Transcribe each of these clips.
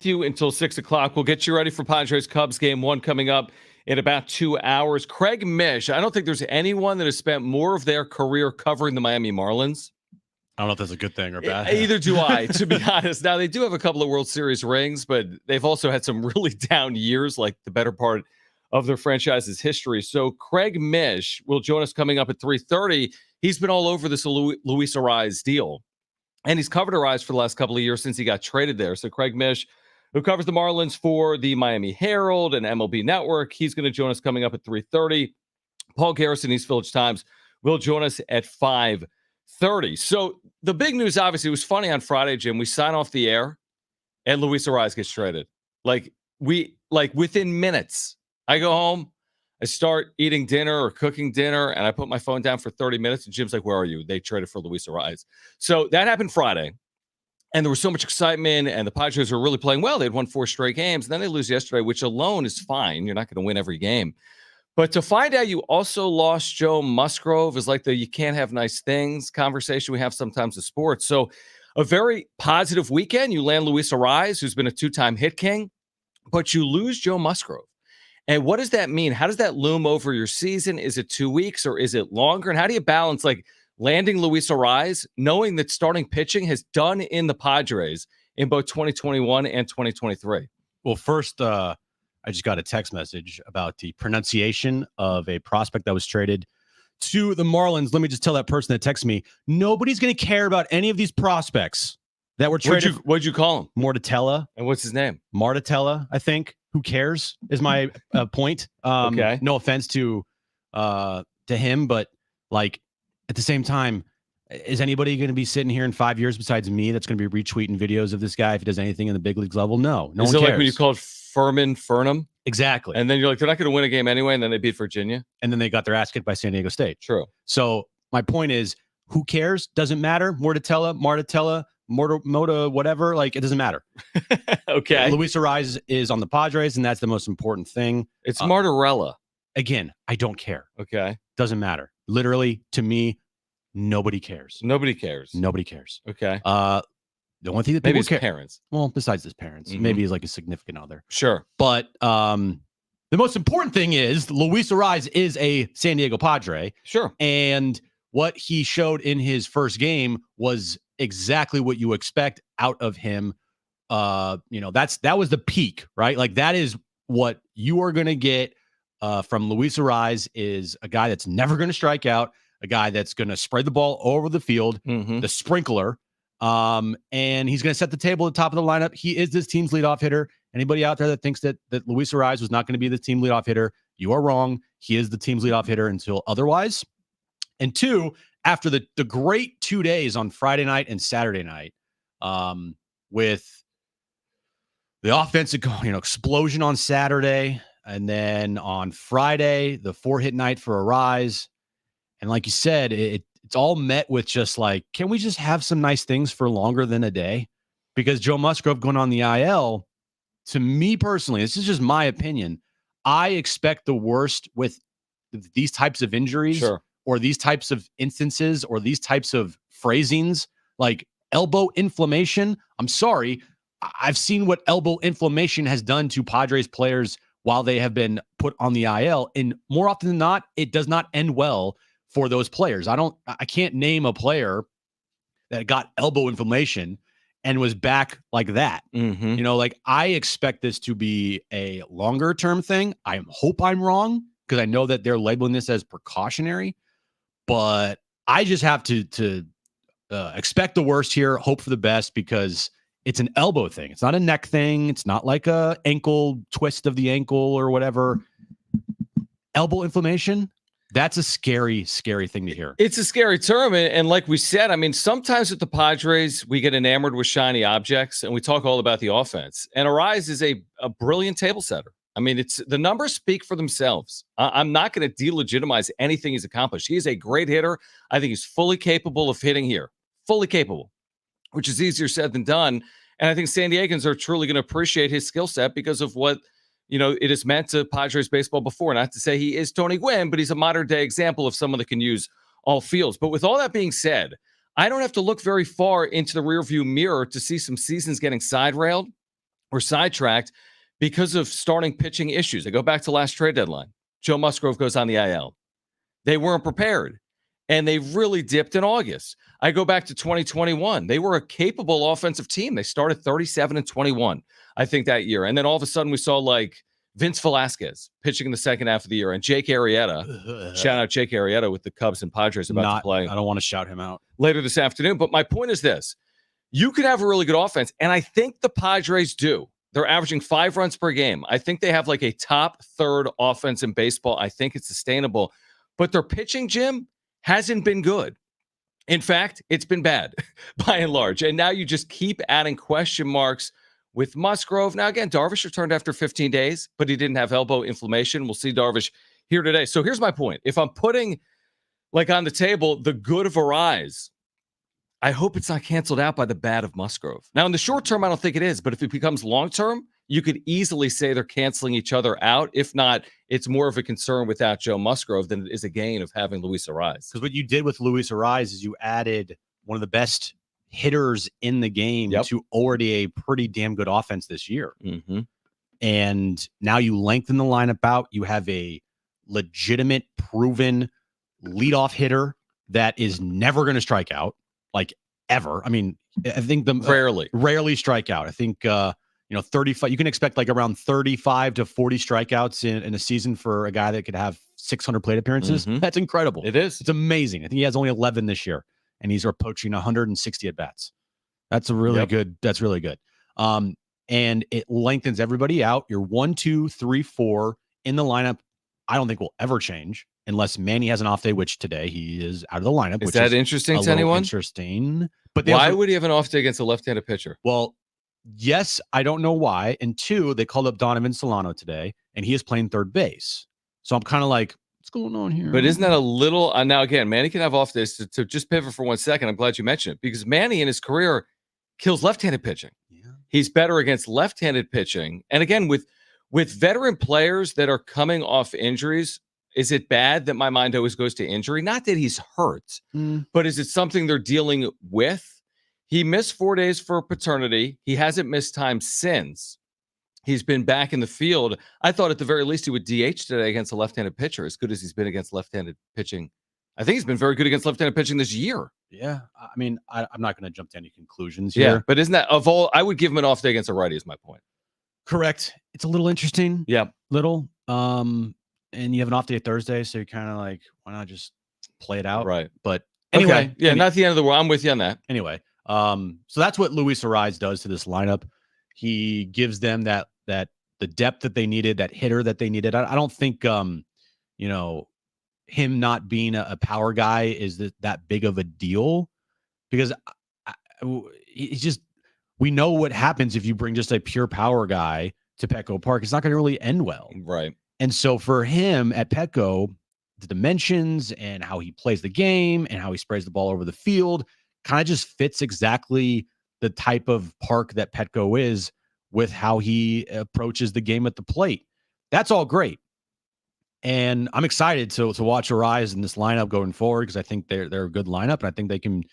You until 6 o'clock. We'll get you ready for Padres Cubs game 1 coming up in about 2 hours. Craig Mish, I don't think there's anyone that has spent more of their career covering the Miami Marlins. I don't know if that's a good thing or bad. Either do I, to be honest. Now, they do have a couple of World Series rings, but they've also had some really down years, like the better part of their franchise's history. So Craig Mish will join us coming up at 3:30. He's been all over this Luis Arraez deal, and he's covered Arraez for the last couple of years since he got traded there. So Craig Mish, who covers the Marlins for the Miami Herald and MLB Network, he's going to join us coming up at 3:30. Paul Garrison, East Village Times, will join us at 5:30. So the big news, obviously, was funny on Friday, Jim. We sign off the air, and Luis Arraez gets traded. Like within minutes. I go home, I start eating dinner or cooking dinner, and I put my phone down for 30 minutes, and Jim's like, where are you? They traded for Luis Arraez. So that happened Friday. And there was so much excitement, and the Padres were really playing well. They had won 4 straight games, and then they lose yesterday, which alone is fine. You're not going to win every game. But to find out you also lost Joe Musgrove is like the you can't have nice things conversation we have sometimes in sports. So a very positive weekend. You land Luis Arraez, who's been a 2-time hit king, but you lose Joe Musgrove. And what does that mean? How does that loom over your season? Is it 2 weeks or is it longer? And how do you balance landing Luis Arraez, knowing that starting pitching has done in the Padres in both 2021 and 2023? Well, first, I just got a text message about the pronunciation of a prospect that was traded to the Marlins. Let me just tell that person that texted me, nobody's going to care about any of these prospects that were traded. What'd you call him? Mortadella. And what's his name? Martella, I think. Who cares is my point. Okay. No offense to him, but at the same time, is anybody going to be sitting here in 5 years besides me that's going to be retweeting videos of this guy if he does anything in the big leagues level? No one cares. Is it like when you called Furnham? Exactly. And then you're like, they're not going to win a game anyway, and then they beat Virginia? And then they got their ass kicked by San Diego State. True. So my point is, who cares? Doesn't matter. Martella, Moda, whatever. It doesn't matter. Okay. Luis Arraez is on the Padres, and that's the most important thing. It's Martorella. Again, I don't care. Okay. Doesn't matter. Literally, to me, nobody cares. Nobody cares. Nobody cares. Okay. The only thing that maybe people his parents. Well, besides his parents, maybe he's like a significant other. Sure. But the most important thing is Luis Arraez is a San Diego Padre. Sure. And what he showed in his first game was exactly what you expect out of him. That was the peak, right? That is what you are going to get from Luis Arraez, is a guy that's never going to strike out, a guy that's going to spread the ball over the field, the sprinkler, and he's going to set the table at the top of the lineup. He is this team's leadoff hitter. Anybody out there that thinks that Luis Arraez was not going to be the team leadoff hitter, you are wrong. He is the team's leadoff hitter until otherwise. And 2, after the great 2 days on Friday night and Saturday night, with the offensive explosion on Saturday, and then on Friday, the 4-hit night for Arraez. And like you said, it's all met with just can we just have some nice things for longer than a day? Because Joe Musgrove going on the IL, to me personally, this is just my opinion, I expect the worst with these types of injuries. Sure. Or these types of instances, or these types of phrasings, like elbow inflammation. I'm sorry. I've seen what elbow inflammation has done to Padres players while they have been put on the IL. And more often than not, it does not end well for those players. I can't name a player that got elbow inflammation and was back like that. I expect this to be a longer term thing. I hope I'm wrong, because I know that they're labeling this as precautionary. But I just have to expect the worst here, hope for the best, because it's an elbow thing. It's not a neck thing. It's not like a ankle twist of the ankle or whatever. Elbow inflammation, that's a scary, scary thing to hear. It's a scary term. And like we said, sometimes with the Padres, we get enamored with shiny objects, and we talk all about the offense. And Arraez is a brilliant table setter. It's the numbers speak for themselves. I'm not going to delegitimize anything he's accomplished. He is a great hitter. I think he's fully capable of hitting here. Fully capable, which is easier said than done. And I think San Diegans are truly going to appreciate his skill set because of what, it has meant to Padres baseball before. Not to say he is Tony Gwynn, but he's a modern day example of someone that can use all fields. But with all that being said, I don't have to look very far into the rearview mirror to see some seasons getting side railed. were sidetracked because of starting pitching issues. I go back to last trade deadline. Joe Musgrove goes on the IL. They weren't prepared, and they really dipped in August. I go back to 2021. They were a capable offensive team. They started 37-21, I think, that year. And then all of a sudden we saw like Vince Velasquez pitching in the second half of the year, and Jake Arrieta. Shout out Jake Arrieta with the Cubs and Padres about to play. I don't want to shout him out later this afternoon. But my point is this. You could have a really good offense, and I think the Padres do. They're averaging 5 runs per game. I think they have like a top third offense in baseball. I think it's sustainable. But their pitching, Jim, hasn't been good. In fact, it's been bad by and large. And now you just keep adding question marks with Musgrove. Now, again, Darvish returned after 15 days, but he didn't have elbow inflammation. We'll see Darvish here today. So here's my point. If I'm putting like on the table the good of Arraez, I hope it's not canceled out by the bad of Musgrove. Now, in the short term, I don't think it is. But if it becomes long term, you could easily say they're canceling each other out. If not, it's more of a concern without Joe Musgrove than it is a gain of having Luis Arraez. Because what you did with Luis Arraez is you added one of the best hitters in the game to already a pretty damn good offense this year. Mm-hmm. And now you lengthen the lineup out. You have a legitimate, proven leadoff hitter that is never going to strike out, like ever. I mean, I think rarely strike out. I think 35. You can expect like around 35 to 40 strikeouts in a season for a guy that could have 600 plate appearances. Mm-hmm. That's incredible. It is. It's amazing. I think he has only 11 this year, and he's approaching 160 at bats. That's a really good. That's really good. And it lengthens everybody out. You're 1, 2, 3, 4 in the lineup. I don't think will ever change unless Manny has an off day, which today he is out of the lineup. Is that interesting to anyone? Interesting. But why would he have an off day against a left-handed pitcher? Well, yes, I don't know why. And 2, they called up Donovan Solano today, and he is playing third base. So I'm kind of like, what's going on here? But isn't that a little now again, Manny can have off days to just pivot for 1 second. I'm glad you mentioned it because Manny in his career kills left-handed pitching. Yeah. He's better against left-handed pitching. And again, with veteran players that are coming off injuries, is it bad that my mind always goes to injury? Not that he's hurt, but is it something they're dealing with? He missed 4 days for paternity. He hasn't missed time since. He's been back in the field. I thought at the very least he would DH today against a left-handed pitcher, as good as he's been against left-handed pitching. I think he's been very good against left-handed pitching this year. Yeah. I mean, I'm not going to jump to any conclusions here. Yeah, but isn't that, of all, I would give him an off day against a righty is my point. Correct. It's a little interesting. Yeah. Little. And you have an off day Thursday, so you're kind of like, why not just play it out? Right. But anyway. Okay. Yeah, not the end of the world. I'm with you on that. Anyway. So that's what Luis Arraez does to this lineup. He gives them that the depth that they needed, that hitter that they needed. I don't think him not being a power guy is that big of a deal because he's just, we know what happens if you bring just a pure power guy to Petco Park. It's not going to really end well. Right. And so for him at Petco, the dimensions and how he plays the game and how he sprays the ball over the field kind of just fits exactly the type of park that Petco is with how he approaches the game at the plate. That's all great. And I'm excited to watch Arraez in this lineup going forward because I think they're a good lineup and I think they can,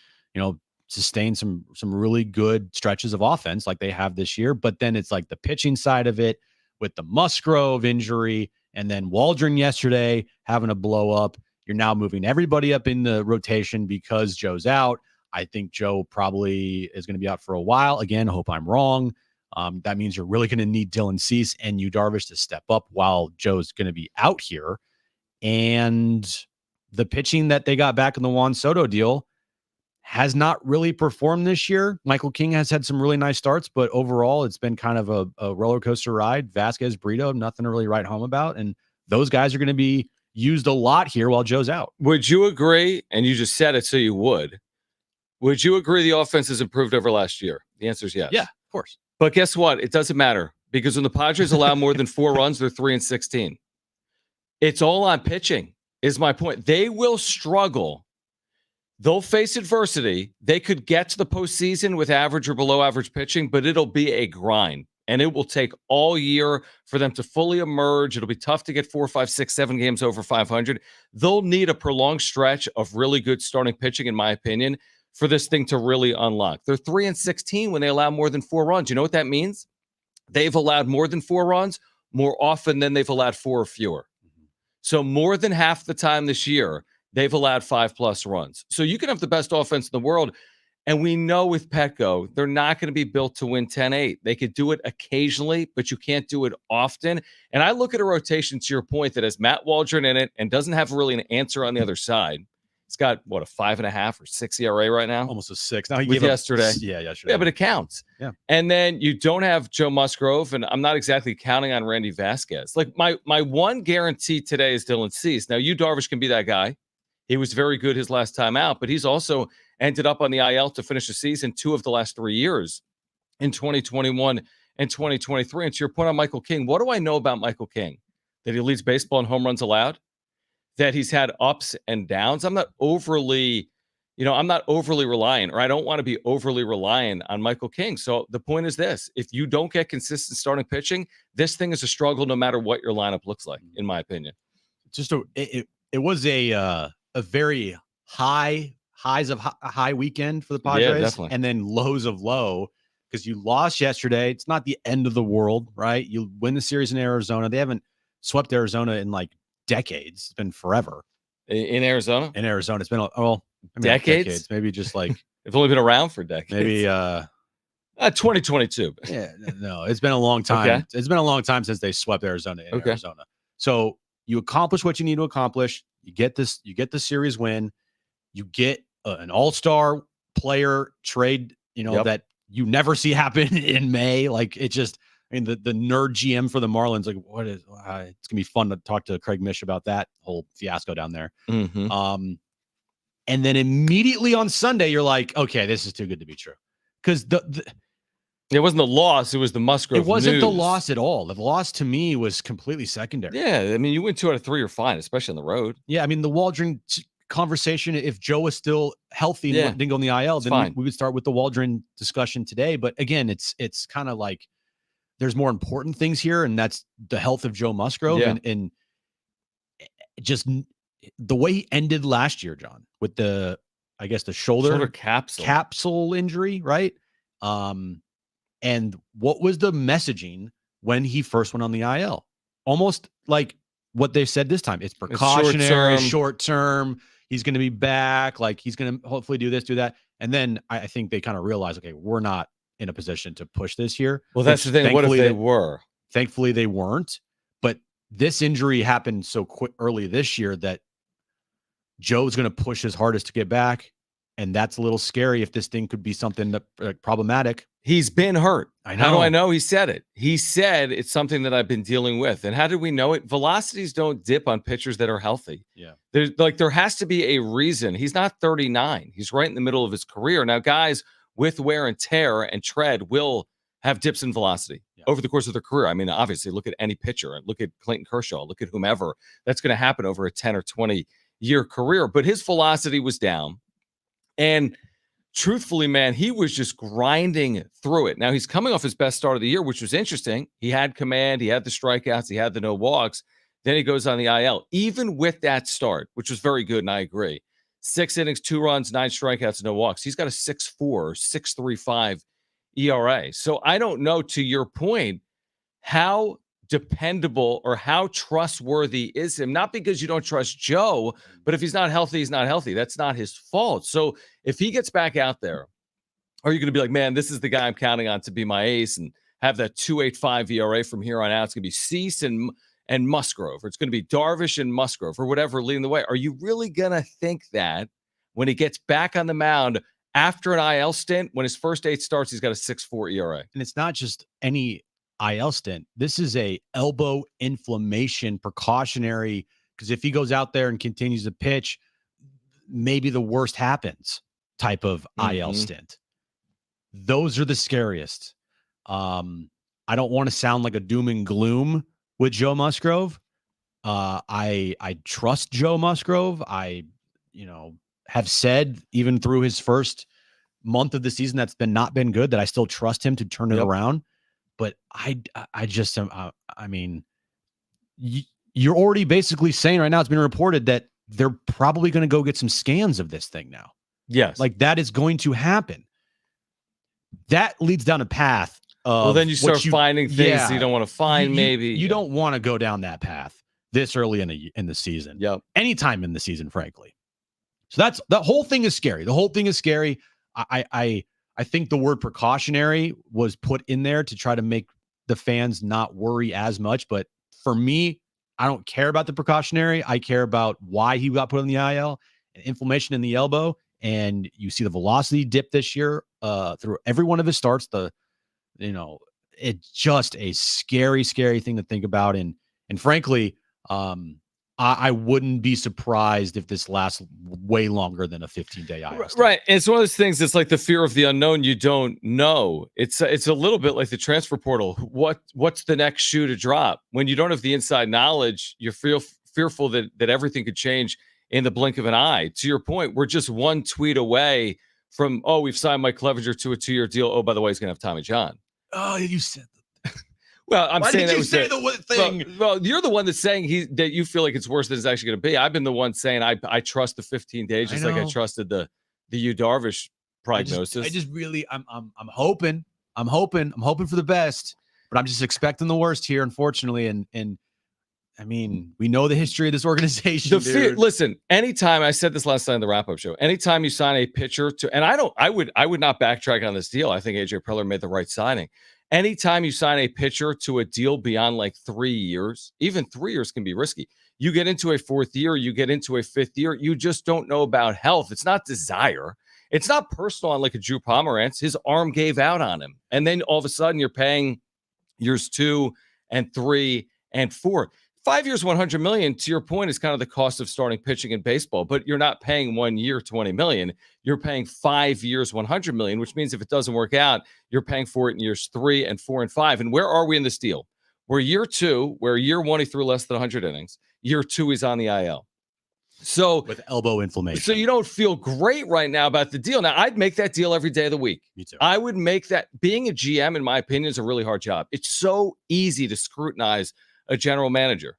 sustain some really good stretches of offense like they have this year. But then it's like the pitching side of it with the Musgrove injury and then Waldron yesterday having a blow up. You're now moving everybody up in the rotation because Joe's out. I think Joe probably is going to be out for a while. Again, I hope I'm wrong. That means you're really going to need Dylan Cease and Yu Darvish to step up while Joe's going to be out here. And the pitching that they got back in the Juan Soto deal has not really performed this year. Michael King has had some really nice starts, but overall it's been kind of a roller coaster ride. Vasquez, Brito, nothing to really write home about. And those guys are going to be used a lot here while Joe's out. Would you agree? And you just said it, so you would. Would you agree the offense has improved over last year? The answer is yes. Yeah, of course. But guess what? It doesn't matter because when the Padres allow more than 4 runs, they're 3-16. It's all on pitching, is my point. They will struggle. They'll face adversity. They could get to the postseason with average or below average pitching, but it'll be a grind. And it will take all year for them to fully emerge. It'll be tough to get 4, 5, 6, 7 games over 500. They'll need a prolonged stretch of really good starting pitching, in my opinion, for this thing to really unlock. They're 3-16 when they allow more than 4 runs. You know what that means? they've allowed more than 4 runs more often than they've allowed 4 or fewer. So more than half the time this year, they've allowed 5+ runs. So you can have the best offense in the world. And we know with Petco, they're not going to be built to win 10-8. They could do it occasionally, but you can't do it often. And I look at a rotation, to your point, that has Matt Waldron in it and doesn't have really an answer on the other side. It's got, what, a 5.5 or 6 ERA right now? Almost a 6. Now he with gave yesterday. Yesterday. Yeah, but it counts. Yeah. And then you don't have Joe Musgrove, and I'm not exactly counting on Randy Vasquez. Like, my one guarantee today is Dylan Cease. Now, Yu Darvish can be that guy. He was very good his last time out, but he's also ended up on the IL to finish the season 2 of the last 3 years in 2021 and 2023. And to your point on Michael King, what do I know about Michael King? That he leads baseball in home runs allowed? That he's had ups and downs? I'm not overly reliant, or I don't want to be overly reliant on Michael King. So the point is this: if you don't get consistent starting pitching, this thing is a struggle no matter what your lineup looks like, in my opinion. It was a very highs of high weekend for the Padres, yeah, definitely. And then lows of low, because you lost yesterday. It's not the end of the world, right? You win the series in Arizona. They haven't swept Arizona in like decades. It's been forever. In Arizona? In Arizona. It's been, decades? Maybe just like. They've only been around for decades. Maybe 2022. Yeah, no, it's been a long time. Okay. It's been a long time since they swept Arizona in Arizona. So you accomplish what you need to accomplish. You get the series win. You get an all-star player trade, that you never see happen in May. Like, it just, the nerd GM for the Marlins, like, what is, it's going to be fun to talk to Craig Mish about that whole fiasco down there. Mm-hmm. And then immediately on Sunday, you're like, okay, this is too good to be true. Because it wasn't the loss, it was the Musgrove It wasn't news. the loss at all. The loss to me was completely secondary. Yeah, I mean, you win 2 out of 3, you're fine, especially on the road. Yeah, I mean, the Waldron conversation, if Joe was still healthy and didn't go in the IL, then we would start with the Waldron discussion today. But again, it's kind of like there's more important things here, and that's the health of Joe Musgrove. Yeah. And just the way he ended last year, John, with the shoulder capsule injury, right? And what was the messaging when he first went on the IL? Almost like what they said this time. It's precautionary, short term. He's going to be back. Like, he's going to hopefully do this, do that. And then I think they kind of realized, okay, we're not in a position to push this here. Well, that's the thing. What if they were? Thankfully, they weren't. But this injury happened so quick early this year that Joe's going to push his hardest to get back. And that's a little scary if this thing could be something that problematic. He's been hurt. I know. How do I know? He said it. He said it's something that I've been dealing with. And how did we know it? Velocities don't dip on pitchers that are healthy. Yeah. There has to be a reason. He's not 39. He's right in the middle of his career. Now, guys with wear and tear and tread will have dips in velocity over the course of their career. I mean, obviously, look at any pitcher. Look at Clayton Kershaw. Look at whomever. That's going to happen over a 10 or 20-year career. But his velocity was down. And truthfully, man, he was just grinding through it. Now, he's coming off his best start of the year, which was interesting. He had command, he had the strikeouts, he had the no walks. Then he goes on the IL. Even with that start, which was very good, and I agree, 6 innings, 2 runs, 9 strikeouts, no walks. He's got a 6.4 or 6.35 ERA. So I don't know, to your point, how dependable or how trustworthy is him. Not because you don't trust Joe, but if he's not healthy, he's not healthy. That's not his fault. So if he gets back out there, are you going to be like, man, this is the guy I'm counting on to be my ace and have that 2.85 ERA from here on out? It's going to be Cease and Musgrove, or it's going to be Darvish and Musgrove, or whatever leading the way. Are you really going to think that when he gets back on the mound after an IL stint, when his first 8 starts, he's got a 6.4 ERA? And it's not just any IL stint. This is a elbow inflammation precautionary, because if he goes out there and continues to pitch, maybe the worst happens type of IL stint. Those are the scariest. I don't want to sound like a doom and gloom with Joe Musgrove. I trust Joe Musgrove. I have said even through his first month of the season that's not been good, that I still trust him to turn it around. But I just I mean, you're already basically saying right now, it's been reported that they're probably going to go get some scans of this thing now. Yes. Like, that is going to happen. That leads down a path Well, then you start finding things you don't want to find. You don't want to go down that path this early in the season. Yep. Anytime in the season, frankly. So the whole thing is scary. The whole thing is scary. I think the word precautionary was put in there to try to make the fans not worry as much. But for me, I don't care about the precautionary. I care about why he got put on the IL and inflammation in the elbow. And you see the velocity dip this year through every one of his starts. It's just a scary, scary thing to think about. And frankly, I wouldn't be surprised if this lasts way longer than a 15-day IL. Right. And it's one of those things. It's like the fear of the unknown. You don't know. It's a little bit like the transfer portal. What's the next shoe to drop? When you don't have the inside knowledge, you're fearful that everything could change in the blink of an eye. To your point, we're just one tweet away from, we've signed Mike Clevenger to a 2-year deal. Oh, by the way, he's going to have Tommy John. Oh, you said that. Well, I'm saying that was say the thing. Well, you're the one that's saying that you feel like it's worse than it's actually going to be. I've been the one saying I trust the 15 days just like I trusted the Yu Darvish prognosis. I just really I'm hoping for the best, but I'm just expecting the worst here, unfortunately. And I mean, we know the history of this organization. Listen, anytime I said this last night in the wrap-up show, anytime you sign a pitcher and I would not backtrack on this deal. I think AJ Preller made the right signing. Anytime you sign a pitcher to a deal beyond like 3 years, even 3 years can be risky. You get into a 4th year, you get into a 5th year, you just don't know about health. It's not desire. It's not personal on like a Drew Pomerantz. His arm gave out on him. And then all of a sudden you're paying years 2 and 3 and 4. 5 years, $100 million, to your point, is kind of the cost of starting pitching in baseball, but you're not paying 1 year, $20 million. You're paying 5 years, $100 million, which means if it doesn't work out, you're paying for it in years 3 and 4 and 5. And where are we in this deal? We're year 2, where year 1, he threw less than 100 innings. Year 2, he's on the IL. So with elbow inflammation. So you don't feel great right now about the deal. Now, I'd make that deal every day of the week. Me too. I would make that. Being a GM, in my opinion, is a really hard job. It's so easy to scrutinize a general manager.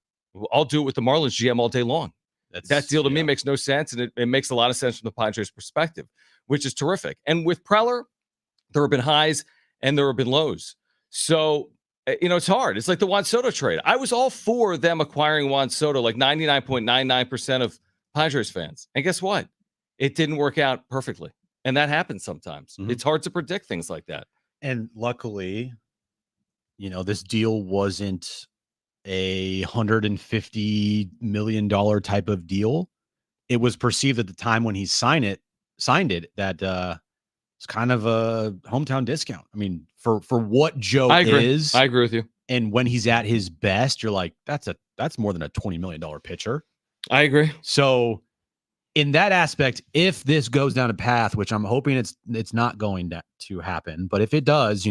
I'll do it with the Marlins GM all day long. That deal to me makes no sense, and it makes a lot of sense from the Padres' perspective, which is terrific. And with Preller, there have been highs and there have been lows. So, it's hard. It's like the Juan Soto trade. I was all for them acquiring Juan Soto, like 99.99% of Padres fans. And guess what? It didn't work out perfectly. And that happens sometimes. Mm-hmm. It's hard to predict things like that. And luckily, this deal wasn't a $150 million type of deal. It was perceived at the time when he signed it that it's kind of a hometown discount. I mean, for what Joe is, I agree with you. And when he's at his best, you're like, that's more than a $20 million pitcher. I agree. So in that aspect, if this goes down a path, which I'm hoping it's not going to happen, but if it does,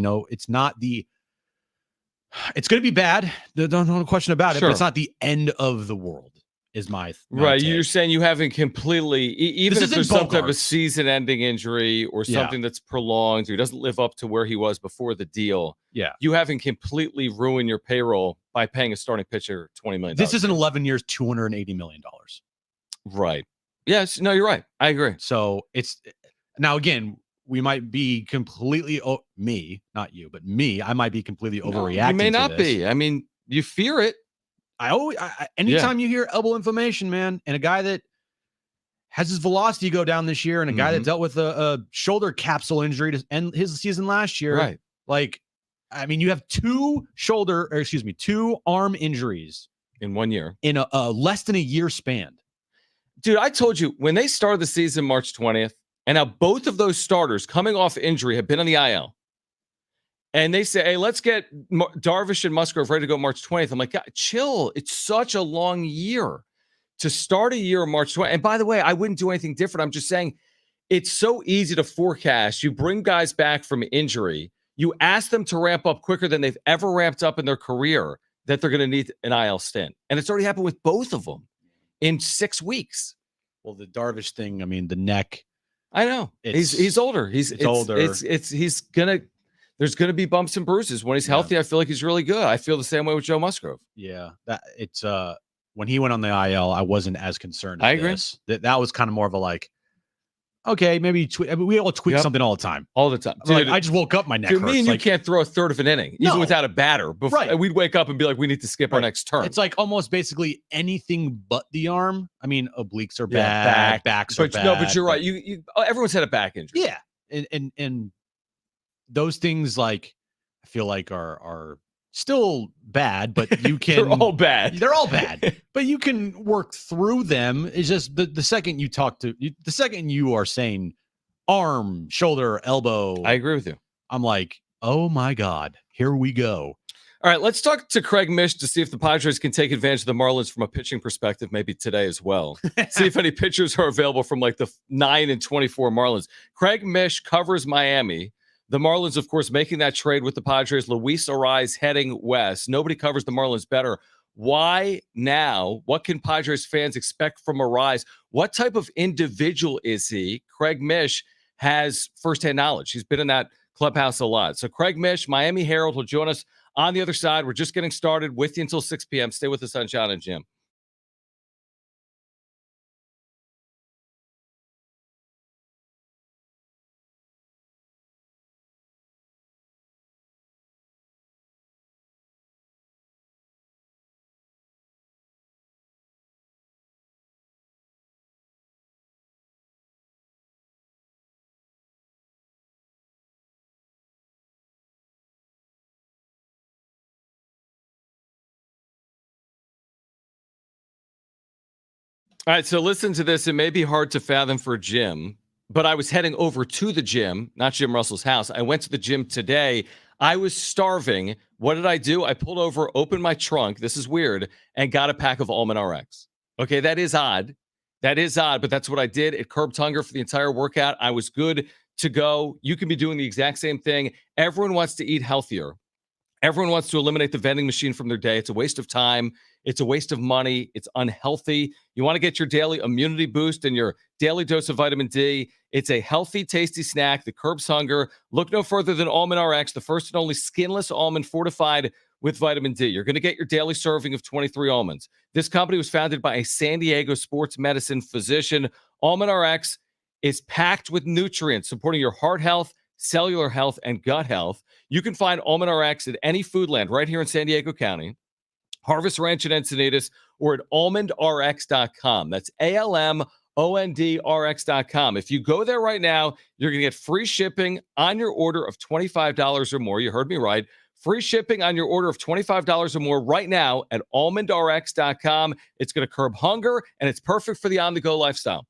it's going to be bad. No question about it. Sure. But it's not the end of the world, is my right. take. You're saying you haven't completely, even if there's some type of season-ending injury or something that's prolonged, or he doesn't live up to where he was before the deal. Yeah, you haven't completely ruined your payroll by paying a starting pitcher $20 million. This is an 11 years, $280 million. Right. Yes. No, you're right. I agree. So it's now again. We might be completely me, not you, but me. I might be completely overreacting. You may not be. I mean, you fear it. Anytime you hear elbow inflammation, man, and a guy that has his velocity go down this year, and a guy that dealt with a shoulder capsule injury to end his season last year, right? Like, I mean, you have two arm injuries in 1 year, in a less than a year span. Dude, I told you when they started the season March 20th. And now both of those starters coming off injury have been on the IL. And they say, hey, let's get Darvish and Musgrove ready to go March 20th. I'm like, God, chill. It's such a long year to start a year on March 20th. And by the way, I wouldn't do anything different. I'm just saying it's so easy to forecast. You bring guys back from injury. You ask them to ramp up quicker than they've ever ramped up in their career, that they're going to need an IL stint. And it's already happened with both of them in 6 weeks. Well, the Darvish thing, I mean, the neck. I know he's older. He's older. There's gonna be bumps and bruises when he's healthy. I feel like he's really good. I feel the same way with Joe Musgrove. Yeah, when he went on the IL, I wasn't as concerned. I agree. That was kind of more of a like, okay, maybe I mean, we all tweak Yep. something all the time. All the time. Dude, Dude, like, I just woke up, my neck dude, hurts. me and you like, can't throw a third of an inning, even No. without a batter. Right. We'd wake up and be like, we need to skip our next turn. It's like almost basically anything but the arm. I mean, obliques are Yeah, bad, backs are bad. No, but you're right. You everyone's had a back injury. Yeah. And those things, like, I feel like are still bad, but you can They're all bad. They're all bad. But you can work through them. It's just the second you talk to the second you are saying arm, shoulder, elbow. I agree with you. I'm like, oh my God, here we go. All right, let's talk to Craig Mish to see if the Padres can take advantage of the Marlins from a pitching perspective, maybe today as well. See if any pitchers are available from like the 9 and 24 Marlins. Craig Mish covers Miami. The Marlins, of course, making that trade with the Padres. Luis Arraez heading west. Nobody covers the Marlins better. Why now? What can Padres fans expect from Arraez? What type of individual is he? Craig Mish has firsthand knowledge. He's been in that clubhouse a lot. So Craig Mish, Miami Herald, will join us on the other side. We're just getting started with you until 6 p.m. Stay with us on Jon and Jim. All right, so listen to this. It may be hard to fathom for Jim, but I was heading over to the gym, not Jim Russell's house. I went to the gym today. I was starving. What did I do? I pulled over, opened my trunk. This is weird, and got a pack of Almond RX. Okay, that is odd. That is odd, but that's what I did. It curbed hunger for the entire workout. I was good to go. You can be doing the exact same thing. Everyone wants to eat healthier. Everyone wants to eliminate the vending machine from their day. It's a waste of time. It's a waste of money. It's unhealthy. You want to get your daily immunity boost and your daily dose of vitamin D. It's a healthy, tasty snack that curbs hunger. Look no further than Almond RX, the first and only skinless almond fortified with vitamin D. You're going to get your daily serving of 23 almonds. This company was founded by a San Diego sports medicine physician. Almond RX is packed with nutrients supporting your heart health, cellular health, and gut health. You can find Almond RX at any Foodland right here in San Diego County, Harvest Ranch in Encinitas, or at almondrx.com. That's ALMONDRX.com. If you go there right now, you're going to get free shipping on your order of $25 or more. You heard me right. Free shipping on your order of $25 or more right now at almondrx.com. It's going to curb hunger, and it's perfect for the on-the-go lifestyle.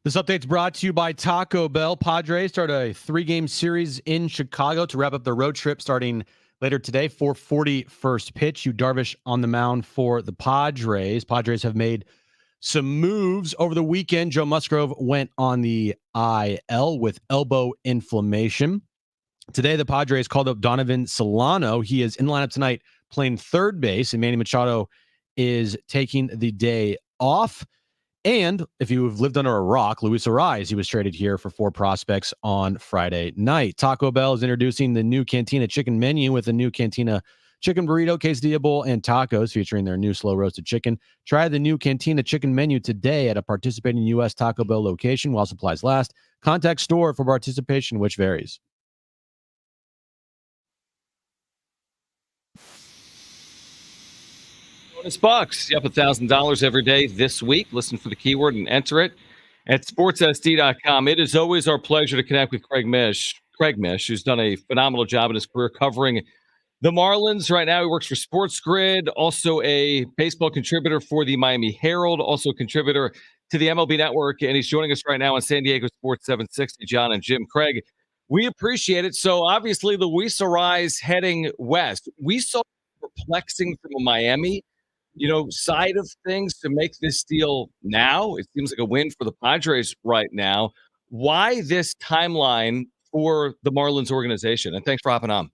This update's brought to you by Taco Bell. Padres start a 3-game series in Chicago to wrap up their road trip starting later today. 4:40 first pitch. Yu Darvish on the mound for the Padres. Padres have made some moves over the weekend. Joe Musgrove went on the IL with elbow inflammation. Today, the Padres called up Donovan Solano. He is in the lineup tonight playing third base, and Manny Machado is taking the day off. And if you've lived under a rock, Luis Arraez, he was traded here for 4 prospects on Friday night. Taco Bell is introducing the new Cantina chicken menu with a new Cantina chicken burrito, quesadilla bowl, and tacos featuring their new slow roasted chicken. Try the new Cantina chicken menu today at a participating U.S. Taco Bell location while supplies last. Contact store for participation, which varies. Bonus bucks. You up $1,000 every day this week. Listen for the keyword and enter it at sportssd.com. It is always our pleasure to connect with Craig Mish. Craig Mish, who's done a phenomenal job in his career covering the Marlins. Right now, he works for Sports Grid, also a baseball contributor for the Miami Herald, also a contributor to the MLB Network, and he's joining us right now on San Diego Sports 760. Jon and Jim. Craig, we appreciate it. So obviously, Luis Arraez heading west. We saw perplexing from Miami side of things to make this deal now. It seems like a win for the Padres right now. Why this timeline for the Marlins organization? And thanks for hopping on.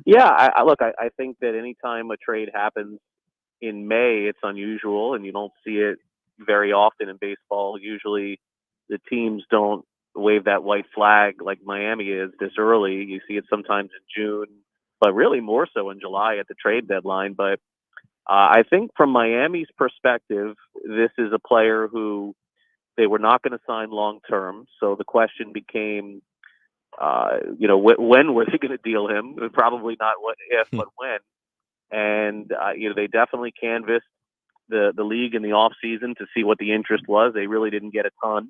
Yeah, I think that anytime a trade happens in May, it's unusual, and you don't see it very often in baseball. Usually the teams don't wave that white flag like Miami is this early. You see it sometimes in June, but really more so in July at the trade deadline. But I think from Miami's perspective, this is a player who they were not going to sign long term. So the question became, when were they going to deal him? Probably not what if, but when. And they definitely canvassed the league in the off season to see what the interest was. They really didn't get a ton.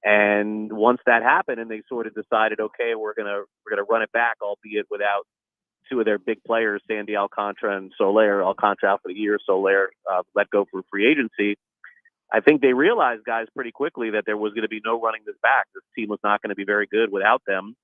And once that happened, and they sort of decided, okay, we're gonna run it back, albeit without 2 of their big players, Sandy Alcantara and Soler. Alcantara out for the year, Soler let go for free agency. I think they realized, guys, pretty quickly that there was going to be no running this back. This team was not going to be very good without them.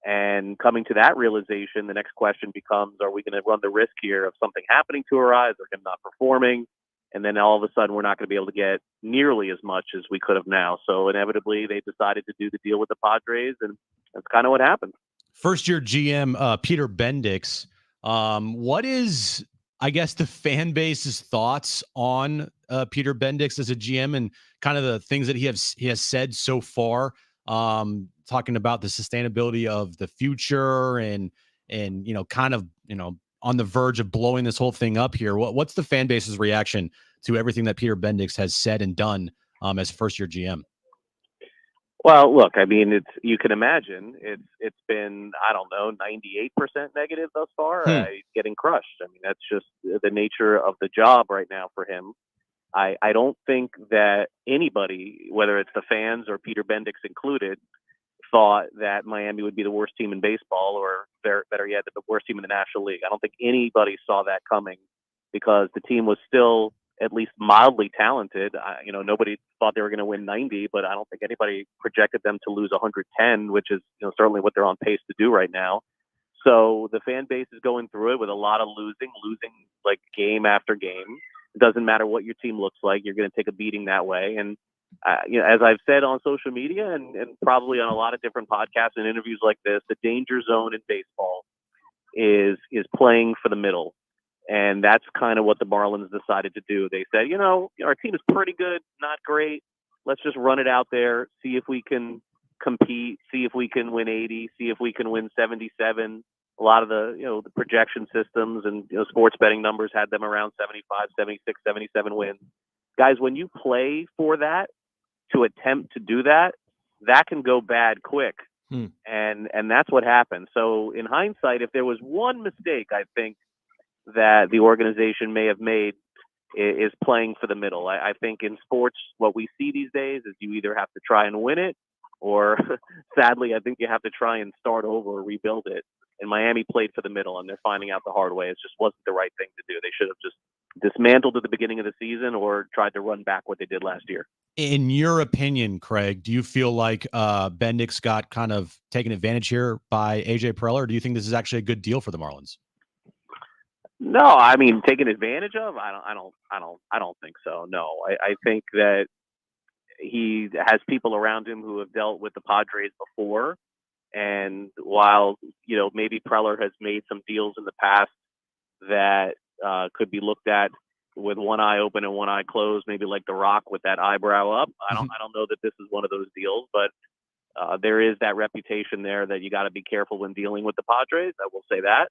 And coming to that realization, the next question becomes, are we going to run the risk here of something happening to Arraez or him not performing? And then all of a sudden, we're not going to be able to get nearly as much as we could have now. So inevitably, they decided to do the deal with the Padres, and that's kind of what happened. First-year GM Peter Bendix. What is, I guess, the fan base's thoughts on Peter Bendix as a GM and kind of the things that he has said so far, talking about the sustainability of the future and kind of on the verge of blowing this whole thing up here. What's the fan base's reaction to everything that Peter Bendix has said and done as first-year GM? Well, look, I mean, you can imagine it's been, I don't know, 98% negative thus far. He's getting crushed. I mean, that's just the nature of the job right now for him. I don't think that anybody, whether it's the fans or Peter Bendix included, thought that Miami would be the worst team in baseball, or better yet, the worst team in the National League. I don't think anybody saw that coming, because the team was still at least mildly talented. Nobody thought they were going to win 90, but I don't think anybody projected them to lose 110, which is certainly what they're on pace to do right now. So the fan base is going through it with a lot of losing like game after game. It doesn't matter what your team looks like, you're going to take a beating that way. And as I've said on social media and probably on a lot of different podcasts and interviews like this, the danger zone in baseball is playing for the middle. And that's kind of what the Marlins decided to do. They said, our team is pretty good, not great. Let's just run it out there, see if we can compete, see if we can win 80, see if we can win 77. A lot of the projection systems and sports betting numbers had them around 75, 76, 77 wins. Guys, when you play for that, to attempt to do that, that can go bad quick. And that's what happened. So in hindsight, if there was one mistake, I think that the organization may have made is playing for the middle. I think in sports, what we see these days is you either have to try and win it, or sadly, I think you have to try and start over or rebuild it. and Miami played for the middle, and they're finding out the hard way. It just wasn't the right thing to do. They should have just dismantled at the beginning of the season or tried to run back what they did last year. In your opinion, Craig, do you feel like Bendix got kind of taken advantage here by AJ Preller? Or do you think this is actually a good deal for the Marlins? No, I mean, taken advantage of? I don't think so. No, I think that he has people around him who have dealt with the Padres before. And while, maybe Preller has made some deals in the past that could be looked at with one eye open and one eye closed, maybe like The Rock with that eyebrow up. I don't know that this is one of those deals, but there is that reputation there that you got to be careful when dealing with the Padres. I will say that.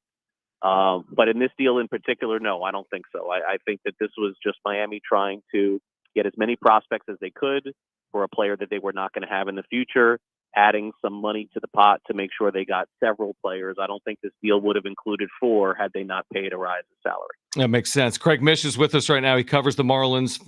But in this deal in particular, no, I don't think so. I think that this was just Miami trying to get as many prospects as they could for a player that they were not going to have in the future, adding some money to the pot to make sure they got several players. I don't think this deal would have included 4 had they not paid Arraez's salary. That makes sense. Craig Mish is with us right now. He covers the Marlins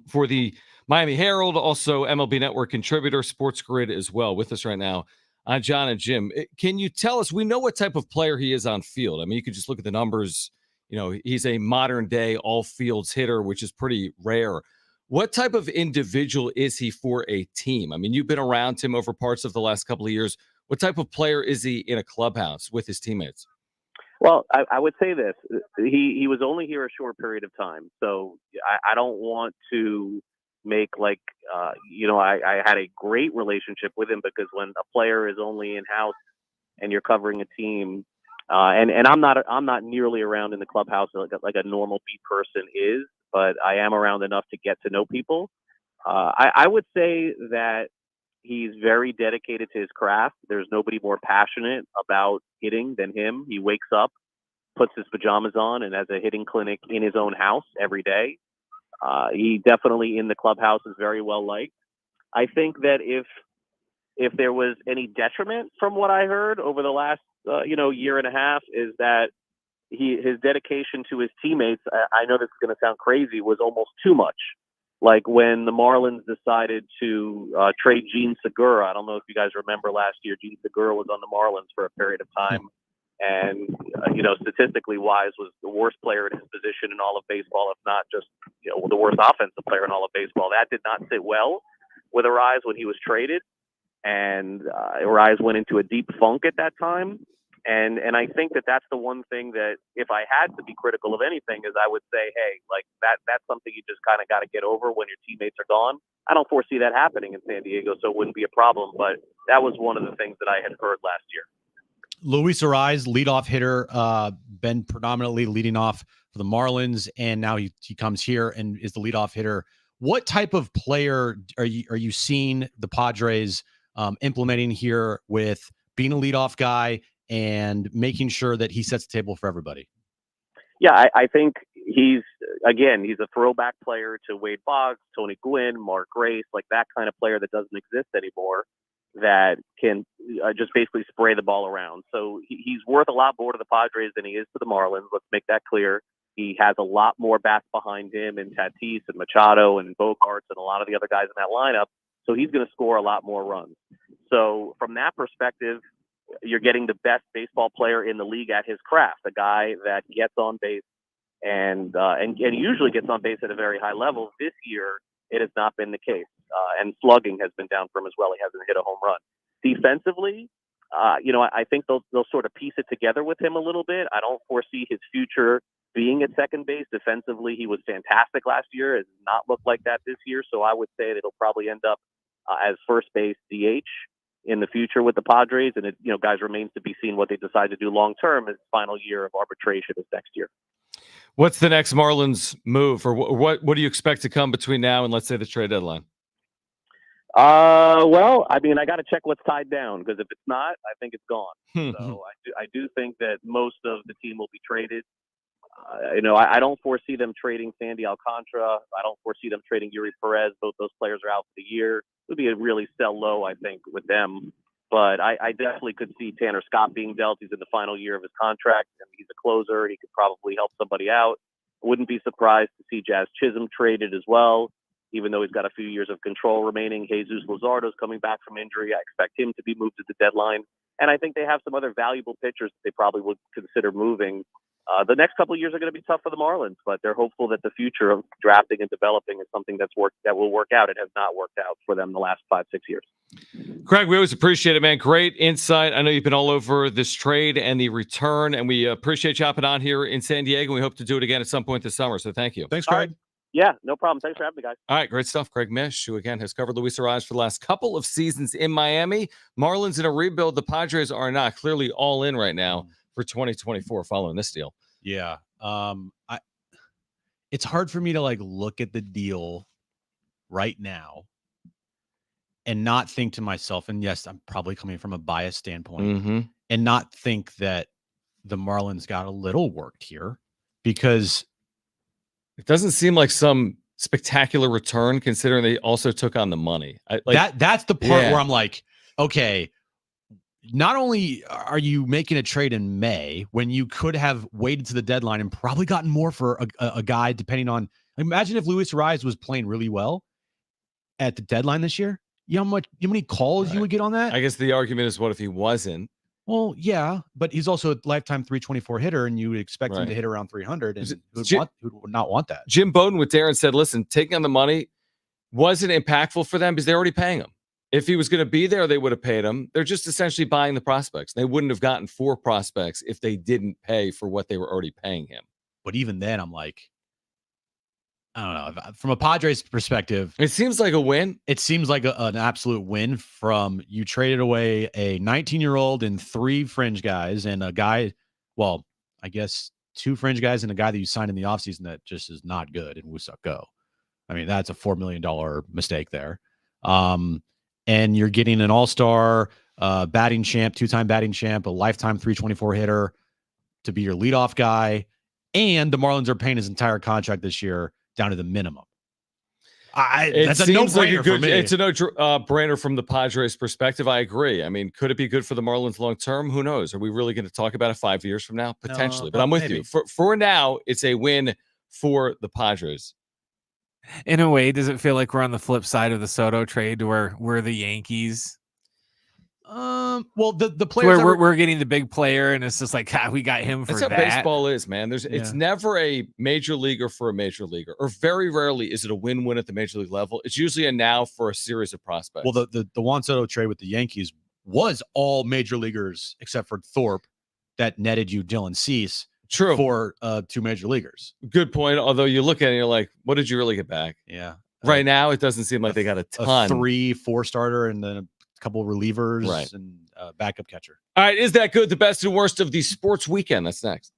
for the Miami Herald, also MLB Network contributor, Sports Grid as well, with us right now on Jon and Jim. Can you tell us, we know what type of player he is on field. I mean, you could just look at the numbers. He's a modern day all fields hitter, which is pretty rare. What type of individual is he for a team? I mean, you've been around him over parts of the last couple of years. What type of player is he in a clubhouse with his teammates? Well, I would say this. He was only here a short period of time. So I don't want to make I had a great relationship with him, because when a player is only in-house and you're covering a team, and I'm not nearly around in the clubhouse like a normal beat person is, but I am around enough to get to know people. I would say that he's very dedicated to his craft. There's nobody more passionate about hitting than him. He wakes up, puts his pajamas on, and has a hitting clinic in his own house every day. He definitely in the clubhouse is very well liked. I think that if there was any detriment from what I heard over the last year and a half, is that his dedication to his teammates, I know this is going to sound crazy, was almost too much. Like when the Marlins decided to trade Gene Segura. I don't know if you guys remember last year, Gene Segura was on the Marlins for a period of time. And, statistically wise, was the worst player in his position in all of baseball, if not just, the worst offensive player in all of baseball. That did not sit well with Arraez when he was traded. And Arraez went into a deep funk at that time. And I think that that's the one thing that if I had to be critical of anything is I would say, hey, like that's something you just kind of got to get over when your teammates are gone. I don't foresee that happening in San Diego, so it wouldn't be a problem. But that was one of the things that I had heard last year. Luis Arraez, leadoff hitter, been predominantly leading off for the Marlins, and now he comes here and is the leadoff hitter. What type of player are you seeing the Padres implementing here with being a leadoff guy and making sure that he sets the table for everybody? Yeah, I think he's a throwback player to Wade Boggs, Tony Gwynn, Mark Grace, like that kind of player that doesn't exist anymore, that can just basically spray the ball around. So he's worth a lot more to the Padres than he is to the Marlins. Let's make that clear. He has a lot more bats behind him, and Tatis and Machado and Bogaerts and a lot of the other guys in that lineup. So he's going to score a lot more runs. So from that perspective, you're getting the best baseball player in the league at his craft, a guy that gets on base and usually gets on base at a very high level. This year, it has not been the case. And slugging has been down for him as well. He hasn't hit a home run. Defensively, I think they'll sort of piece it together with him a little bit. I don't foresee his future being at second base. Defensively, he was fantastic last year. It does not look like that this year. So I would say that it'll probably end up as first base DH in the future with the Padres. And guys, remains to be seen what they decide to do long term. His final year of arbitration is next year. What's the next Marlins move, or what do you expect to come between now and, let's say, the trade deadline? Well, I mean, I got to check what's tied down, because if it's not, I think it's gone. So I do think that most of the team will be traded. I don't foresee them trading Sandy Alcantara. I don't foresee them trading Yuri Perez. Both those players are out for the year. It would be a really sell low, I think, with them. But I definitely could see Tanner Scott being dealt. He's in the final year of his contract, and he's a closer. He could probably help somebody out. I wouldn't be surprised to see Jazz Chisholm traded as well. even though he's got a few years of control remaining. Jesus Luzardo's coming back from injury. I expect him to be moved at the deadline. And I think they have some other valuable pitchers that they probably would consider moving. The next couple of years are going to be tough for the Marlins, but they're hopeful that the future of drafting and developing is something that will work out. It has not worked out for them the last 5-6 years. Craig, we always appreciate it, man. Great insight. I know you've been all over this trade and the return, and we appreciate you hopping on here in San Diego. We hope to do it again at some point this summer. So thank you. Thanks, Craig. Right. Yeah, no problem. Thanks for having me, guys. All right, great stuff. Craig Mish, who again has covered Luis Arraez for the last couple of seasons in Miami. Marlins in a rebuild. The Padres are not, clearly all in right now for 2024 following this deal. Yeah. It's hard for me to look at the deal right now and not think to myself, and yes, I'm probably coming from a biased standpoint, and not think that the Marlins got a little worked here, because it doesn't seem like some spectacular return considering they also took on the money. That's the part where I'm like, okay, not only are you making a trade in May when you could have waited to the deadline and probably gotten more for a guy, depending on, imagine if Luis Arraez was playing really well at the deadline this year. You know how many calls you would get on that? I guess the argument is, what if he wasn't? Well, yeah, but he's also a lifetime 324 hitter, and you would expect him to hit around 300, and who would not want that? Jim Bowden with Darren said, listen, taking on the money wasn't impactful for them because they're already paying him. If he was going to be there, they would have paid him. They're just essentially buying the prospects. They wouldn't have gotten 4 prospects if they didn't pay for what they were already paying him. But even then, I'm like, I don't know. From a Padres perspective, it seems like a win. It seems like an absolute win. From you traded away a 19-year-old and 3 fringe guys and a guy, well, I guess 2 fringe guys and a guy that you signed in the offseason that just is not good in Woo-Suk Go. I mean, that's a $4 million mistake there. And you're getting an all-star batting champ, 2-time batting champ, a lifetime 324 hitter to be your leadoff guy. And the Marlins are paying his entire contract this year down to the minimum. That's a no-brainer for me. It's a no-brainer from the Padres' perspective. I agree. I mean, could it be good for the Marlins long-term? Who knows? Are we really going to talk about it 5 years from now? Potentially. But I'm with you. For now, it's a win for the Padres. In a way, does it feel like we're on the flip side of the Soto trade, where we're the Yankees? Well, the players where we're getting the big player, and it's just like, we got him for that. That's how baseball is, man. It's never a major leaguer for a major leaguer, or very rarely is it a win-win at the major league level. It's usually a now for a series of prospects. Well, the Juan Soto trade with the Yankees was all major leaguers except for Thorpe that netted you Dylan Cease. True. For 2 major leaguers. Good point. Although you look at it and you're like, what did you really get back? Yeah. Right now, it doesn't seem like they got a ton. A 3-4 starter and then a couple of relievers and backup catcher. All right. Is that good? The best and worst of the sports weekend. That's next.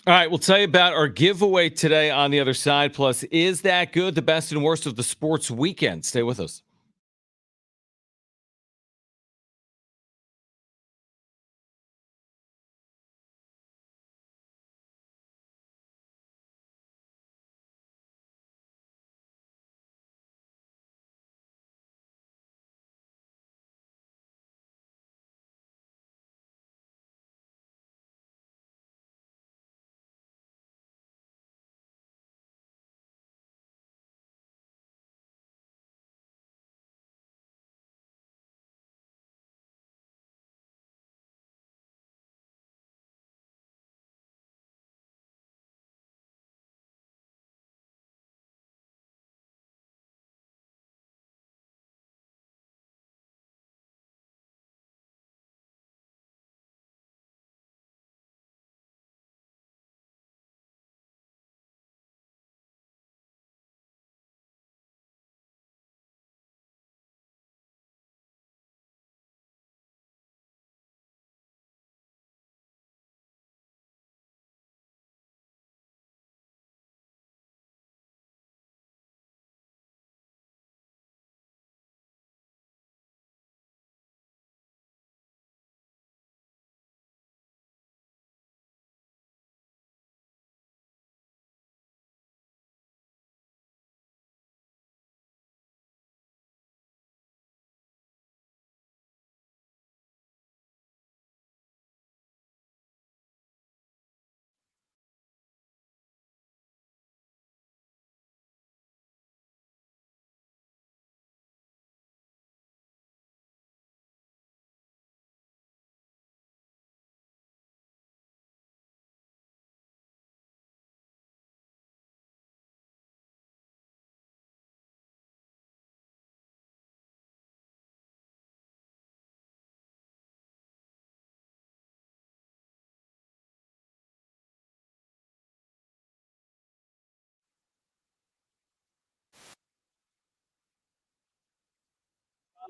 All right, we'll tell you about our giveaway today on the other side. Plus, is that good? The best and worst of the sports weekend. Stay with us.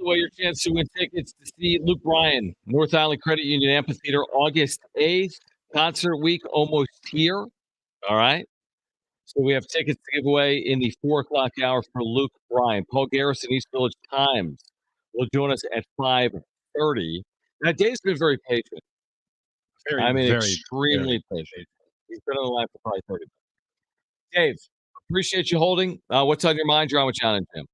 By the way, your chance to win tickets to see Luke Bryan, North Island Credit Union Amphitheater, August 8th. Concert week almost here. All right. So we have tickets to give away in the 4 o'clock hour for Luke Bryan. Paul Garrison, East Village Times, will join us at 5:30. Now, Dave's been very patient. I mean, extremely patient. He's been on the line for probably 30 minutes. Dave, appreciate you holding. What's on your mind? You're on with Jon and Jim.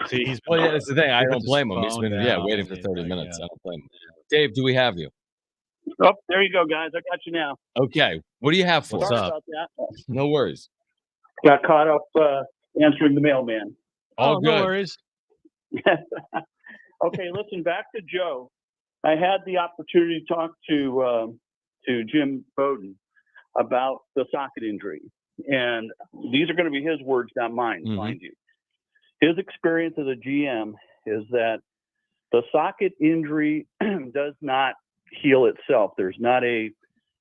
See, he's Well, yeah, that's the thing. I don't his blame him. He's phone been, down, waiting for and 30 like, minutes. yeah. I don't blame him. Dave, do we have you? Oh, there you go, guys. I got you now. Okay. What do you have for What's us? Sorry up? about that. No worries. Got caught up answering the mailman. All No good. worries. Okay, listen, back to Joe. I had the opportunity to talk to Jim Bowden about the socket injury. And these are going to be his words, not mine, Mhm. mind you. His experience as a GM is that the socket injury does not heal itself. There's not a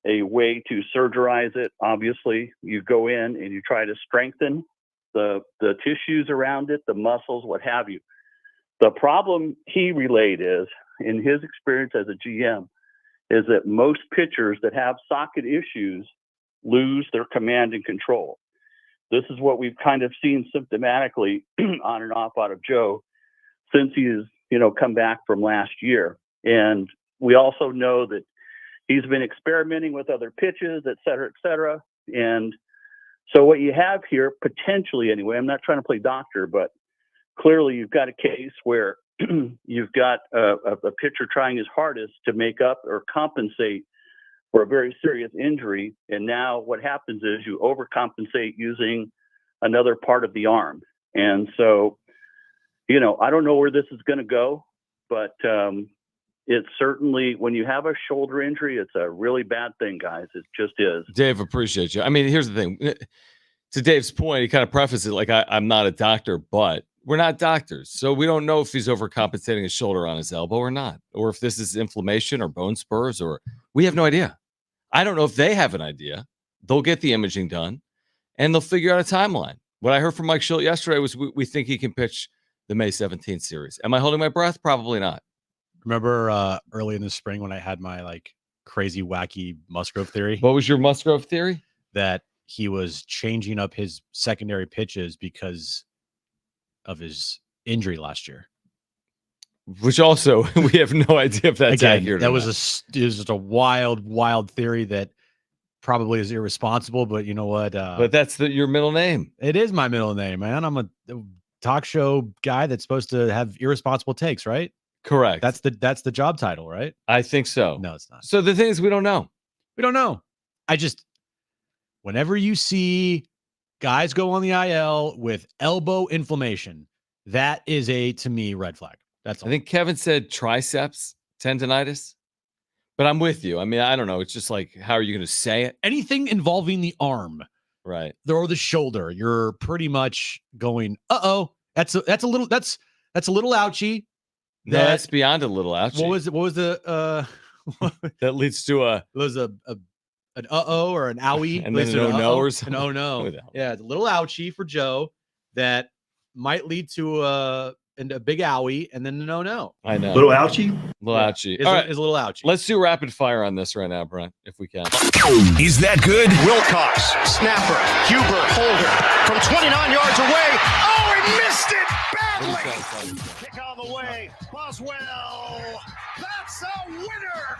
way to surgerize it. Obviously, you go in and you try to strengthen the tissues around it, the muscles, what have you. The problem he relayed is, in his experience as a GM, is that most pitchers that have socket issues lose their command and control. This is what we've kind of seen symptomatically on and off out of Joe since he's, come back from last year. And we also know that he's been experimenting with other pitches, et cetera, et cetera. And so what you have here, potentially anyway, I'm not trying to play doctor, but clearly you've got a case where you've got a pitcher trying his hardest to make up or compensate for a very serious injury. And now what happens is you overcompensate using another part of the arm. And so, I don't know where this is going to go, but it's certainly, when you have a shoulder injury, it's a really bad thing, guys. It just is. Dave, appreciate you. I mean, here's the thing. To Dave's point, he kind of prefaced it like, I'm not a doctor, but we're not doctors. So we don't know if he's overcompensating his shoulder on his elbow or not, or if this is inflammation or bone spurs, or we have no idea. I don't know if they have an idea. They'll get the imaging done and they'll figure out a timeline. What I heard from Mike Schilt yesterday was we think he can pitch the May 17th series. Am I holding my breath? Probably not. Remember early in the spring when I had my like crazy wacky Musgrove theory What was your Musgrove theory? that he was changing up his secondary pitches because of his injury last year. Which also we have no idea if that's Again, accurate. that or was not. it was just a wild theory that probably is irresponsible, but you know what? But that's your middle name. It is my middle name, man. I'm a talk show guy that's supposed to have irresponsible takes, right? Correct. That's the job title, right? I think so. No, it's not. So the thing is, we don't know. We don't know. Whenever you see guys go on the IL with elbow inflammation, that is to me, red flag. That's all. I think Kevin said triceps tendonitis, but I'm with you. I mean, I don't know. It's just like, how are you going to say it? Anything involving the arm Right. or the shoulder, you're pretty much going, that's a little ouchy. No, that's beyond a little ouchie. What was the that leads to a an or an owie and then an no or something. An no. Yeah, it's a little ouchie for Joe that might lead to a big owie and then a no. I know. Little ouchie? Little ouchie. All right. Is a little ouchie. Let's do rapid fire on this right now, Brent, if we can. Is that good? Wilcox, snapper, Huber, holder, from 29 yards away. Oh, he missed it badly. Kick on the way. Boswell. That's a winner.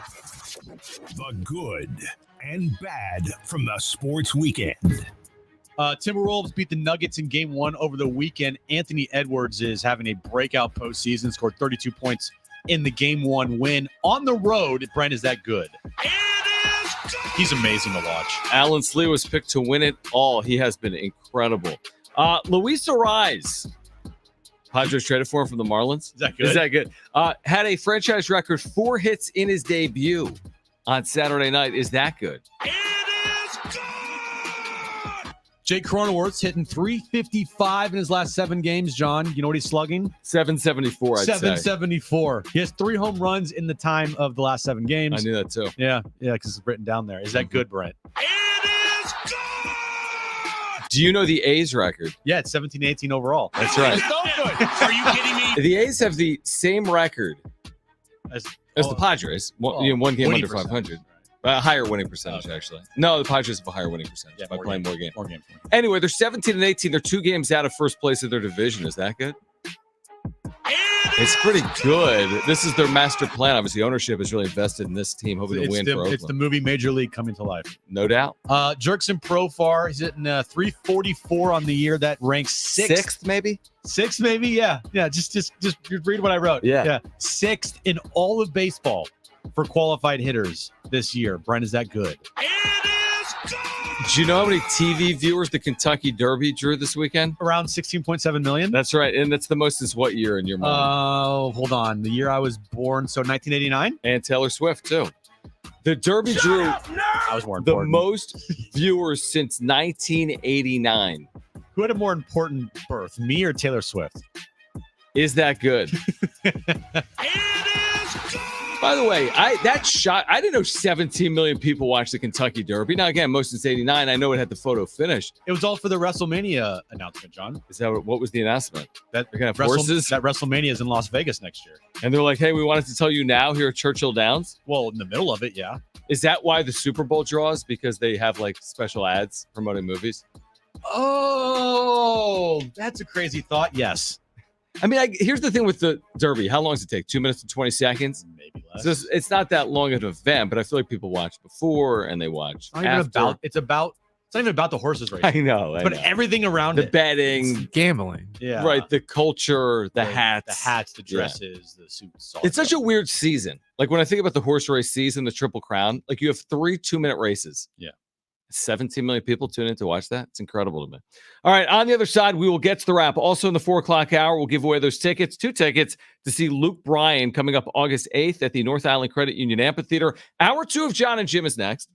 The good and bad from the sports weekend. Timberwolves beat the Nuggets in game 1 over the weekend. Anthony Edwards is having a breakout postseason, scored 32 points in the game 1 win. On the road, Brent, is that good? It is good. He's amazing to watch. Alan Slee was picked to win it all. He has been incredible. Luis Arraez, Padres traded for him from the Marlins. Is that good? Had a franchise record 4 hits in his debut on Saturday night. Is that good? It is good. Jake Cronenworth's hitting 355 in his last 7 games, John. You know what he's slugging? 774, I'd say. 774. He has 3 home runs in the time of the last 7 games. I knew that too. Yeah, because it's written down there. Is that good, Brent? It is good. Do you know the A's record? Yeah, it's 17-18 overall. That's right. So good. Are you kidding me? The A's have the same record as the Padres. One game under 500. A higher winning percentage, actually. No, the Padres have a higher winning percentage by playing more games. Anyway, they're 17-18. They're 2 games out of first place of their division. Is that good? It's pretty good. This is their master plan. Obviously, ownership is really invested in this team, hoping to win for Oakland. It's the movie Major League coming to life. No doubt. Jerkson Profar, he's hitting 344 on the year. That ranks sixth, maybe? Sixth, maybe? Yeah. Just read what I wrote. Yeah. 6th in all of baseball for qualified hitters this year. Brent, is that good? It is good. Do you know how many TV viewers the Kentucky Derby drew this weekend? Around 16.7 million. That's right. And that's the most since what year in your mind? Oh, hold on. The year I was born, so 1989? And Taylor Swift, too. The Derby drew I was more the important. most viewers since 1989. Who had a more important birth, me or Taylor Swift? Is that good? It is good. By the way, I didn't know 17 million people watched the Kentucky Derby. Now, again, most since 89. I know it had the photo finish. It was all for the WrestleMania announcement, John. Is that what was the announcement? That They're going to have horses? That WrestleMania is in Las Vegas next year. And they're like, hey, we wanted to tell you now here at Churchill Downs. Well, in the middle of it, yeah. Is that why the Super Bowl draws? Because they have like special ads promoting movies? Oh, that's a crazy thought. Yes. I mean, here's the thing with the Derby. How long does it take? 2 minutes and 20 seconds? Maybe less. It's not that long of an event, but I feel like people watch before and they watch after. It's not even about the horses race. I know. But everything around the it. betting, Gambling. Yeah. right? The culture, the hats, the dresses, the suits. It's such a weird season. Like when I think about the horse race season, the Triple Crown, like you have 3 2-minute races. Yeah. 17 million people tune in to watch that. It's incredible to me. All right. On the other side, we will get to the wrap. Also in the 4:00 hour, we'll give away those tickets, 2 tickets to see Luke Bryan coming up August 8th at the North Island Credit Union Amphitheater. Hour 2 of Jon and Jim is next.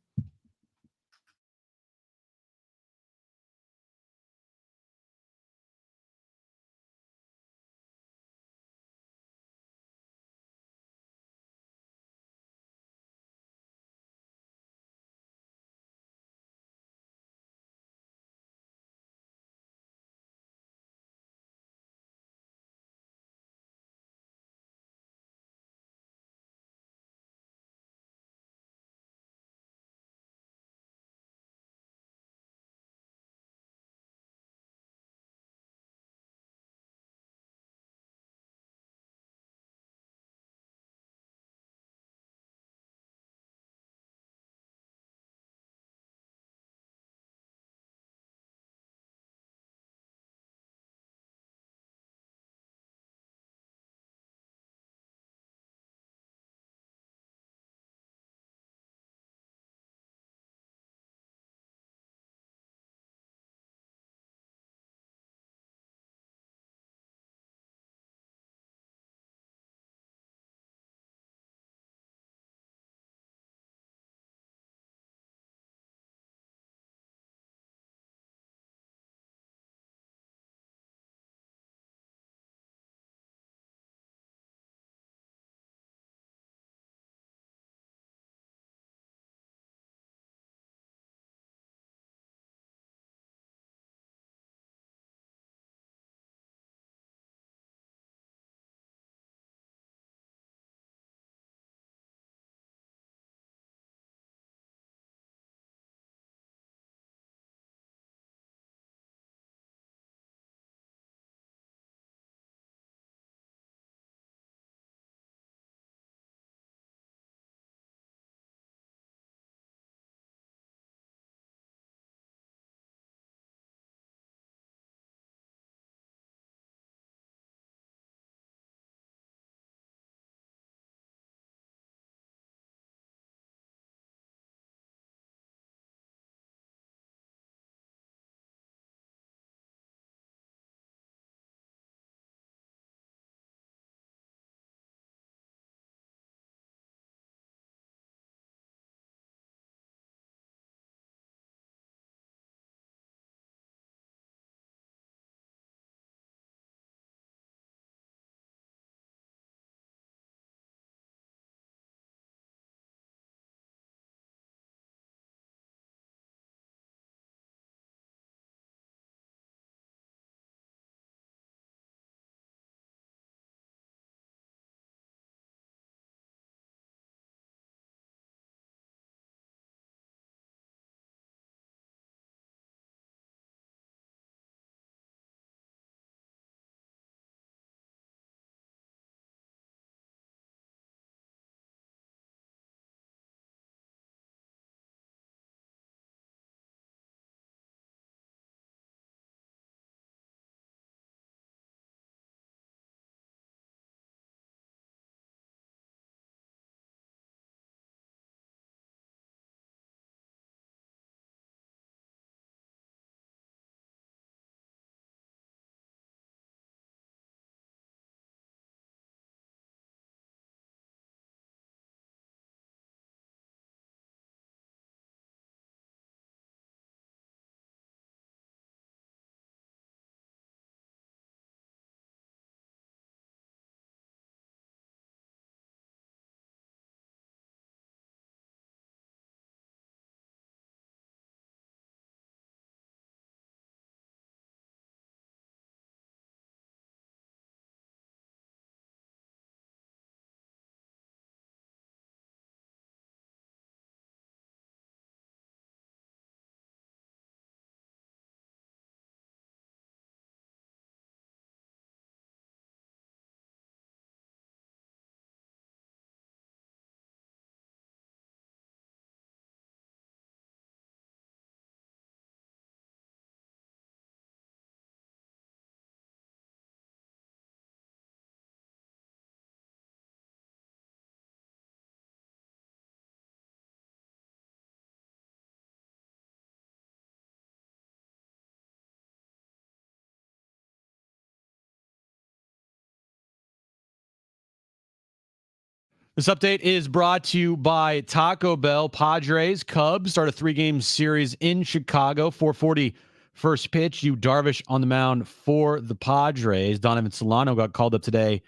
This update is brought to you by Taco Bell. Padres, Cubs start a 3-game series in Chicago. 4:40 first pitch. Yu Darvish on the mound for the Padres. Donovan Solano got called up today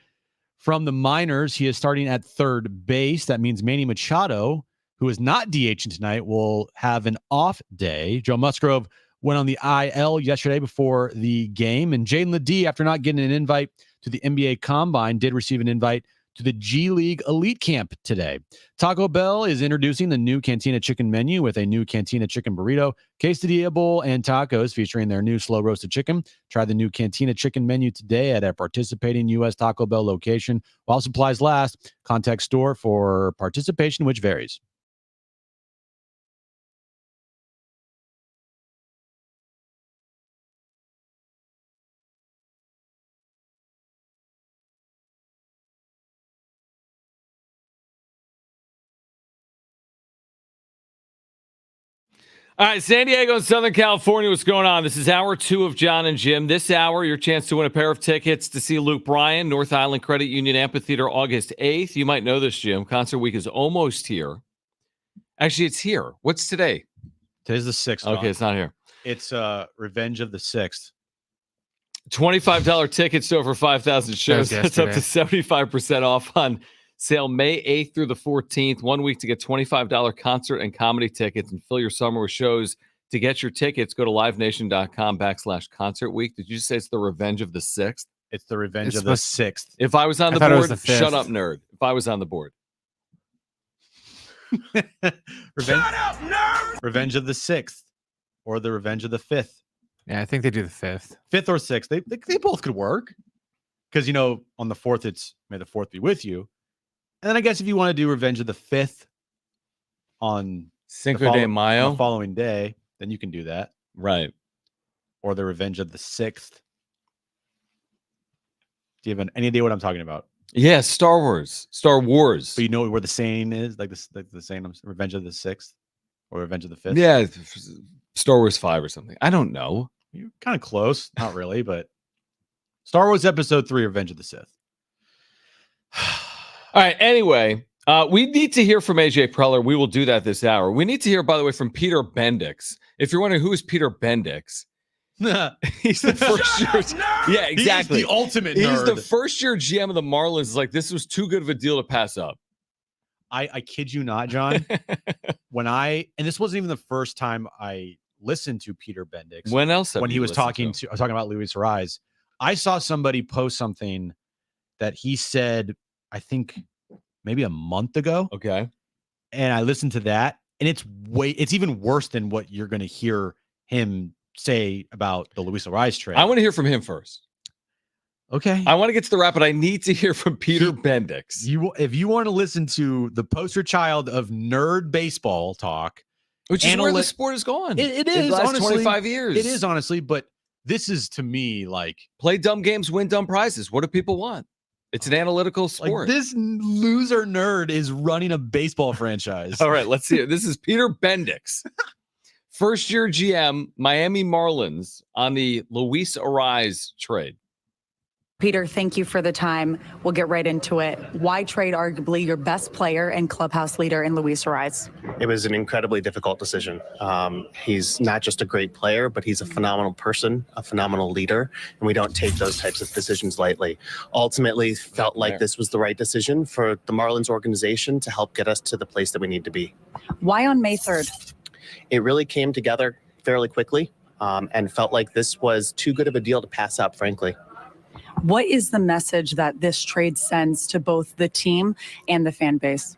from the minors. He is starting at third base. That means Manny Machado, who is not DHing tonight, will have an off day. Joe Musgrove went on the IL yesterday before the game. And Jaden Ledee, after not getting an invite to the NBA Combine, did receive an invite to the G League Elite Camp today. Taco Bell is introducing the new Cantina Chicken menu with a new Cantina Chicken burrito, quesadilla bowl, and tacos featuring their new slow roasted chicken. Try the new Cantina Chicken menu today at a participating U.S. Taco Bell location. While supplies last, contact store for participation, which varies. All right, San Diego and Southern California, what's going on? This is hour 2 of Jon and Jim. This hour, your chance to win a pair of tickets to see Luke Bryan, North Island Credit Union Amphitheater, August 8th. You might know this, Jim. Concert week is almost here. Actually, it's here. What's today? Today's the 6th. Okay, it's not here. It's Revenge of the 6th. $25 tickets to over 5,000 shows. That's up to 75% off on sale May 8th through the 14th. 1 week to get $25 concert and comedy tickets and fill your summer with shows. To get your tickets, go to livenation.com/concert week. Did you say it's the Revenge of the 6th? It's the Revenge of the 6th. If I was on the board, shut up, nerd. If I was on the board. Shut up, nerd! Revenge of the 6th or the Revenge of the 5th. Yeah, I think they do the 5th. 5th or 6th. They both could work. Because, on the 4th, it's May the 4th be with you. And then I guess if you want to do Revenge of the 5th on Cinco de Mayo, the following day, then you can do that. Right. Or the Revenge of the 6th. Do you have any idea what I'm talking about? Yeah, Star Wars. But you know where the saying is? Like the saying, Revenge of the 6th or Revenge of the 5th? Yeah, Star Wars 5 or something. I don't know. You're kind of close. Not really, but Star Wars Episode 3, Revenge of the Sith. All right. Anyway, we need to hear from AJ Preller. We will do that this hour. We need to hear, by the way, from Peter Bendix. If you're wondering who is Peter Bendix, he's the first year. Yeah, exactly. He's the ultimate nerd. He's the first year GM of the Marlins. Like, this was too good of a deal to pass up. I kid you not, John. And this wasn't even the first time I listened to Peter Bendix. When else? When he was talking about Luis Arraez, I saw somebody post something that he said, I think maybe a month ago. Okay. And I listened to that, and it's even worse than what you're going to hear him say about the Luis Arraez trade. I want to hear from him first. Okay. I want to get to the wrap, but I need to hear from Peter Bendix. If you want to listen to the poster child of nerd baseball talk, which is where the sport has gone. It is, the last honestly, 25 years. It is, honestly, but this is, to me, like, play dumb games, win dumb prizes. What do people want? It's an analytical sport. Like, this loser nerd is running a baseball franchise. All right, let's see it. This is Peter Bendix, first year GM, Miami Marlins, on the Luis Arraez trade. Peter, thank you for the time. We'll get right into it. Why trade arguably your best player and clubhouse leader in Luis Arraez? It was an incredibly difficult decision. He's not just a great player, but he's a phenomenal person, a phenomenal leader, and we don't take those types of decisions lightly. Ultimately, felt like this was the right decision for the Marlins organization to help get us to the place that we need to be. Why on May 3rd? It really came together fairly quickly and felt like this was too good of a deal to pass up, frankly. What is the message that this trade sends to both the team and the fan base?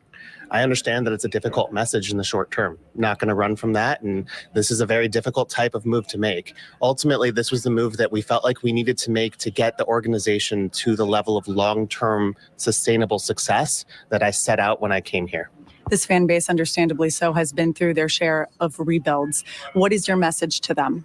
I understand that it's a difficult message in the short term. Not going to run from that, and this is a very difficult type of move to make. Ultimately, this was the move that we felt like we needed to make to get the organization to the level of long-term sustainable success that I set out when I came here. This fan base, understandably so, has been through their share of rebuilds. What is your message to them?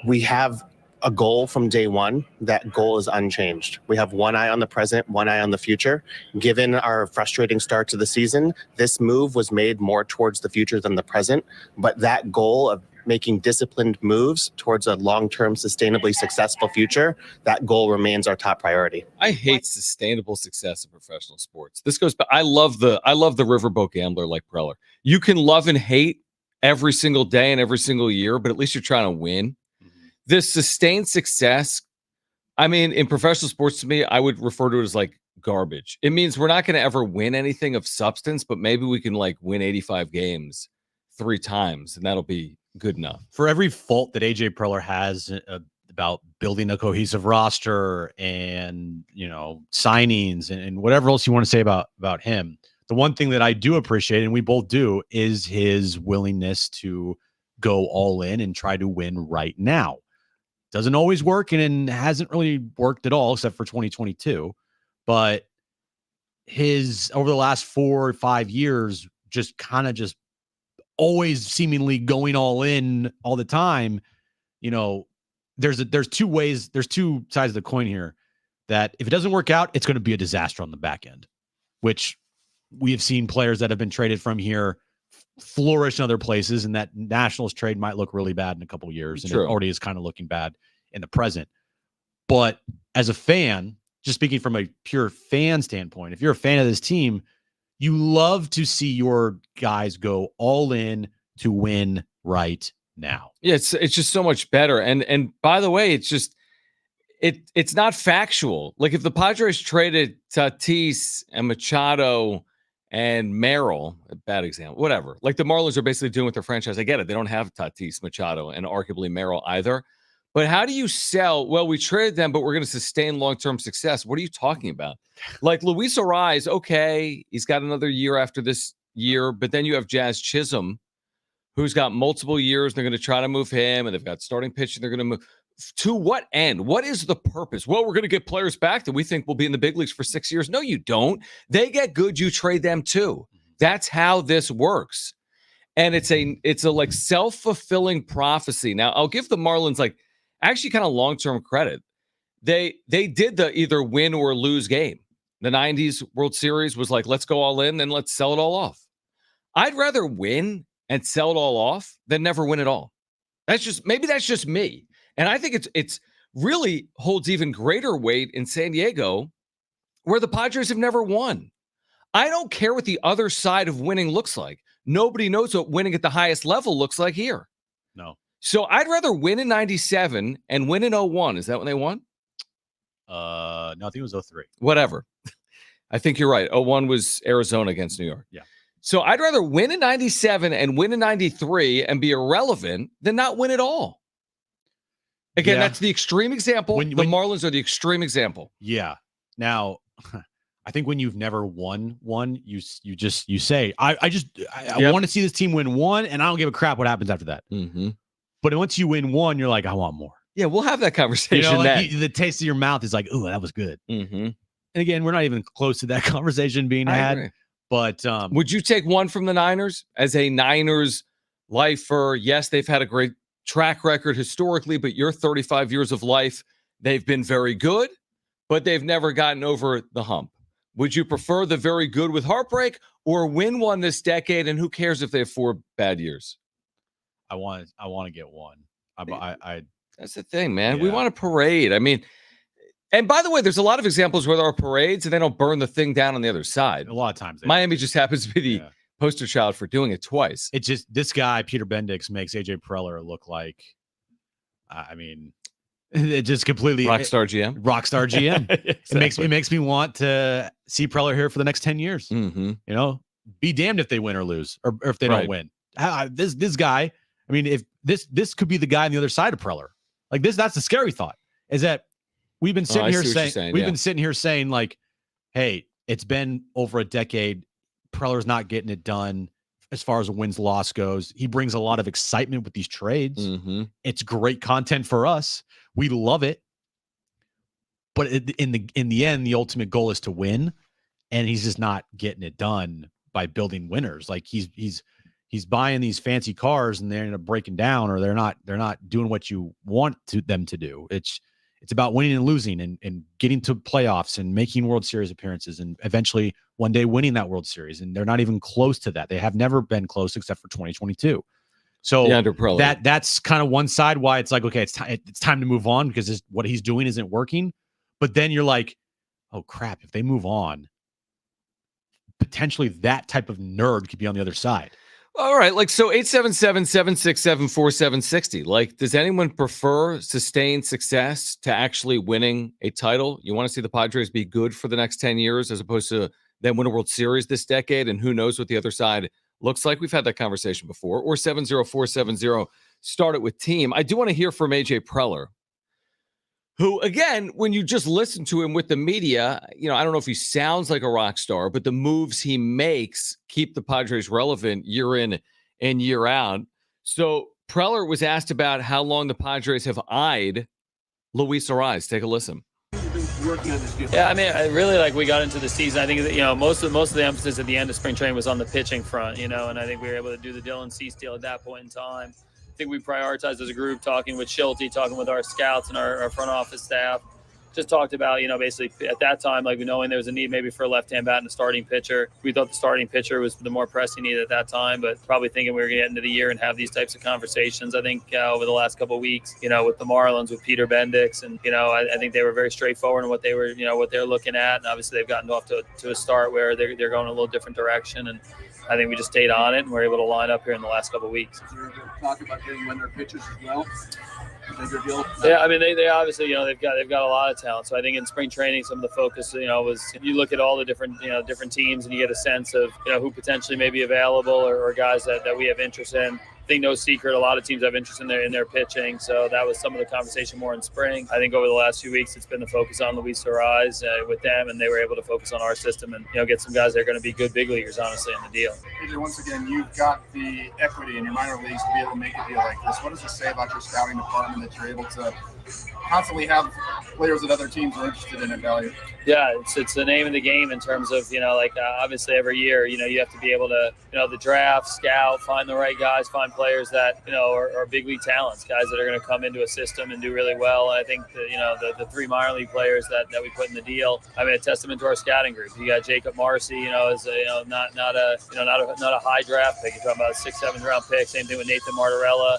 We have a goal from day one. That goal is unchanged. We have one eye on the present, one eye on the future. Given our frustrating start to the season, this move was made more towards the future than the present. But that goal of making disciplined moves towards a long-term, sustainably successful future, that goal remains our top priority. I hate sustainable success in professional sports. This goes back. I love the riverboat gambler like Preller. You can love and hate every single day and every single year, but at least you're trying to win. This sustained success, I mean, in professional sports, to me, I would refer to it as like garbage. It means we're not going to ever win anything of substance, but maybe we can like win 85 games 3 times, and that'll be good enough. For every fault that AJ Preller has about building a cohesive roster and, you know, signings and whatever else you want to say about him, the one thing that I do appreciate, and we both do, is his willingness to go all in and try to win right now. Doesn't always work, and hasn't really worked at all except for 2022. But his over the last 4 or 5 years, just always seemingly going all in all the time. You know, there's 2 ways, there's 2 sides of the coin here, that if it doesn't work out, it's going to be a disaster on the back end, which we have seen players that have been traded from here flourish in other places, and that Nationals trade might look really bad in a couple of years. And it already is kind of looking bad in the present. But as a fan, just speaking from a pure fan standpoint, if you're a fan of this team, you love to see your guys go all in to win right now. Yeah, it's just so much better. And by the way, it's just it's not factual. Like if the Padres traded Tatis and Machado and Merrill, a bad example, whatever. Like the Marlins are basically doing with their franchise. I get it. They don't have Tatis, Machado, and arguably Merrill either. But how do you sell? Well, we traded them, but we're going to sustain long-term success. What are you talking about? Like Luis Arraez, okay, he's got another year after this year, but then you have Jazz Chisholm, who's got multiple years. They're going to try to move him, and they've got starting pitching. They're going to move. To what end? What is the purpose? Well, we're going to get players back that we think will be in the big leagues for 6 years. No, you don't. They get good, you trade them too. That's how this works. And it's a like self-fulfilling prophecy. Now, I'll give the Marlins like actually kind of long-term credit. They did the either win or lose game. The 90s World Series was like, let's go all in, then let's sell it all off. I'd rather win and sell it all off than never win at all. That's just me. And I think it's really holds even greater weight in San Diego, where the Padres have never won. I don't care what the other side of winning looks like. Nobody knows what winning at the highest level looks like here. No. So I'd rather win in 97 and win in 01. Is that when they won? No, I think it was 03. Whatever. I think you're right. 01 was Arizona against New York. Yeah. So I'd rather win in 97 and win in 93 and be irrelevant than not win at all. Again, that's the extreme example. The Marlins are the extreme example. Yeah. Now, I think when you've never won one, you say, I want to see this team win one, and I don't give a crap what happens after that. Mm-hmm. But once you win one, you're like, I want more. Yeah, we'll have that conversation. You know, like the taste of your mouth is like, ooh, that was good. Mm-hmm. And again, we're not even close to that conversation being had. Agree. But would you take one from the Niners as a Niners lifer? Yes, they've had a great track record historically, but your 35 years of life, they've been very good, but they've never gotten over the hump. Would you prefer the very good with heartbreak or win one this decade? And who cares if they have 4 bad years? I want to get one. That's the thing, man. Yeah. We want a parade. I mean, and by the way, there's a lot of examples where there are parades and they don't burn the thing down on the other side. A lot of times. Miami just happens to be the poster child for doing it twice. It's just this guy, Peter Bendix, makes AJ Preller look like, I mean, it just completely rockstar GM. Rockstar GM. Exactly. It makes me want to see Preller here for the next 10 years. Mm-hmm. You know, be damned if they win or lose, or if they don't win. This guy, I mean, if this could be the guy on the other side of Preller. Like that's the scary thought, is that we've been sitting here saying like, hey, it's been over a decade. Preller's not getting it done as far as a wins-loss goes. He brings a lot of excitement with these trades. Mm-hmm. It's great content for us. We love it. But in the end, the ultimate goal is to win, and he's just not getting it done by building winners. Like he's buying these fancy cars, and they end up breaking down, or they're not doing what you want them to do. It's about winning and losing and getting to playoffs and making World Series appearances and eventually one day winning that World Series. And they're not even close to that. They have never been close except for 2022. So Yeah, under Preller. that's kind of one side why it's like, okay, it's time to move on because what he's doing isn't working. But then you're like, oh crap, if they move on, potentially that type of nerd could be on the other side. All right, like so 877-767-4760. Like, does anyone prefer sustained success to actually winning a title? You want to see the Padres be good for the next 10 years as opposed to then win a World Series this decade, and who knows what the other side looks like? We've had that conversation before. Or 70470, start it with team. I do want to hear from AJ Preller, who, again, when you just listen to him with the media, I don't know if he sounds like a rock star, but the moves he makes keep the Padres relevant year in and year out. So Preller was asked about how long the Padres have eyed Luis Arraez. Take a listen. Yeah, I mean, we got into the season. I think that, most of the emphasis at the end of spring training was on the pitching front, and I think we were able to do the Dylan Cease deal at that point in time. I think we prioritized as a group, talking with Schulte, talking with our scouts and our front office staff. Just talked about, basically at that time, like knowing there was a need maybe for a left-hand bat and a starting pitcher. We thought the starting pitcher was the more pressing need at that time, but probably thinking we were going to get into the year and have these types of conversations. I think over the last couple of weeks, with the Marlins, with Peter Bendix, and, I think they were very straightforward in what they were, what they're looking at. And obviously they've gotten off to a start where they're going a little different direction. And I think we just stayed on it and we're able to line up here in the last couple of weeks. Talk about getting winner pitchers as well. Yeah, I mean, they obviously, they've got a lot of talent. So I think in spring training, some of the focus, was you look at all the different teams and you get a sense of, who potentially may be available or guys that we have interest in. I think no secret, a lot of teams have interest in their pitching. So that was some of the conversation more in spring. I think over the last few weeks, it's been the focus on Luis Arraez with them, and they were able to focus on our system and, get some guys that are going to be good big leaguers, honestly, in the deal. AJ, once again, you've got the equity in your minor leagues to be able to make a deal like this. What does it say about your scouting department that you're able to constantly have players that other teams are interested in at value? Yeah, it's the name of the game in terms of, obviously every year, you have to be able to, the draft, scout, find the right guys, find players that, are big league talents, guys that are going to come into a system and do really well. And I think that, the three minor league players that we put in the deal, I mean, a testament to our scouting group. You got Jacob Marcy, is not a high draft pick. You're talking about a 6th, 7th round pick. Same thing with Nathan Martorella.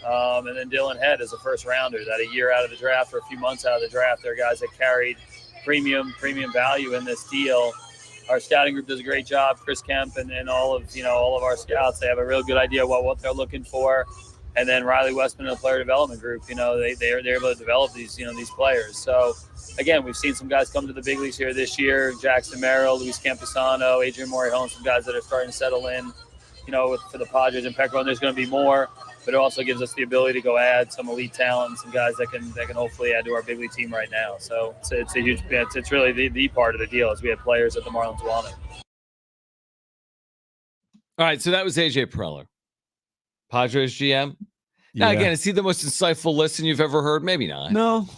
And then Dylan Head is a first rounder that a year out of the draft or a few months out of the draft, they're guys that carried premium value in this deal. Our scouting group does a great job. Chris Kemp and all of our scouts, they have a real good idea what they're looking for. And then Riley Westman and the player development group, they're able to develop these these players. So again, we've seen some guys come to the big leagues here this year. Jackson Merrill, Luis Camposano, Adrian Morejon, some guys that are starting to settle in, for the Padres and Peckerell. And there's going to be more. But it also gives us the ability to go add some elite talent, some guys that can hopefully add to our big league team right now. So it's a huge, it's really the part of the deal is we have players that the Marlins wanted. All right, so that was AJ Preller, Padres GM. Now, again, is he the most insightful listen you've ever heard? Maybe not. No,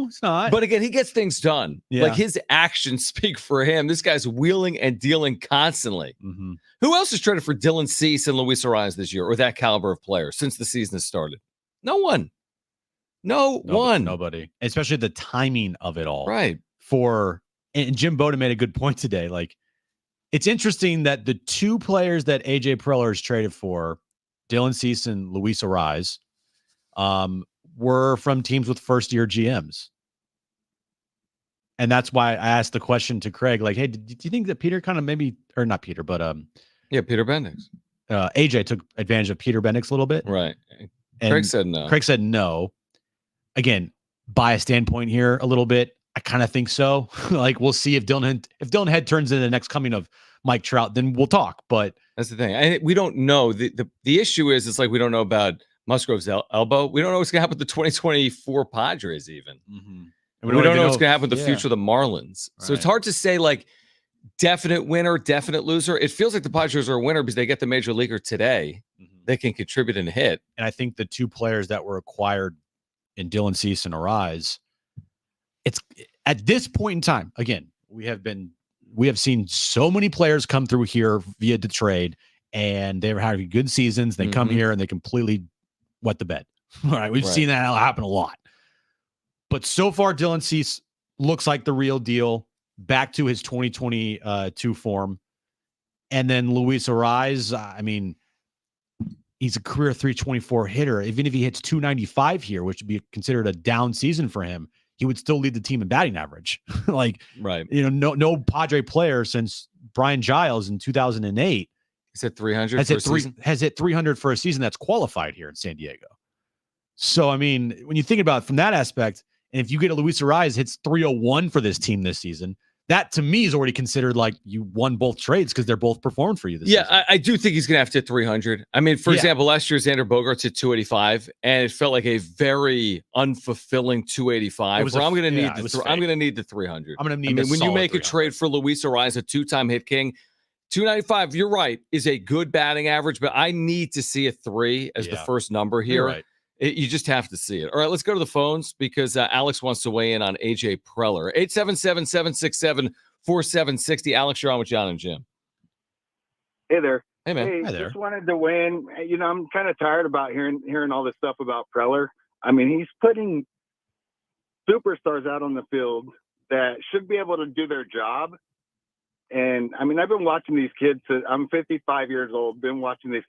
it's not. But again, he gets things done. Yeah. Like his actions speak for him. This guy's wheeling and dealing constantly. Mm-hmm. Who else has traded for Dylan Cease and Luis Arraez this year, or that caliber of player since the season has started? No one. Nobody. Especially the timing of it all. Right. And Jim Bowden made a good point today. Like, it's interesting that the two players that AJ Preller has traded for, Dylan Cease and Luis Arraez, were from teams with first-year GMs. And that's why I asked the question to Craig, like, hey, do you think that Peter kind of maybe, or not Peter, but Peter Bendix. AJ took advantage of Peter Bendix a little bit. Right. And Craig said no. Craig said no. Again, bias standpoint here a little bit. I kind of think so. Like, we'll see if Dylan Head turns into the next coming of Mike Trout, then we'll talk. But that's the thing. We don't know. The issue is, it's like we don't know about Musgrove's elbow. We don't know what's going to happen with the 2024 Padres even. Mm-hmm. And we don't know what's going to happen with the future of the Marlins. Right. So it's hard to say, like, definite winner, definite loser. It feels like the Padres are a winner because they get the major leaguer today. Mm-hmm. They can contribute and hit. And I think the two players that were acquired in Dylan Cease and Arraez, it's at this point in time, again, we have seen so many players come through here via the trade, and they're having good seasons. They come here and they completely wet the bed. All right. We've seen that happen a lot. But so far, Dylan Cease looks like the real deal, back to his 2022 form. And then Luis Arraez, I mean, he's a career 324 hitter. Even if he hits 295 here, which would be considered a down season for him, he would still lead the team in batting average. Like, right. No Padre player since Brian Giles in 2008 He's at 300 has hit 300 for a season that's qualified here in San Diego. So, I mean, when you think about it from that aspect, and if you get a Luis Arraez hits 301 for this team this season, that to me is already considered like you won both trades because they're both performed for you this season. I do think he's going to have to hit 300. I mean, for example, last year Xander Bogaerts hit 285, and it felt like a very unfulfilling 285. I'm going to need I'm going to need the 300. I'm going to need. I mean, when you make a trade for Luis Arraez, a 2-time hit king, 295, you're right, is a good batting average, but I need to see a 3 as the first number here. Right. You just have to see it. All right, let's go to the phones because Alex wants to weigh in on AJ Preller. 877-767-4760. Alex, you're on with Jon and Jim. Hey there. Hey, man. Hey, Hi there. Just wanted to weigh in. I'm kind of tired about hearing all this stuff about Preller. I mean, he's putting superstars out on the field that should be able to do their job. And, I mean, I've been watching these kids. I'm 55 years old, been watching these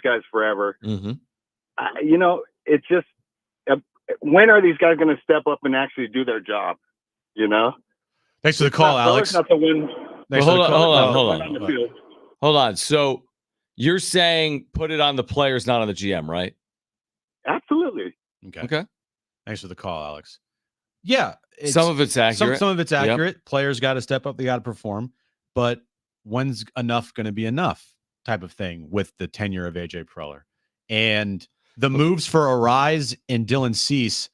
guys forever. Mm-hmm. It's just, when are these guys going to step up and actually do their job? Thanks for the call, Alex. Not the win. Hold on. So you're saying put it on the players, not on the GM, right? Absolutely. Okay. Thanks for the call, Alex. Yeah. Some of it's accurate. Some of it's accurate. Yep. Players got to step up. They got to perform. But when's enough going to be enough type of thing with the tenure of AJ Preller? And the moves for Arraez and Dylan Cease,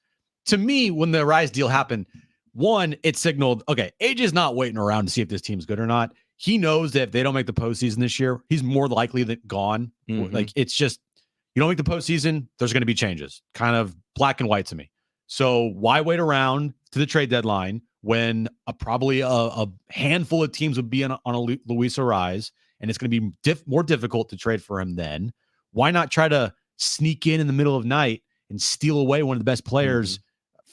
to me, when the Arraez deal happened, one, it signaled, okay, AJ's not waiting around to see if this team's good or not. He knows that if they don't make the postseason this year, he's more likely than gone. Mm-hmm. Like, it's just, you don't make the postseason, there's going to be changes. Kind of black and white to me. So why wait around to the trade deadline when probably a handful of teams would be on a Luis Arraez, and it's going to be more difficult to trade for him then? Why not try to sneak in the middle of night and steal away one of the best players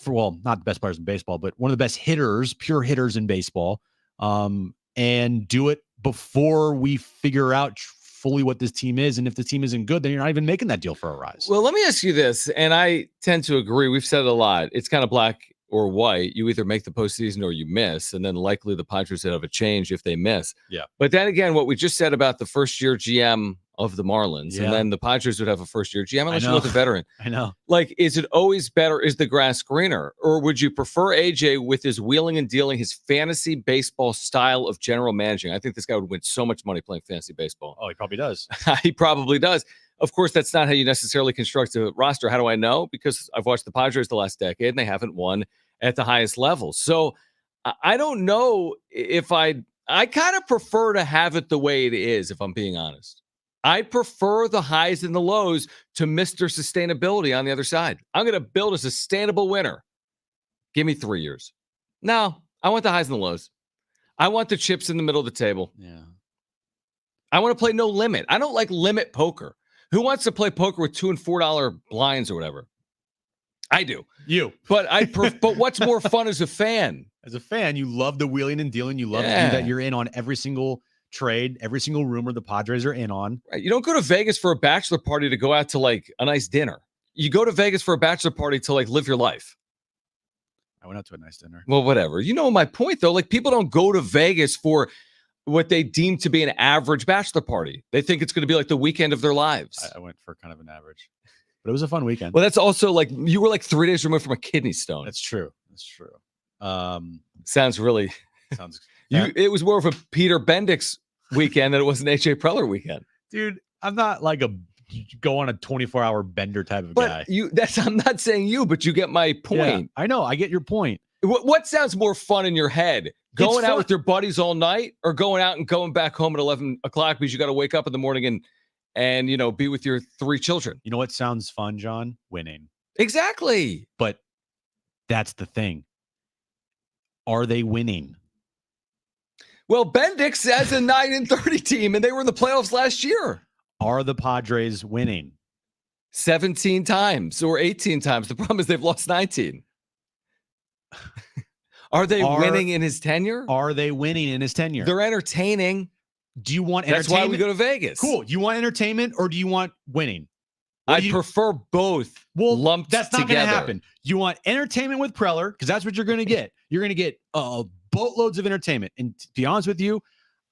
not the best players in baseball, but one of the best hitters, pure hitters in baseball, and do it before we figure out fully what this team is. And if the team isn't good, then you're not even making that deal for Arraez. Well, let me ask you this, and I tend to agree. We've said it a lot. It's kind of black or white. You either make the postseason or you miss, and then likely the Padres would have a change if they miss. Yeah. But then again, what we just said about the first-year GM of the Marlins, and then the Padres would have a first-year GM unless you want the veteran. I know. Like, is it always better? Is the grass greener? Or would you prefer AJ with his wheeling and dealing, his fantasy baseball style of general managing? I think this guy would win so much money playing fantasy baseball. Oh, he probably does. He probably does. Of course, that's not how you necessarily construct a roster. How do I know? Because I've watched the Padres the last decade, and they haven't won at the highest level. So I don't know if I kind of prefer to have it the way it is, if I'm being honest. I prefer the highs and the lows to Mr. Sustainability on the other side. I'm going to build a sustainable winner. Give me 3 years. No, I want the highs and the lows. I want the chips in the middle of the table. Yeah. I want to play no limit. I don't like limit poker. Who wants to play poker with $2 and $4 blinds or whatever? I do. You. But but what's more fun as a fan? As a fan, you love the wheeling and dealing. You love that you're in on every single trade, every single rumor the Padres are in on. Right. You don't go to Vegas for a bachelor party to go out to like a nice dinner. You go to Vegas for a bachelor party to like live your life. I went out to a nice dinner. Well, whatever. You know my point, though. Like, people don't go to Vegas for what they deem to be an average bachelor party. They think it's going to be like the weekend of their lives. I went for kind of an average, but it was a fun weekend. Well, that's also like you were like 3 days removed from a kidney stone. That's true. That's true. Sounds really. It was more of a Peter Bendix weekend than it was an AJ Preller weekend. Dude, I'm not like a go on a 24-hour bender type of guy. I'm not saying you, but you get my point. Yeah, I know. I get your point. What sounds more fun in your head? Going out with your buddies all night, or going out and going back home at 11 o'clock because you got to wake up in the morning and be with your 3 children? You know what sounds fun, John? Winning. Exactly. But that's the thing. Are they winning? Well, Bendix has a 9-30 team, and they were in the playoffs last year. Are the Padres winning? 17 times or 18 times. The problem is they've lost 19. Are they winning in his tenure? Are they winning in his tenure? They're entertaining. Do you want entertainment? That's why we go to Vegas. Cool. You want entertainment or do you want winning? I prefer both lumped that's not going to together. happen. You want entertainment with Preller because that's what you're going to get. You're going to get boatloads of entertainment. And to be honest with you,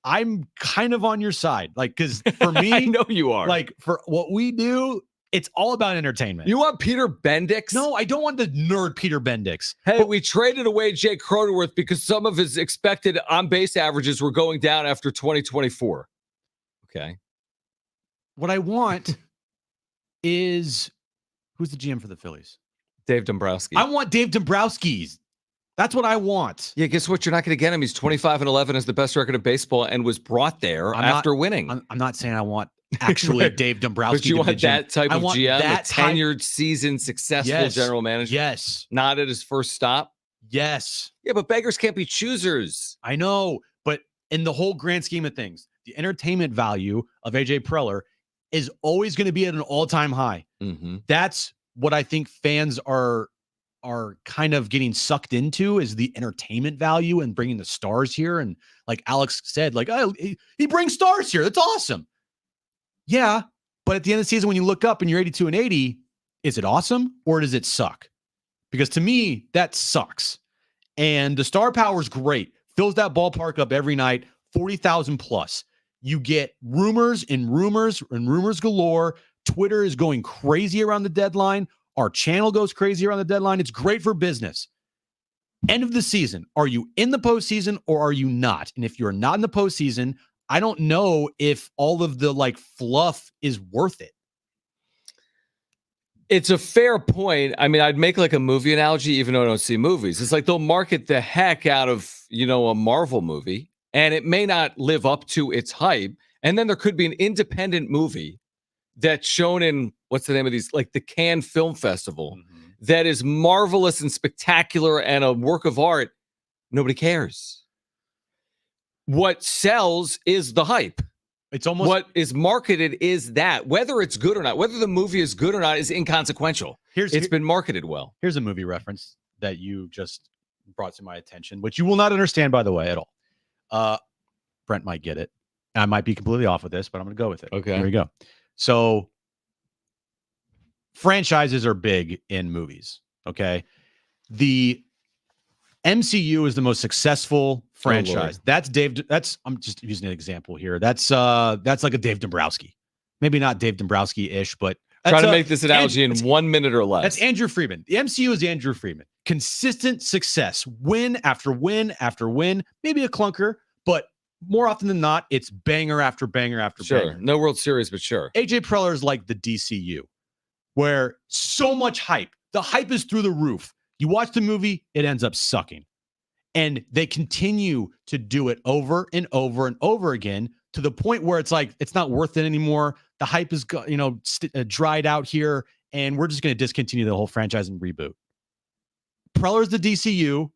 I'm kind of on your side. Like, because for me, I know you are. Like, for what we do, it's all about entertainment. You want Peter Bendix? No, I don't want the nerd Peter Bendix. Hey, we traded away Jay Cronenworth because some of his expected on-base averages were going down after 2024. Okay. What I want is, who's the GM for the Phillies? Dave Dombrowski. I want Dave Dombrowski's. That's what I want. Yeah, guess what? You're not going to get him. He's 25-11 as the best record of baseball and was brought there after winning. I'm not saying I want actually Right. Dave Dombrowski. But you want that type of GM, that a tenured, seasoned, successful general manager? Yes. Not at his first stop? Yes. Yeah, but beggars can't be choosers. I know, but in the whole grand scheme of things, the entertainment value of AJ Preller is always going to be at an all-time high. Mm-hmm. That's what I think fans are kind of getting sucked into, is the entertainment value and bringing the stars here. And like Alex said, like, oh, he brings stars here. That's awesome. Yeah, but at the end of the season, when you look up and you're 82-80, is it awesome or does it suck? Because to me, that sucks. And the star power is great. Fills that ballpark up every night, 40,000 plus. You get rumors and rumors and rumors galore. Twitter is going crazy around the deadline. Our channel goes crazy around the deadline. It's great for business. End of the season. Are you in the postseason or are you not? And if you're not in the postseason, I don't know if all of the like fluff is worth it. It's a fair point. I mean, I'd make like a movie analogy, even though I don't see movies. It's like they'll market the heck out of, a Marvel movie, and it may not live up to its hype. And then there could be an independent movie that's shown in, what's the name of these, like the Cannes Film Festival, that is marvelous and spectacular and a work of art. Nobody cares. What sells is the hype. It's almost what is marketed is that. Whether it's good or not, whether the movie is good or not is inconsequential. It's been marketed well. Here's a movie reference that you just brought to my attention, which you will not understand, by the way, at all. Brent might get it. I might be completely off with this, but I'm going to go with it. Okay. Here we go. So franchises are big in movies. Okay. The MCU is the most successful franchise. I'm just using an example here. That's like a Dave Dombrowski. Maybe not Dave Dombrowski-ish, but try to make this analogy in 1 minute or less. That's Andrew Friedman. The MCU is Andrew Friedman. Consistent success, win after win after win, maybe a clunker, but more often than not, it's banger after banger after banger. No World Series, but sure. AJ Preller is like the DCU, where so much hype. The hype is through the roof. You watch the movie, it ends up sucking. And they continue to do it over and over and over again to the point where it's like, it's not worth it anymore. The hype is, dried out here, and we're just going to discontinue the whole franchise and reboot. Preller's the DCU.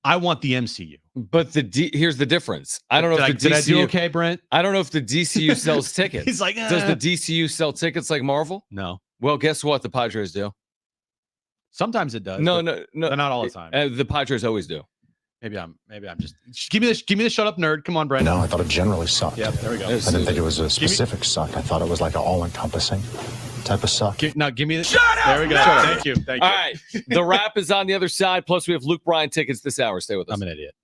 I want the MCU. But here's the difference. I don't know if the did DCU... I do okay, Brent? I don't know if the DCU sells tickets. He's like, Does the DCU sell tickets like Marvel? No. Well, guess what? The Padres do. Sometimes it does. No. Not all the time. The Padres always do. Maybe I'm just give me the shut up nerd. Come on, Brent. No, I thought it generally sucked. Yep, there we go. I didn't think it was a specific suck. I thought it was like an all-encompassing type of suck. Give me the shut up. There we go. Thank you. All right. The wrap is on the other side. Plus, we have Luke Bryan tickets this hour. Stay with us. I'm an idiot.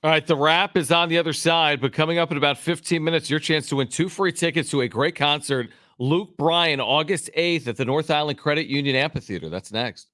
All right, the wrap is on the other side, but coming up in about 15 minutes, your chance to win 2 free tickets to a great concert. Luke Bryan, August 8th at the North Island Credit Union Amphitheater. That's next.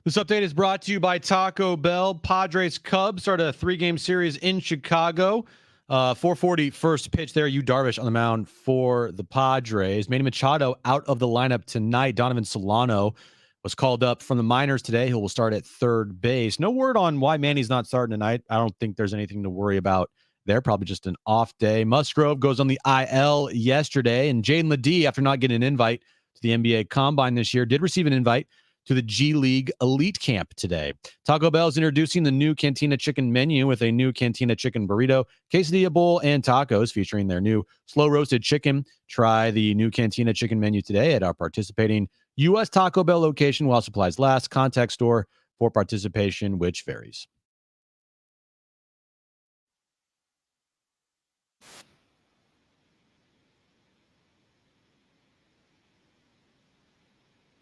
This update is brought to you by Taco Bell. Padres Cubs start a 3-game series in Chicago. 4:40 first pitch there. Yu Darvish on the mound for the Padres. Manny Machado out of the lineup tonight. Donovan Solano was called up from the minors today. He will start at third base. No word on why Manny's not starting tonight. I don't think there's anything to worry about there. Probably just an off day. Musgrove goes on the IL yesterday. And Jaden Ledee, after not getting an invite to the NBA Combine this year, did receive an invite to the G League Elite Camp today. Taco Bell is introducing the new Cantina Chicken menu with a new Cantina Chicken burrito, quesadilla bowl, and tacos featuring their new slow-roasted chicken. Try the new Cantina Chicken menu today at our participating U.S. Taco Bell location while supplies last. Contact store for participation, which varies.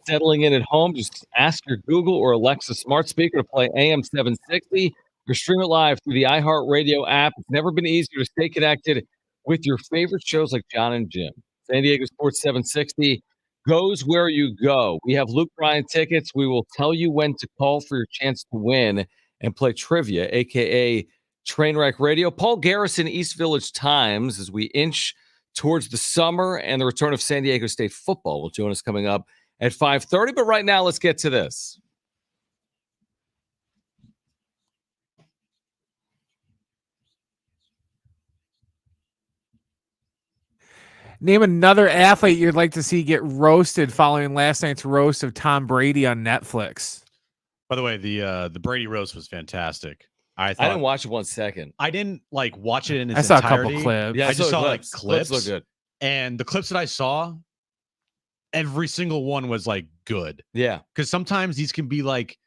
Settling in at home, just ask your Google or Alexa smart speaker to play AM 760 or stream it live through the iHeartRadio app. It's never been easier to stay connected with your favorite shows like Jon and Jim. San Diego Sports 760 goes where you go. We have Luke Bryan tickets. We will tell you when to call for your chance to win and play trivia, a.k.a. Trainwreck Radio. Paul Garrison, East Village Times, as we inch towards the summer and the return of San Diego State football will join us coming up at 5:30. But right now, let's get to this. Name another athlete you'd like to see get roasted following last night's roast of Tom Brady on Netflix. By the way, the Brady roast was fantastic. I didn't watch it 1 second. I didn't watch it in its I saw entirety. a couple clips. Yeah, I just saw clips. clips. Clips look good. And the clips that I saw, every single one was good. Yeah. Because sometimes these can be jokes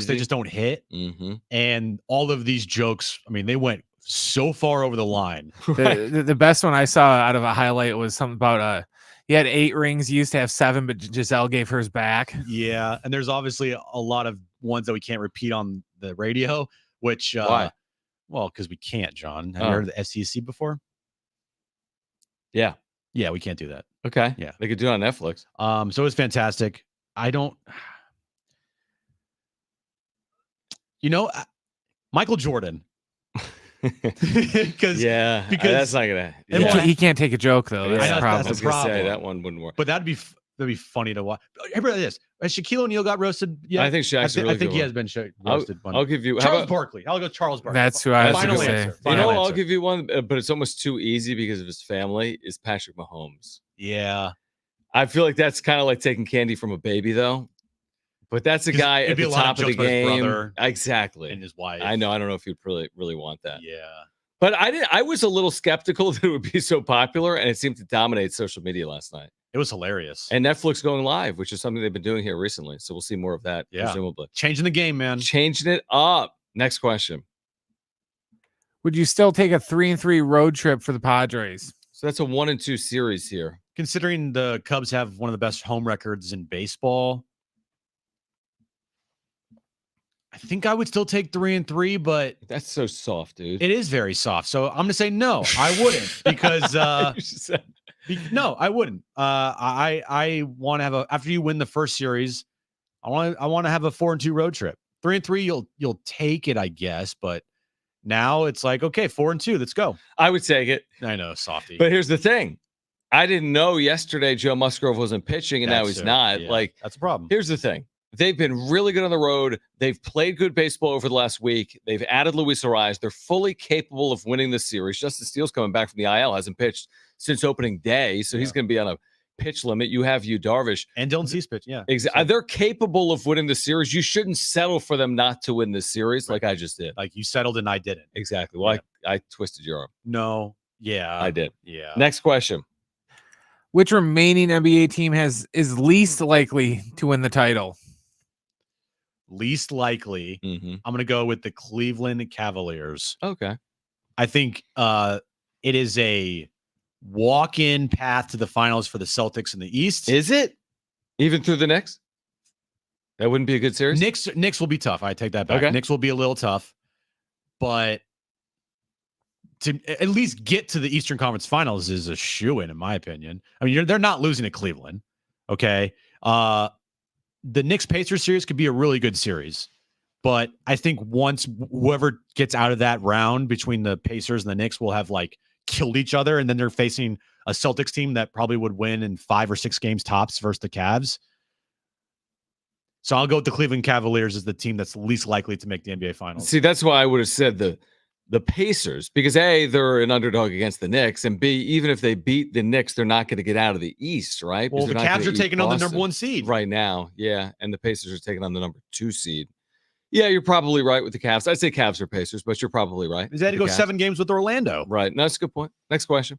that Cheesy. just don't hit. Mm-hmm. And all of these jokes, I mean, they went so far over the line. The best one I saw out of a highlight was something about he had 8 rings. He used to have 7, but Giselle gave hers back. Yeah. And there's obviously a lot of ones that we can't repeat on the radio, which Why? Well, because we can't, John. Have you heard of the FCC before? Yeah. Yeah, we can't do that. Okay. Yeah. They could do it on Netflix. So it's fantastic. Michael Jordan. because that's not gonna. He can't take a joke though. That's the problem. I was gonna say that one wouldn't work. But that'd be funny to watch. Everybody, this has Shaquille O'Neal got roasted? Yeah, I think Shaq's I think he has been roasted. I'll give you Charles Barkley. I'll go Charles Barkley. That's who I was going to say. I'll give you one, but it's almost too easy because of his family. Is Patrick Mahomes? Yeah, I feel like that's kind of like taking candy from a baby, though. But that's a guy at the top of the game. Exactly. And his wife. I know. I don't know if you'd really want that. Yeah. But I was a little skeptical that it would be so popular, and it seemed to dominate social media last night. It was hilarious. And Netflix going live, which is something they've been doing here recently. So we'll see more of that, presumably. Changing the game, man. Changing it up. Next question. Would you still take a 3-3 road trip for the Padres? So that's a 1-2 series here. Considering the Cubs have one of the best home records in baseball, I think I would still take 3-3, but that's so soft, dude. It is very soft. So I'm gonna say no, I wouldn't because no, I wouldn't. I want to have after you win the first series, I want to have a 4-2 road trip. 3-3, you'll take it, I guess, but now it's like, okay, 4-2, let's go. I would take it. I know, softy. But here's the thing. I didn't know yesterday Joe Musgrove wasn't pitching, and now he's not. Yeah, like, that's a problem. Here's the thing. They've been really good on the road. They've played good baseball over the last week. They've added Luis Arraez. They're fully capable of winning this series. Justin Steele's coming back from the IL, hasn't pitched since opening day, so he's going to be on a pitch limit. You have Darvish. And Dylan Cease pitch, yeah. Exactly. They're capable of winning the series. You shouldn't settle for them not to win this series like I just did. Like you settled and I didn't. Exactly. Well, I twisted your arm. No. Yeah. I did. Yeah. Next question. Which remaining NBA team is least likely to win the title? Least likely. I'm going to go with the Cleveland Cavaliers. Okay. I think it is a walk-in path to the finals for the Celtics in the East. Is it? Even through the Knicks? That wouldn't be a good series? Knicks will be tough. I take that back. Okay. Knicks will be a little tough. But to at least get to the Eastern Conference Finals is a shoo-in, in my opinion. I mean, they're not losing to Cleveland. Okay. The Knicks-Pacers series could be a really good series. But I think once whoever gets out of that round between the Pacers and the Knicks will have like killed each other, and then they're facing a Celtics team that probably would win in 5 or 6 games tops versus the Cavs. So I'll go with the Cleveland Cavaliers as the team that's least likely to make the NBA Finals. See, that's why I would have said the Pacers, because A, they're an underdog against the Knicks, and B, even if they beat the Knicks, they're not going to get out of the East, right? Well, the Cavs are taking on the number 1 seed right now, yeah, and the Pacers are taking on the number 2 seed. Yeah, you're probably right with the Cavs. I'd say Cavs or Pacers, but you're probably right. They had to go 7 games with Orlando. Right. No, that's a good point. Next question.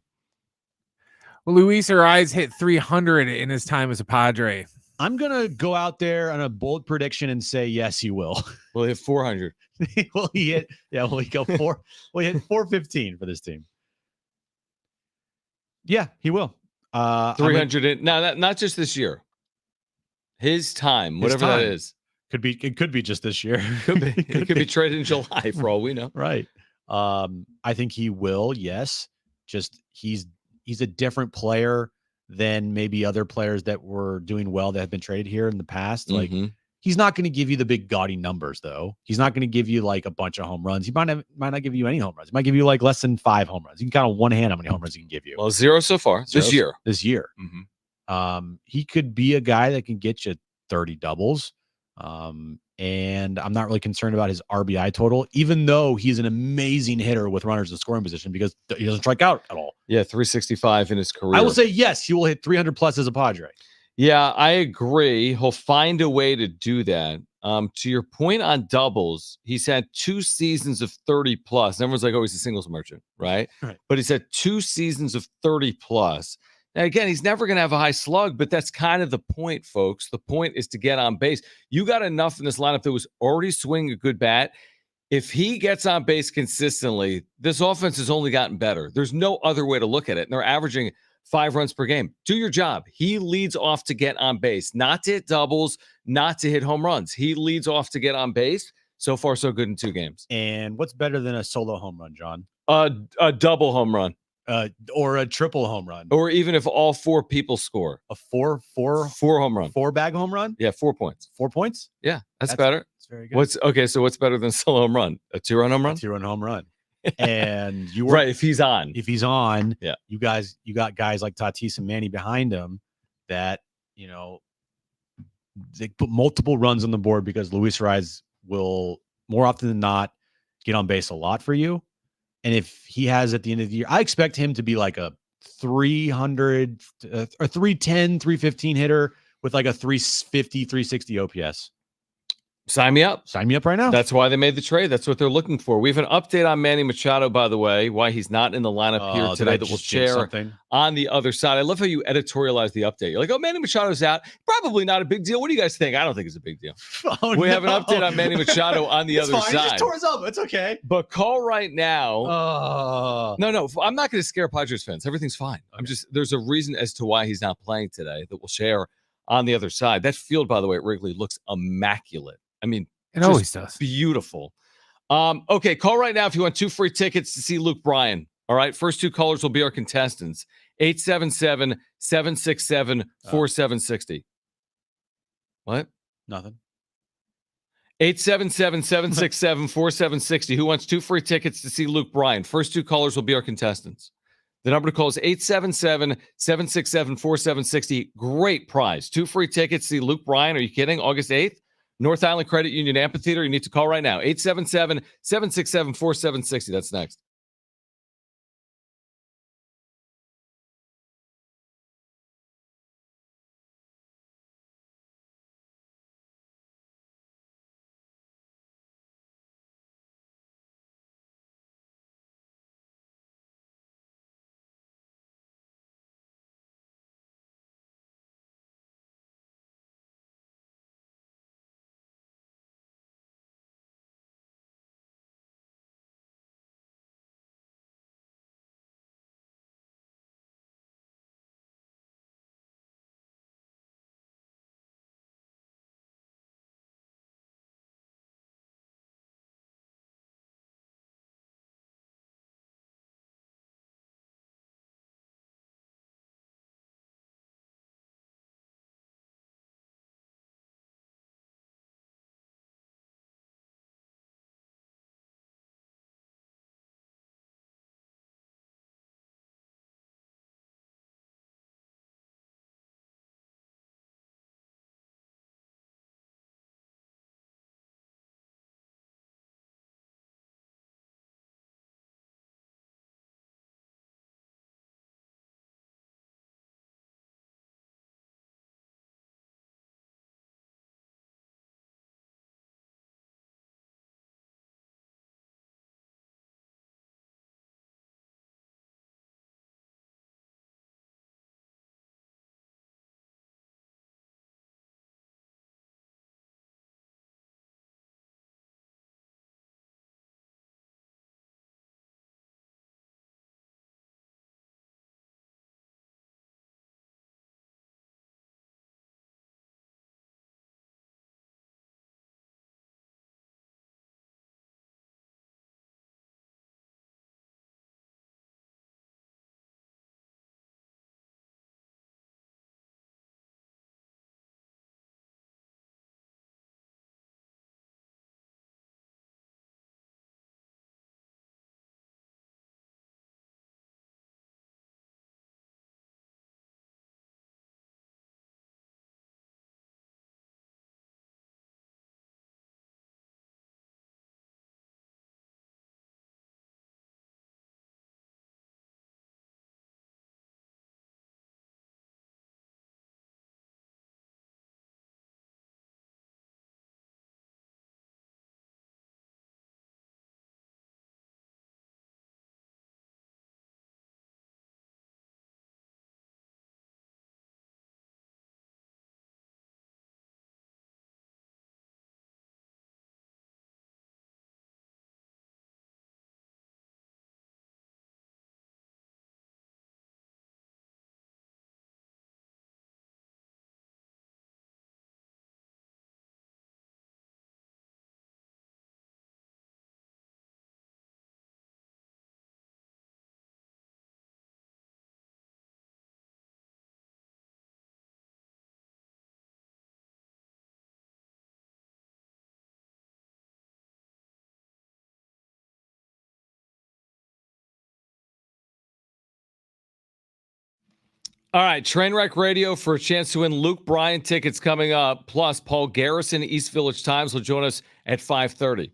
Well, Luis Arraez hit 300 in his time as a Padre. I'm going to go out there on a bold prediction and say, yes, he will. Well, he hit 400. He hit 415 for this team. Yeah, he will. 300. Not just this year. His time, whatever that is. It could be just this year. It could be traded in July for all we know. Right. I think he will. Yes. Just he's a different player than maybe other players that were doing well that have been traded here in the past. Like he's not going to give you the big gaudy numbers though. He's not going to give you like a bunch of home runs. He might not give you any home runs. He might give you like less than 5 home runs. You can count on one hand how many home runs he can give you. Well, 0 so far this year. He could be a guy that can get you 30 doubles. And I'm not really concerned about his RBI total, even though he's an amazing hitter with runners in scoring position because he doesn't strike out at all. Yeah, 365 in his career. I will say yes, he will hit 300 plus as a Padre. Yeah, I agree. He'll find a way to do that. To your point on doubles, he's had 2 seasons of 30 plus. Everyone's like, oh, he's a singles merchant, right? But he's had 2 seasons of 30 plus. Now, again, he's never going to have a high slug, but that's kind of the point, folks. The point is to get on base. You got enough in this lineup that was already swinging a good bat. If he gets on base consistently, this offense has only gotten better. There's no other way to look at it. And they're averaging 5 runs per game. Do your job. He leads off to get on base, not to hit doubles, not to hit home runs. He leads off to get on base. So far, so good in 2 games. And what's better than a solo home run, John? A double home run. or a triple home run, or even if all 4 people score a four home run, 4-bag home run. Yeah, 4 points. 4 points. Yeah, that's better. That's very good. What's better than a solo home run? A 2-run home run? A 2-run home run. And you right, if he's on. Yeah. You got guys like Tatis and Manny behind him that, they put multiple runs on the board because Luis Arraez will more often than not get on base a lot for you. And if he has at the end of the year, I expect him to be like a 300 or 310, 315 hitter with like a 350, 360 OPS. Sign me up. Sign me up right now. That's why they made the trade. That's what they're looking for. We have an update on Manny Machado, by the way, why he's not in the lineup here today that we'll share on the other side. I love how you editorialize the update. You're like, oh, Manny Machado's out. Probably not a big deal. What do you guys think? I don't think it's a big deal. We have an update on Manny Machado on the other side. He just tore his up. It's okay. But call right now. No, I'm not going to scare Padres fans. Everything's fine. There's a reason as to why he's not playing today that we'll share on the other side. That field, by the way, at Wrigley looks immaculate. I mean, it always does. Beautiful. Okay, call right now if you want 2 free tickets to see Luke Bryan. All right, first 2 callers will be our contestants. 877-767-4760. What? Nothing. 877-767-4760. Who wants 2 free tickets to see Luke Bryan? First 2 callers will be our contestants. The number to call is 877-767-4760. Great prize. 2 free tickets to see Luke Bryan. Are you kidding? August 8th? North Island Credit Union Amphitheater. You need to call right now. 877-767-4760. That's next. All right, Trainwreck Radio for a chance to win Luke Bryan tickets coming up. Plus, Paul Garrison, East Village Times, will join us at 5:30.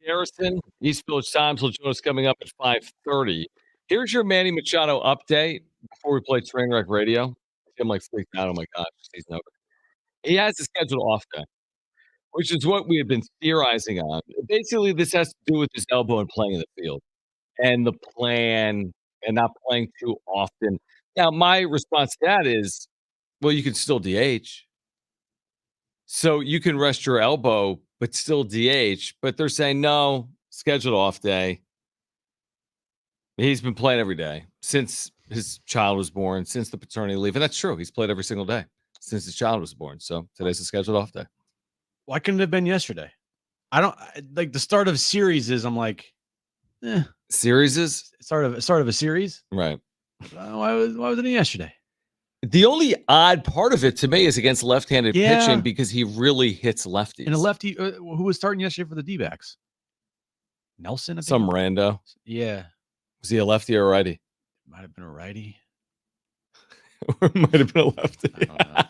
Garrison, East Village Times will join us coming up at 5:30. Here's your Manny Machado update before we play Trainwreck Radio. I'm like freaked out. Oh my gosh, season over. He has a scheduled off day, which is what we have been theorizing on. Basically, this has to do with his elbow and playing in the field and the plan and not playing too often. Now, my response to that is, well, you can still DH. So you can rest your elbow, but still DH. But they're saying, no, scheduled off day. He's been playing every day since his child was born, since the paternity leave. And that's true. He's played every single day since his child was born. So today's a scheduled off day. Why couldn't it have been yesterday? Like the start of series is, I'm like, Series is? Start of a series? Right. Why wasn't it yesterday? The only odd part of it to me is against left-handed Yeah. pitching because he really hits lefties. And a lefty who was starting yesterday for the D-backs? Nelson? I think? Some rando. Yeah. Was he a lefty or a righty? Might have been a righty. Or might have been a lefty. I don't know.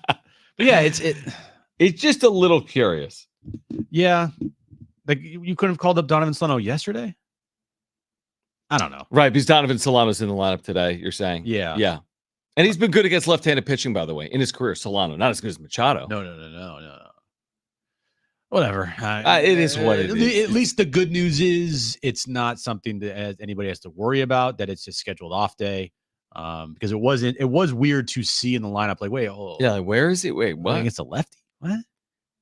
But yeah, it's just a little curious. Yeah. Like you couldn't have called up Donovan Solano yesterday? I don't know. Right, because Donovan Solano's in the lineup today, you're saying? Yeah. Yeah. And he's been good against left-handed pitching, by the way, in his career. Solano, not as good as Machado. No. Whatever. It is what it is. At least the good news is it's not something that anybody has to worry about, that it's a scheduled off day. Because it was weird to see in the lineup, like, wait, yeah, like, where is it? Wait, what? Against a lefty? What?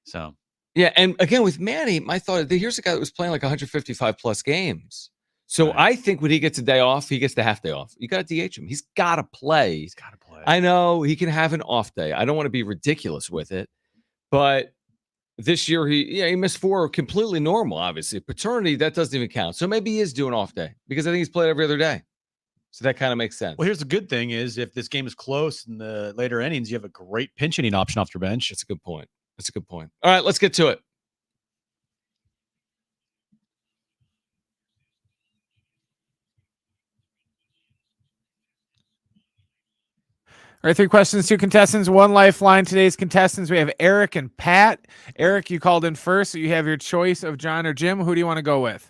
So yeah, and again with Manny, my thought, here's a guy that was playing like 155 plus games. So Right. I think when he gets a day off, he gets the half day off. You got to DH him. He's got to play. I know he can have an off day. I don't want to be ridiculous with it, but this year he missed 4, completely normal. Obviously, paternity that doesn't even count. So maybe he is doing off day because I think he's played every other day. So that kind of makes sense. Well, here's the good thing is if this game is close in the later innings, you have a great pinch hitting option off your bench. That's a good point. All right, let's get to it. All right, 3 questions, 2 contestants, 1 lifeline. Today's contestants, we have Eric and Pat. Eric, you called in first, so you have your choice of John or Jim. Who do you want to go with?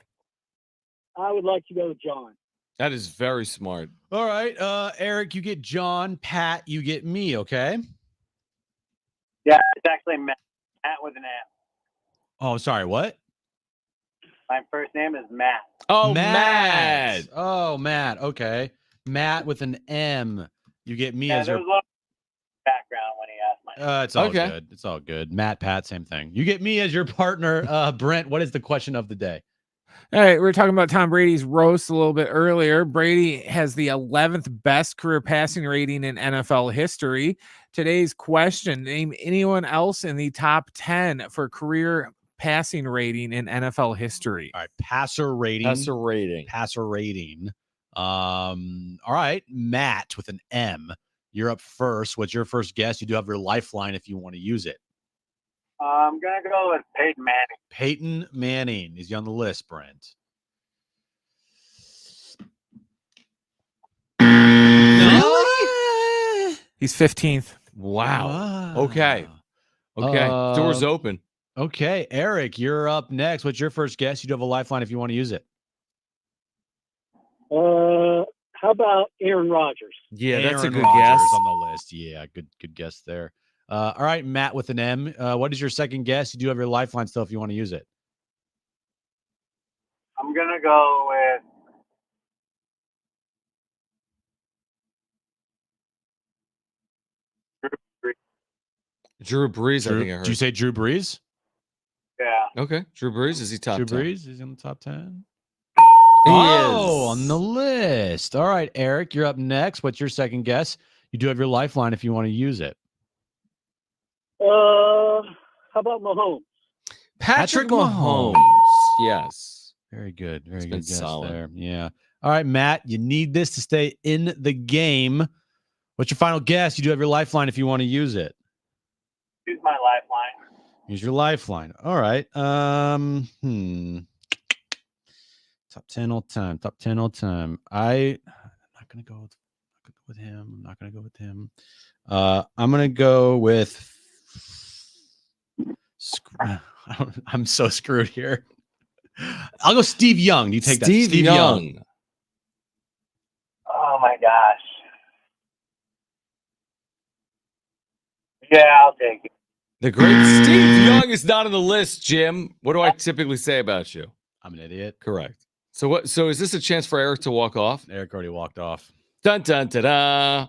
I would like to go with John. That is very smart. All right, Eric, you get John. Pat, you get me. Okay. Yeah, it's actually Matt with an M. Oh, sorry. What? My first name is Matt. Oh, Matt. Oh, Matt. Okay. Matt with an M. You get me as there your. was a lot of background when he asked my name. It's all Okay. good. It's all good. Matt, Pat, same thing. You get me as your partner. Brent, what is the question of the day? All right, we were talking about Tom Brady's roast a little bit earlier. Brady has the 11th best career passing rating in NFL history. Today's question: name anyone else in the top 10 for career passing rating in NFL history. All right, passer rating. Passer rating. All right, Matt with an M. You're up first. What's your first guess? You do have your lifeline if you want to use it. I'm going to go with Peyton Manning. Peyton Manning. Is he on the list, Brent? Really? He's 15th. Wow. Okay. Doors open. Okay, Eric, you're up next. What's your first guess? You do have a lifeline if you want to use it. How about Aaron Rodgers? Yeah, that's a Aaron good Rodgers guess. on the list. Yeah, good guess there. All right, Matt with an M. What is your second guess? You do have your lifeline still if you want to use it. I'm going to go with Drew Brees, I think I heard. Did you say Drew Brees? Yeah. Okay. Drew Brees, is he top 10? Drew Brees is in the top 10. He Oh, is. on the list. All right, Eric, you're up next. What's your second guess? You do have your lifeline if you want to use it. how about Mahomes? Patrick Mahomes. Yes. Very good. Very It's good been guess solid. there. Yeah. All right, Matt, you need this to stay in the game. What's your final guess? You do have your lifeline if you want to use it. Use my lifeline. Use your lifeline. All right. Top 10 all time. Top 10 all time. I'm not gonna go with him. I'm not gonna go with him. I'm gonna go with I'm so screwed here. I'll go Steve Young. You take Steve that. Steve Young. Oh, my gosh. Yeah, I'll take it. The great Steve Young is not on the list, Jim. What do I typically say about you? I'm an idiot. Correct. So what? So is this a chance for Eric to walk off? Eric already walked off. Dun dun da da.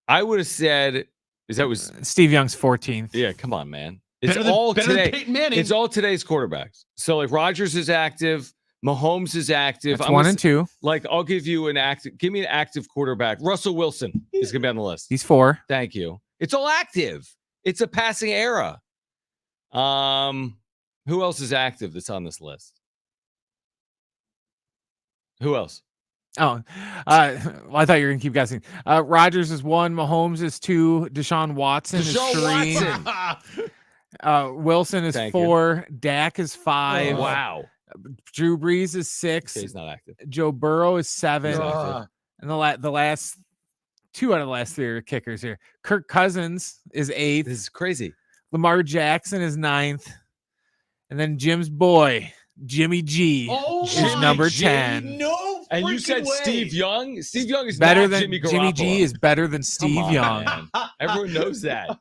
I would have said, was Steve Young's 14th. Yeah, come on, man. It's Better than- all better than today. Peyton Manning. It's all today's quarterbacks. So like Rodgers is active, Mahomes is active. That's I'm 1 gonna and 2. Like I'll give you an active. Give me an active quarterback. Russell Wilson is gonna be on the list. He's 4. Thank you. It's all active. It's a passing era. Who else is active that's on this list? Who else? Oh, well, I thought you were gonna keep guessing. Rodgers is 1, Mahomes is 2, Deshaun Watson is 3. Wilson is Thank you. 4, Dak is 5. Wow. Drew Brees is 6. Okay, he's not active. Joe Burrow is 7. He's active. And the last 2 out of the last 3 are kickers here. Kirk Cousins is 8th. This is crazy. Lamar Jackson is 9th. And then Jim's boy, Jimmy G, is number 10. No, and you said Steve Young? Steve Young is Better not than Jimmy Garoppolo. Jimmy G is better than Steve Come on, Young. man. Everyone knows that.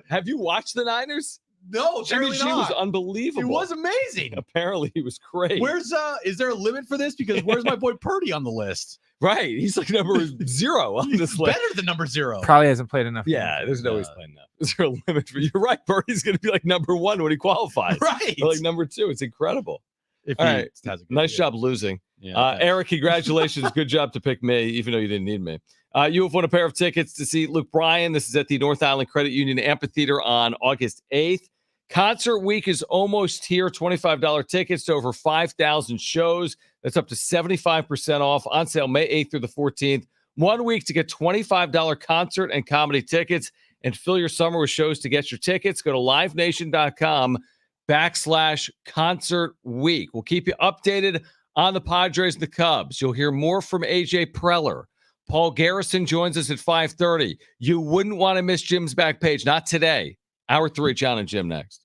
Have you watched the Niners? No, Jimmy G was unbelievable. He was amazing. Apparently, he was great. Where's is there a limit for this? Because where's my boy Purdy on the list? Right, he's like number 0 on this list. Better than number 0. Probably hasn't played enough. Yeah, there's no way he's playing enough. Is there a limit for? You're right. Purdy's going to be like number 1 when he qualifies. Right, or like number 2. It's incredible. If All he right, has a good nice year. job losing. Yeah, Eric, congratulations. Good job to pick me, even though you didn't need me. You have won a pair of tickets to see Luke Bryan. This is at the North Island Credit Union Amphitheater on August 8th. Concert week is almost here. $25 tickets to over 5,000 shows. That's up to 75% off. On sale May 8th through the 14th. 1 week to get $25 concert and comedy tickets and fill your summer with shows. To get your tickets, go to livenation.com/concert week. We'll keep you updated on the Padres and the Cubs. You'll hear more from AJ Preller. Paul Garrison joins us at 5:30. You wouldn't want to miss Jim's back page. Not today. Hour 3, John and Jim next.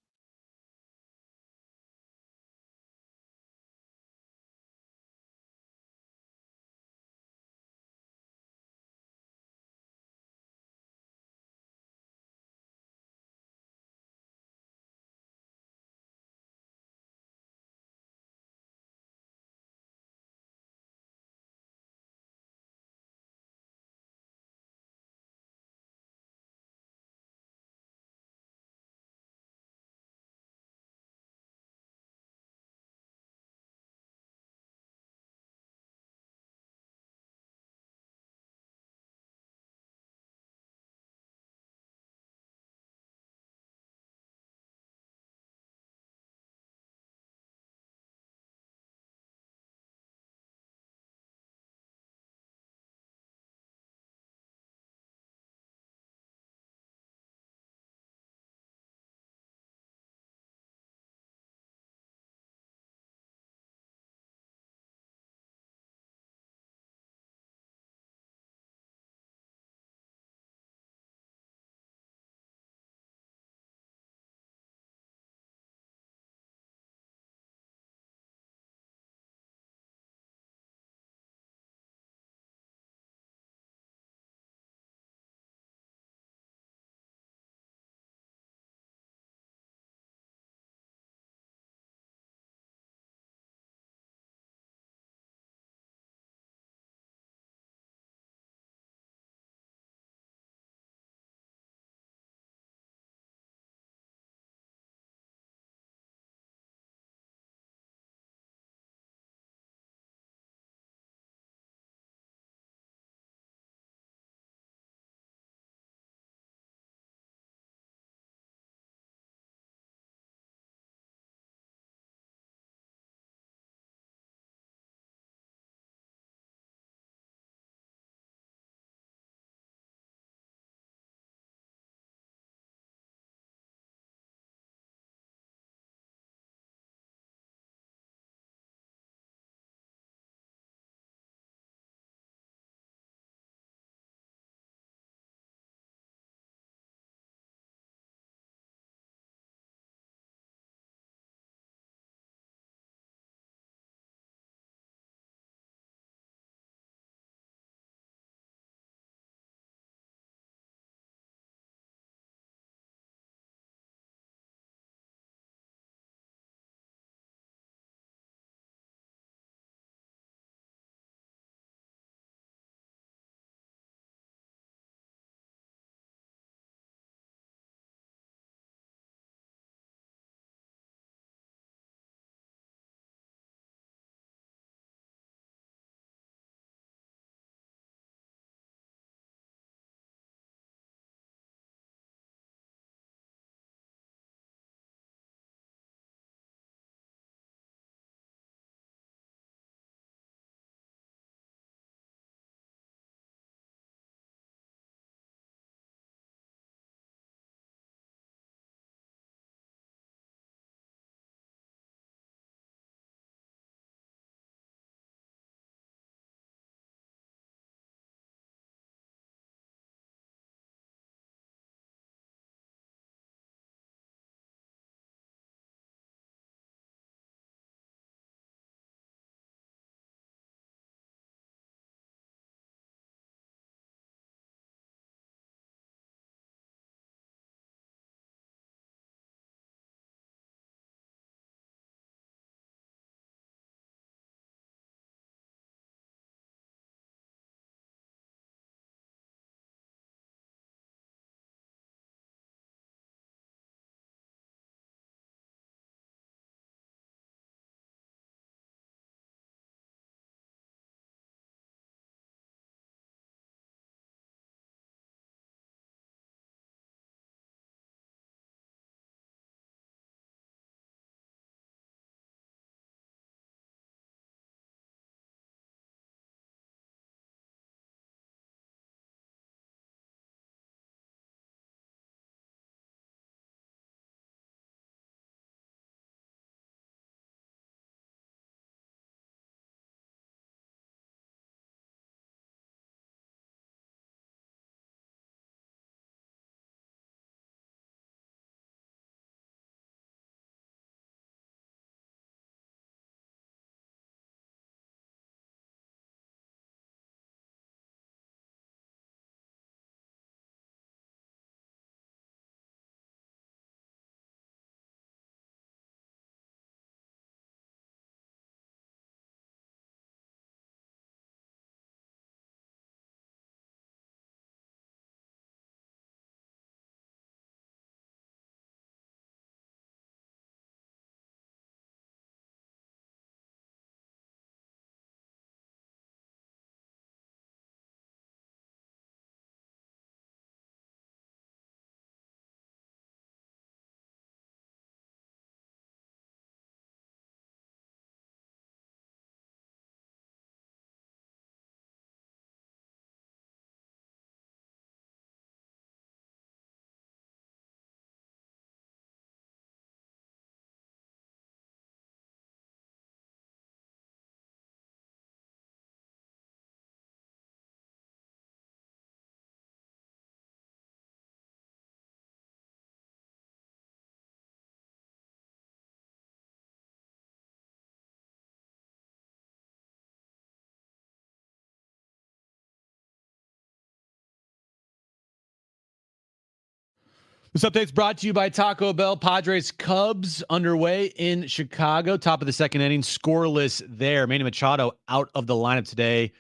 This update's brought to you by Taco Bell. Padres Cubs underway in Chicago. Top of the second inning, scoreless there. Manny Machado out of the lineup today.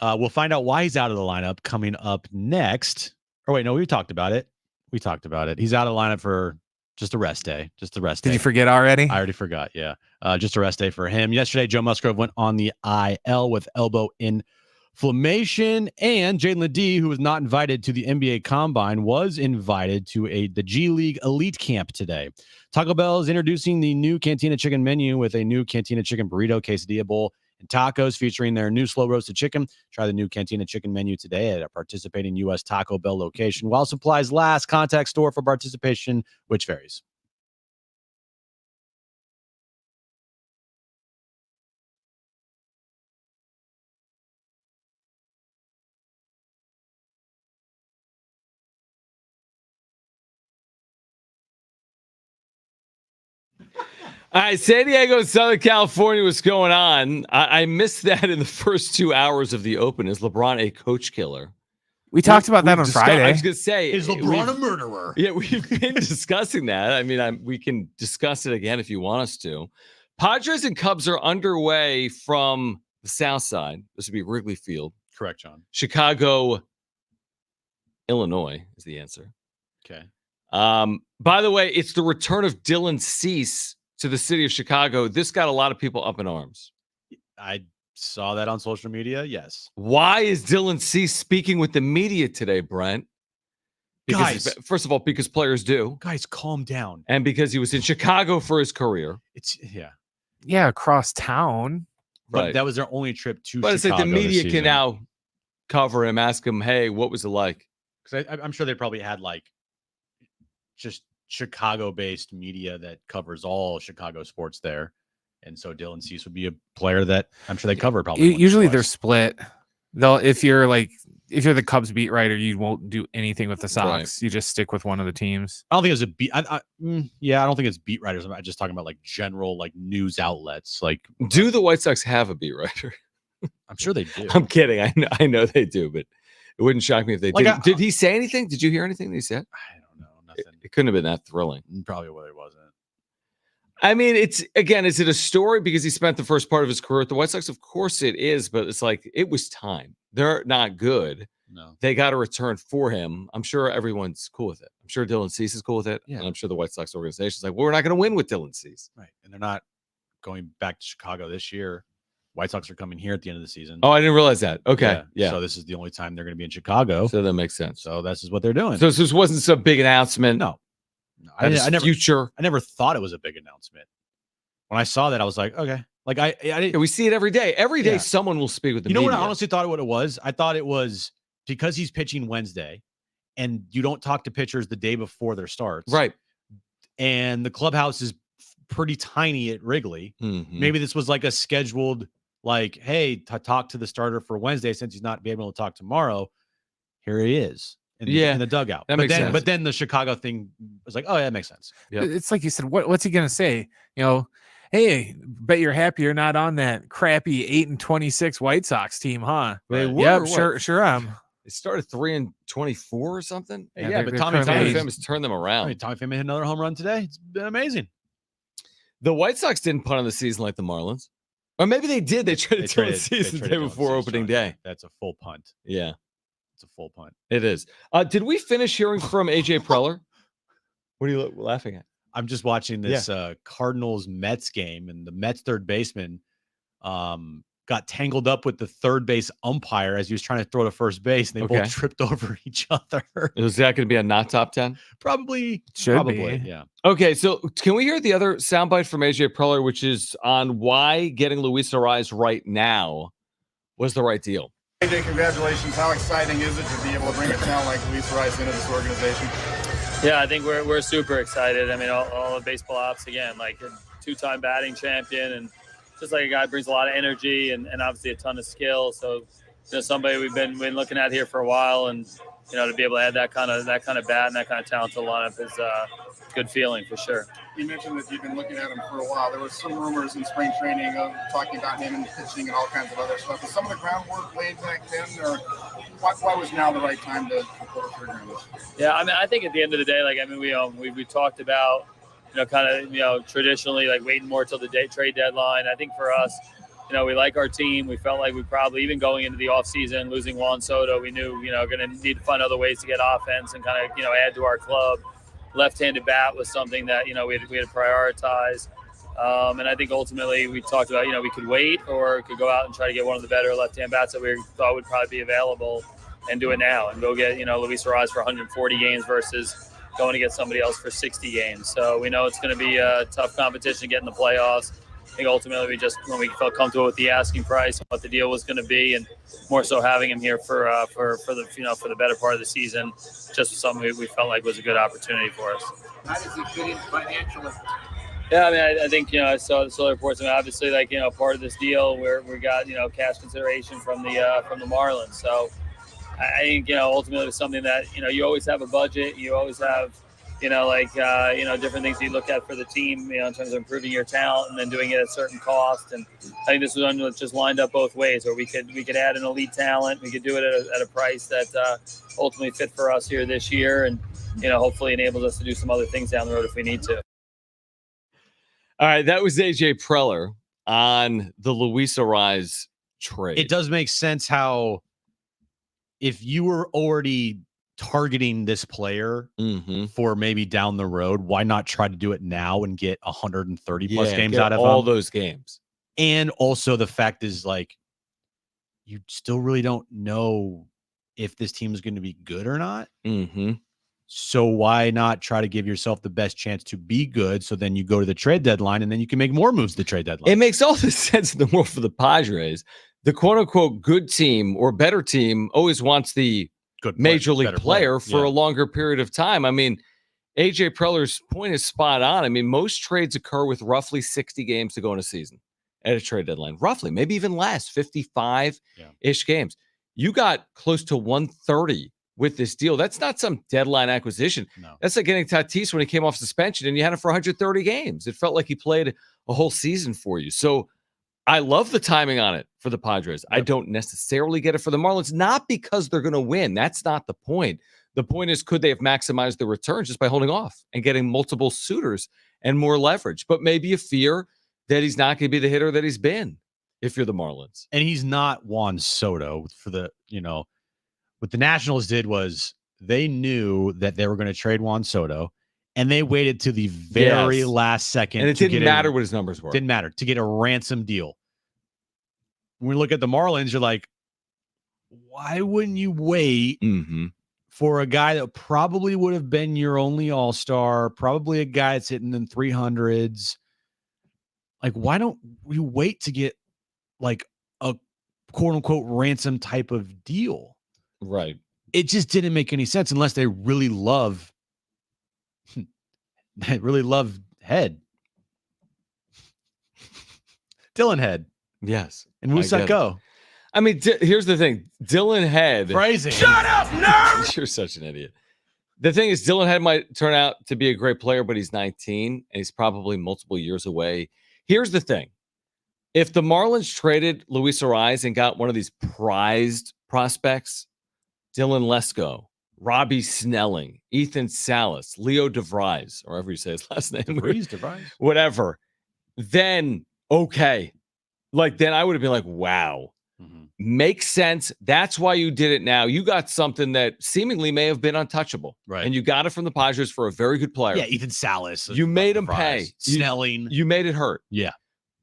We'll find out why he's out of the lineup coming up next. Oh, wait, no, we talked about it. He's out of the lineup for just a rest day. Did you forget already? I already forgot, yeah. Just a rest day for him. Yesterday, Joe Musgrove went on the IL with elbow inflammation, and Jaden Ledee, who was not invited to the NBA Combine, was invited to the G League Elite Camp today. Taco Bell is introducing the new Cantina Chicken menu with a new Cantina Chicken Burrito, Quesadilla Bowl, and tacos featuring their new slow roasted chicken. Try the new Cantina Chicken menu today at a participating U.S. Taco Bell location. While supplies last, contact store for participation, which varies. All right, San Diego, Southern California, what's going on? I missed that in the first 2 hours of the Open. Is LeBron a coach killer? We talked about that on Friday. I was going to say, is LeBron a murderer? Yeah, we've been discussing that. I mean, we can discuss it again if you want us to. Padres and Cubs are underway from the south side. This would be Wrigley Field. Correct, John. Chicago, Illinois is the answer. Okay. By the way, it's the return of Dylan Cease to the city of Chicago. This got a lot of people up in arms. I saw that on social media, yes. Why is Dylan Cease speaking with the media today, Brent? Because, guys, first of all, because players do. Guys, calm down. And because he was in Chicago for his career. Yeah, across town. But right. That was their only trip to Chicago. But it's like the media can now cover him, ask him, hey, what was it like? Because I'm sure they probably had just Chicago-based media that covers all Chicago sports there, and so Dylan Cease would be a player that I'm sure they cover probably. Usually they're split. They'll if you're the Cubs beat writer, you won't do anything with the Sox. Right. You just stick with one of the teams. I don't think it was a beat. I don't think it's beat writers. I'm just talking about general news outlets. Do the White Sox have a beat writer? I'm sure they do. I'm kidding. I know they do, but it wouldn't shock me if they didn't. Did he say anything? Did you hear anything that he said? It couldn't have been that thrilling. Probably what it wasn't. I mean, is it a story because he spent the first part of his career at the White Sox? Of course it is, but it's it was time. They're not good. No. They got a return for him. I'm sure everyone's cool with it. I'm sure Dylan Cease is cool with it. Yeah. And I'm sure the White Sox organization is we're not going to win with Dylan Cease. Right. And they're not going back to Chicago this year. White Sox are coming here at the end of the season. Oh, I didn't realize that. Okay. Yeah. So this is the only time they're going to be in Chicago. So that makes sense. So this is what they're doing. So this wasn't some big announcement. No. I never thought it was a big announcement. When I saw that, I was like, okay. I didn't. We see it every day. Every day someone will speak with the media. You know what I honestly thought what it was? I thought it was because he's pitching Wednesday and you don't talk to pitchers the day before their starts. Right. And the clubhouse is pretty tiny at Wrigley. Mm-hmm. Maybe this was a scheduled, hey, talk to the starter for Wednesday since he's not being able to talk tomorrow. Here he is. In the dugout. Makes sense. But then the Chicago thing was oh, yeah, that makes sense. Yep. It's like you said, what's he going to say? Hey, bet you're happy you're not on that crappy 8-26 White Sox team, huh? Yep, sure am. They started 3-24 or something. Yeah, but Tommy Pham has turned them around. Tommy Pham hit another home run today. It's been amazing. The White Sox didn't punt on the season like the Marlins. Or maybe they did. They traded the season the day before opening day. That's a full punt. Yeah. It's a full punt. It is. Did we finish hearing from AJ Preller? What are you laughing at? I'm just watching this Cardinals-Mets game, and the Mets third baseman got tangled up with the third base umpire as he was trying to throw to first base, and they both tripped over each other. Is that going to be a not top 10? Probably. Probably. Yeah. Okay, so can we hear the other soundbite from AJ Preller, which is on why getting Luis Arraez right now was the right deal? AJ, congratulations. How exciting is it to be able to bring a talent like Luis Arraez into this organization? Yeah, I think we're super excited. I mean, all of baseball ops, again, a two-time batting champion, and just a guy brings a lot of energy and obviously a ton of skill. So, somebody we've been looking at here for a while, and to be able to add that kind of bat and that kind of talent to the lineup is a good feeling for sure. you mentioned that you've been looking at him for a while. There was some rumors in spring training of talking about him and pitching and all kinds of other stuff. Was some of the groundwork laid back then, or why was now the right time to pull the trigger on this? Yeah, I mean, I think at the end of the day, we talked about, traditionally like waiting more till the trade deadline. I think for us, we like our team. We felt like we probably, even going into the offseason, losing Juan Soto, we knew, going to need to find other ways to get offense and kind of, add to our club. Left-handed bat was something that, we had to prioritize. And I think ultimately we talked about, we could wait or could go out and try to get one of the better left-hand bats that we thought would probably be available and do it now and go get, Luis Arraez for 140 games versus going to get somebody else for 60 games. So we know it's going to be a tough competition to get in the playoffs. I think ultimately when we felt comfortable with the asking price and what the deal was going to be, and more so having him here for the better part of the season, just something we felt like was a good opportunity for us. How does it fit in financially? Yeah, I mean, I think, I saw the reports. I mean, obviously, part of this deal where we got, cash consideration from the Marlins. So I think, ultimately it's something that, you always have a budget. You always have, different things you look at for the team, in terms of improving your talent and then doing it at certain cost. And I think this was one that just lined up both ways, where we could add an elite talent. We could do it at a price that ultimately fit for us here this year, and hopefully enables us to do some other things down the road if we need to. All right, that was AJ Preller on the Luis Arraez trade. It does make sense how, if you were already targeting this player for maybe down the road, why not try to do it now and get 130 plus games out of all him? those games? And also the fact is, like, you still really don't know if this team is going to be good or not. So why not try to give yourself the best chance to be good? So then you go to the trade deadline and then you can make more moves to the trade deadline. It makes all the sense in the world for the Padres. The quote unquote good team or better team always wants the good major league player for yeah. a longer period of time. I mean, AJ Preller's point is spot on. I mean, most trades occur with roughly 60 games to go in a season at a trade deadline, roughly, maybe even less, 55-ish games. You got close to 130 with this deal. That's not some deadline acquisition. No. That's like getting Tatis when he came off suspension and you had him for 130 games. It felt like he played a whole season for you. So I love the timing on it for the Padres. Yep. I don't necessarily get it for the Marlins, not because they're going to win. That's not the point. The point is, could they have maximized the returns just by holding off and getting multiple suitors and more leverage? But maybe a fear that he's not going to be the hitter that he's been if you're the Marlins. And he's not Juan Soto. For the, what the Nationals did was they knew that they were going to trade Juan Soto, and they waited to the very last second. And it didn't matter what his numbers were. Didn't matter to get a ransom deal. When we look at the Marlins, you're like, why wouldn't you wait for a guy that probably would have been your only all-star, probably a guy that's hitting in 300s? Like, why don't you wait to get like a quote-unquote ransom type of deal? Right. It just didn't make any sense unless they really love Head. Dylan Head. Yes. And Musgrove. I mean, here's the thing. Dylan Head. Phrasing. Shut up, nerd! You're such an idiot. The thing is, Dylan Head might turn out to be a great player, but he's 19, and he's probably multiple years away. Here's the thing. If the Marlins traded Luis Arraez and got one of these prized prospects, Dylan Lesko, Robbie Snelling, Ethan Salas, Leo DeVries, or however you say his last name. DeVries. Whatever. Then, okay. Like, then I would have been like, wow. Makes sense. That's why you did it now. You got something that seemingly may have been untouchable. Right. And you got it from the Padres for a very good player. Yeah, Ethan Salas. You made him pay. Snelling. You made it hurt. Yeah.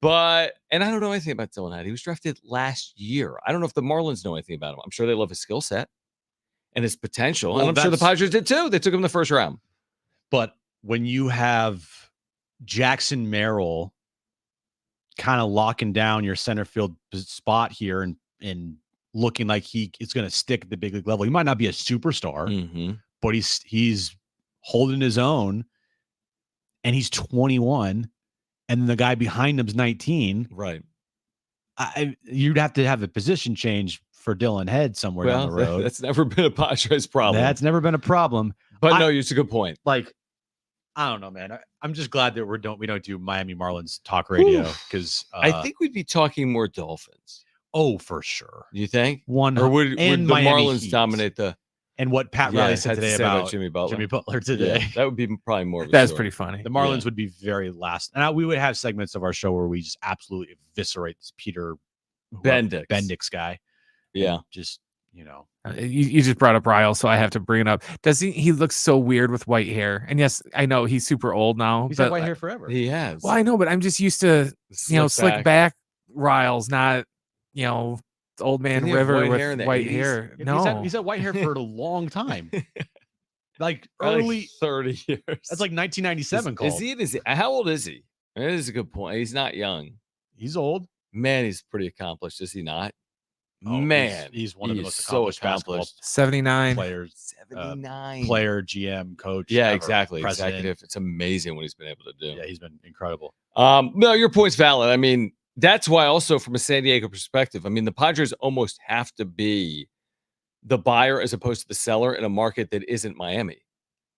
But, and I don't know anything about Dylan Head. He was drafted last year. I don't know if the Marlins know anything about him. I'm sure they love his skill set and his potential. Well, and I'm sure the Padres did too. They took him the first round. But when you have Jackson Merrill kind of locking down your center field spot here and looking like he is going to stick at the big league level, he might not be a superstar, but he's holding his own, and he's 21, and the guy behind him's 19. Right. You'd have to have a position change for Dylan Head somewhere down the road. That's never been a Padres problem. That's never been a problem. But no, it's a good point. Like, I don't know, man. I'm just glad that we don't do Miami Marlins talk radio because I think we'd be talking more Dolphins. Oh, for sure. You think? One Or would the Miami Marlins Heat. dominate the? And what Pat Riley said had to today say about Jimmy Butler. today. Yeah, that would be probably more. Of a That's story. pretty funny. The Marlins would be very last. And we would have segments of our show where we just absolutely eviscerate this Peter Bendix guy. Yeah. And just, You just brought up Ryle, so I have to bring it up. Does he looks so weird with white hair? And yes, I know he's super old now. He's but had white hair forever. He has. Well, I know, but I'm just used to slick back Riles, not old man Didn't he have River white with hair in the white 80s? hair. Yeah, No, he's had white hair for a long time. Like Probably early 30 years. That's like 1997. How old is he? That is a good point. He's not young. He's old. Man, he's pretty accomplished, is he not? Oh, Man, he's one of the most so accomplished 79 players, 79 player, GM, coach. Yeah, ever, exactly. president. Executive. It's amazing what he's been able to do. Yeah, he's been incredible. No, your point's valid. I mean, that's why also from a San Diego perspective, I mean, the Padres almost have to be the buyer as opposed to the seller in a market that isn't Miami.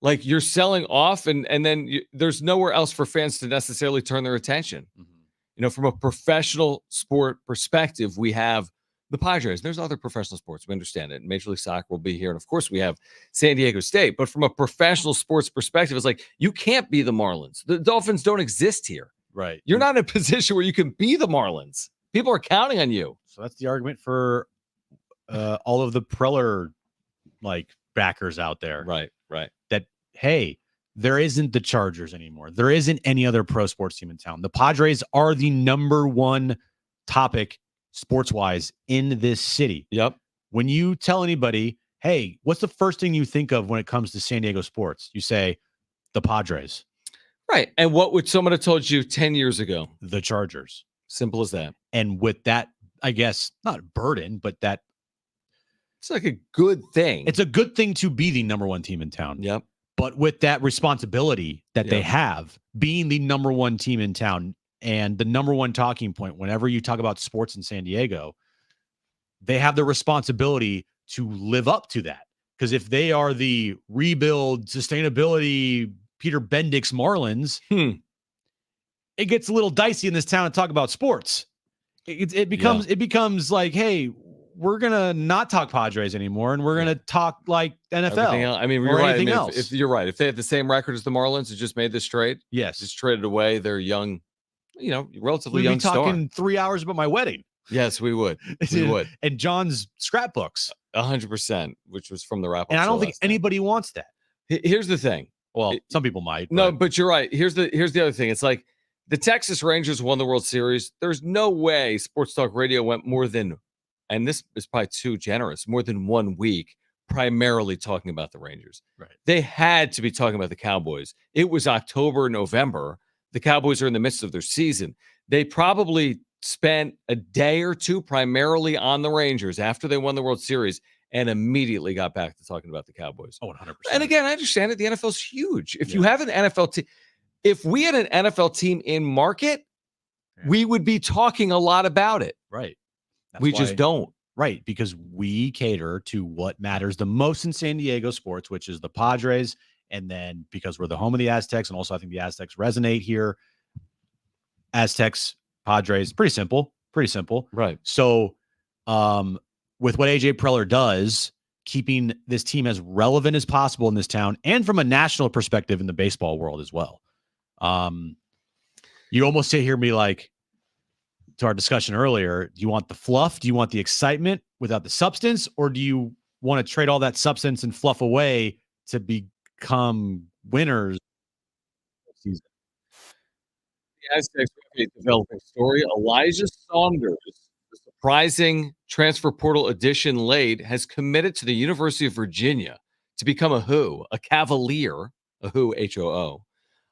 Like you're selling off and then there's nowhere else for fans to necessarily turn their attention. Mm-hmm. From a professional sport perspective, we have the Padres. There's other professional sports. We understand it. Major League Soccer will be here. And of course, we have San Diego State. But from a professional sports perspective, it's like you can't be the Marlins. The Dolphins don't exist here. Right. You're not in a position where you can be the Marlins. People are counting on you. So that's the argument for all of the Preller backers out there. Right. That, hey, there isn't the Chargers anymore. There isn't any other pro sports team in town. The Padres are the number one topic sports-wise in this city. Yep. When you tell anybody, hey, what's the first thing you think of when it comes to San Diego sports? You say the Padres. Right. And what would someone have told you 10 years ago? The Chargers. Simple as that. And with that, I guess, not burden, but that it's like a good thing. It's a good thing to be the number one team in town. Yep. But with that responsibility that they have, being the number one team in town and the number one talking point, whenever you talk about sports in San Diego, they have the responsibility to live up to that. Because if they are the rebuild, sustainability, Peter Bendix Marlins, it gets a little dicey in this town to talk about sports. It becomes like, hey, we're gonna not talk Padres anymore, and we're gonna talk like NFL. I mean, you're right. If you're right, if they have the same record as the Marlins, who just made this trade, just traded away their young, relatively young star. We'd be talking 3 hours about my wedding. Yes, we would. We would. And John's scrapbooks, 100%, which was from the wrap-up. And I don't think anybody wants that. Here's the thing. Well, some people might. No, but you're right. Here's the other thing. It's like the Texas Rangers won the World Series. There's no way Sports Talk Radio went more than, and this is probably too generous, more than 1 week primarily talking about the Rangers. Right. They had to be talking about the Cowboys. It was October, November. The Cowboys are in the midst of their season. They probably spent a day or two primarily on the Rangers after they won the World Series and immediately got back to talking about the Cowboys. Oh, 100%. And again, I understand it. The NFL's huge. If you have an NFL team, if we had an NFL team in market, we would be talking a lot about it. Right. We just don't. Right. Because we cater to what matters the most in San Diego sports, which is the Padres. And then because we're the home of the Aztecs, and also I think the Aztecs resonate here. Aztecs, Padres, pretty simple. Right. So with what AJ Preller does, keeping this team as relevant as possible in this town and from a national perspective in the baseball world as well. You almost hear me like, to our discussion earlier, do you want the fluff? Do you want the excitement without the substance? Or do you want to trade all that substance and fluff away to become winners? The Aztecs have a developing story. Elijah Saunders, the surprising transfer portal addition late, has committed to the University of Virginia to become a Cavalier, H-O-O.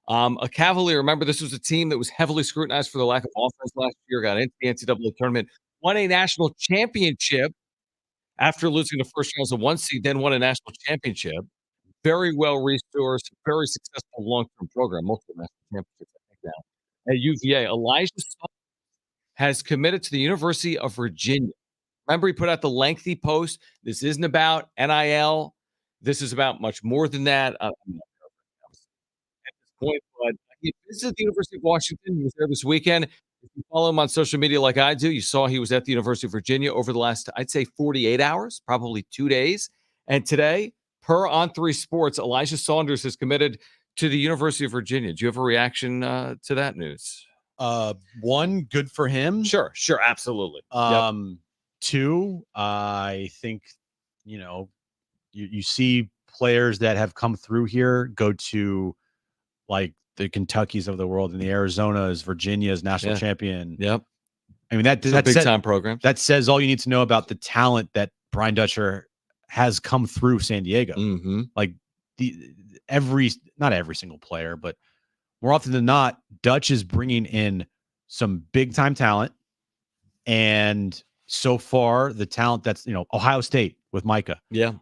A Cavalier, remember, this was a team that was heavily scrutinized for the lack of offense last year, got into the NCAA tournament, won a national championship after losing the first round as a 1 seed, then won a national championship. Very well resourced, very successful long-term program, multiple national championships, I think now. At UVA, Elijah has committed to the University of Virginia. Remember, he put out the lengthy post. This isn't about NIL. This is about much more than that. point, but he visited the University of Washington. He was there this weekend. If you follow him on social media like I do, you saw he was at the University of Virginia over the last, I'd say, 48 hours, probably 2 days. And today, per On3 Sports, Elijah Saunders has committed to the University of Virginia. Do you have a reaction to that news? One, good for him. Sure, absolutely. Two, I think, you see players that have come through here go to like the Kentuckys of the world and the Arizonas, Virginia's national champion. Yep. I mean, that's a big time program. That says all you need to know about the talent that Brian Dutcher has come through San Diego. Mm-hmm. Like not every single player, but more often than not, Dutch is bringing in some big time talent. And so far, the talent that's, Ohio State with Micah. Yeah.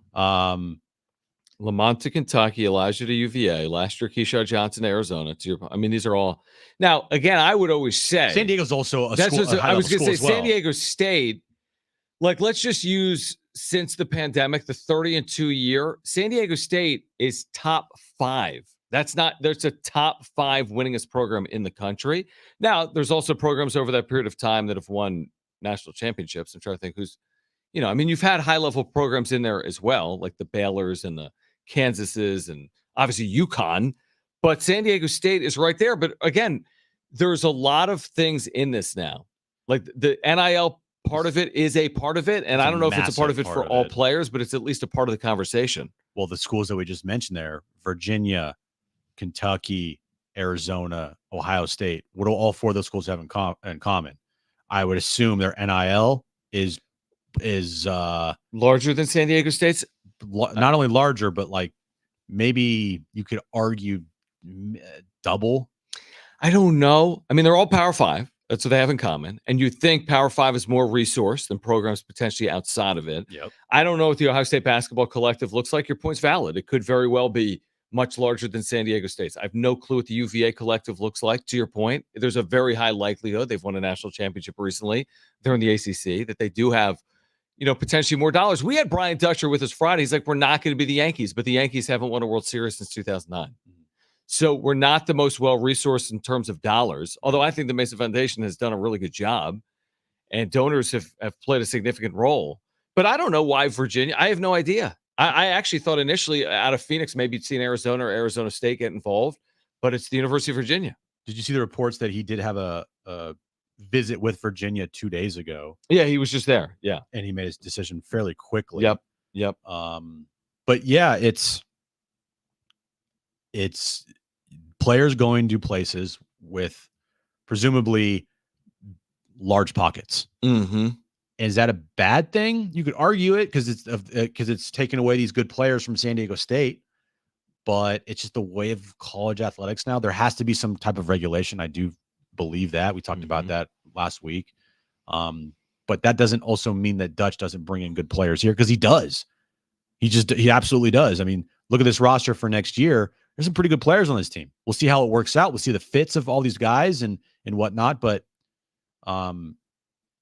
Lamont to Kentucky, Elijah to UVA, last year Keyshawn Johnson to Arizona. These are all. Now, again, I would always say San Diego's also a that's school. I was going to say well. San Diego State. Like, let's just use since the pandemic, the 30-2 year. San Diego State is top 5. There's a top 5 winningest program in the country. Now, there's also programs over that period of time that have won national championships. I'm trying to think who's, you've had high level programs in there as well, like the Baylors and the Kansases and obviously UConn, but San Diego State is right there. But again, there's a lot of things in this now. Like the NIL part of it is a part of it. And I don't know if it's a part of it for all players, but it's at least a part of the conversation. Well, the schools that we just mentioned there, Virginia, Kentucky, Arizona, Ohio State, what do all 4 of those schools have in common? I would assume their NIL is larger than San Diego State's. Not only larger, but like maybe you could argue double. I don't know. They're all Power 5. That's what they have in common. And you think Power 5 is more resource than programs potentially outside of it. Yep. I don't know what the Ohio State basketball collective looks like. Your point's valid. It could very well be much larger than San Diego State's. I have no clue what the UVA collective looks like. To your point, there's a very high likelihood they've won a national championship recently. They're in the ACC, that they do have, potentially more dollars. We had Brian Dutcher with us Friday. He's like, we're not going to be the Yankees, but the Yankees haven't won a World Series since 2009. So we're not the most well-resourced in terms of dollars, although I think the Mesa Foundation has done a really good job and donors have played a significant role. But I don't know why Virginia. I have no idea. I actually thought initially out of Phoenix, maybe you'd seen Arizona or Arizona State get involved, but it's the University of Virginia. Did you see the reports that he did have a visit with Virginia 2 days ago? Yeah, he was just there. Yeah. And he made his decision fairly quickly. Yep. But yeah, it's players going to places with presumably large pockets. Mm-hmm. Is that a bad thing? You could argue it because it's taken away these good players from San Diego State, but it's just the way of college athletics now. There has to be some type of regulation. I do believe that. We talked about that last week. But that doesn't also mean that Dutch doesn't bring in good players here, because he does. He absolutely does. Look at this roster for next year. There's some pretty good players on this team. We'll see how it works out. We'll see the fits of all these guys and whatnot. But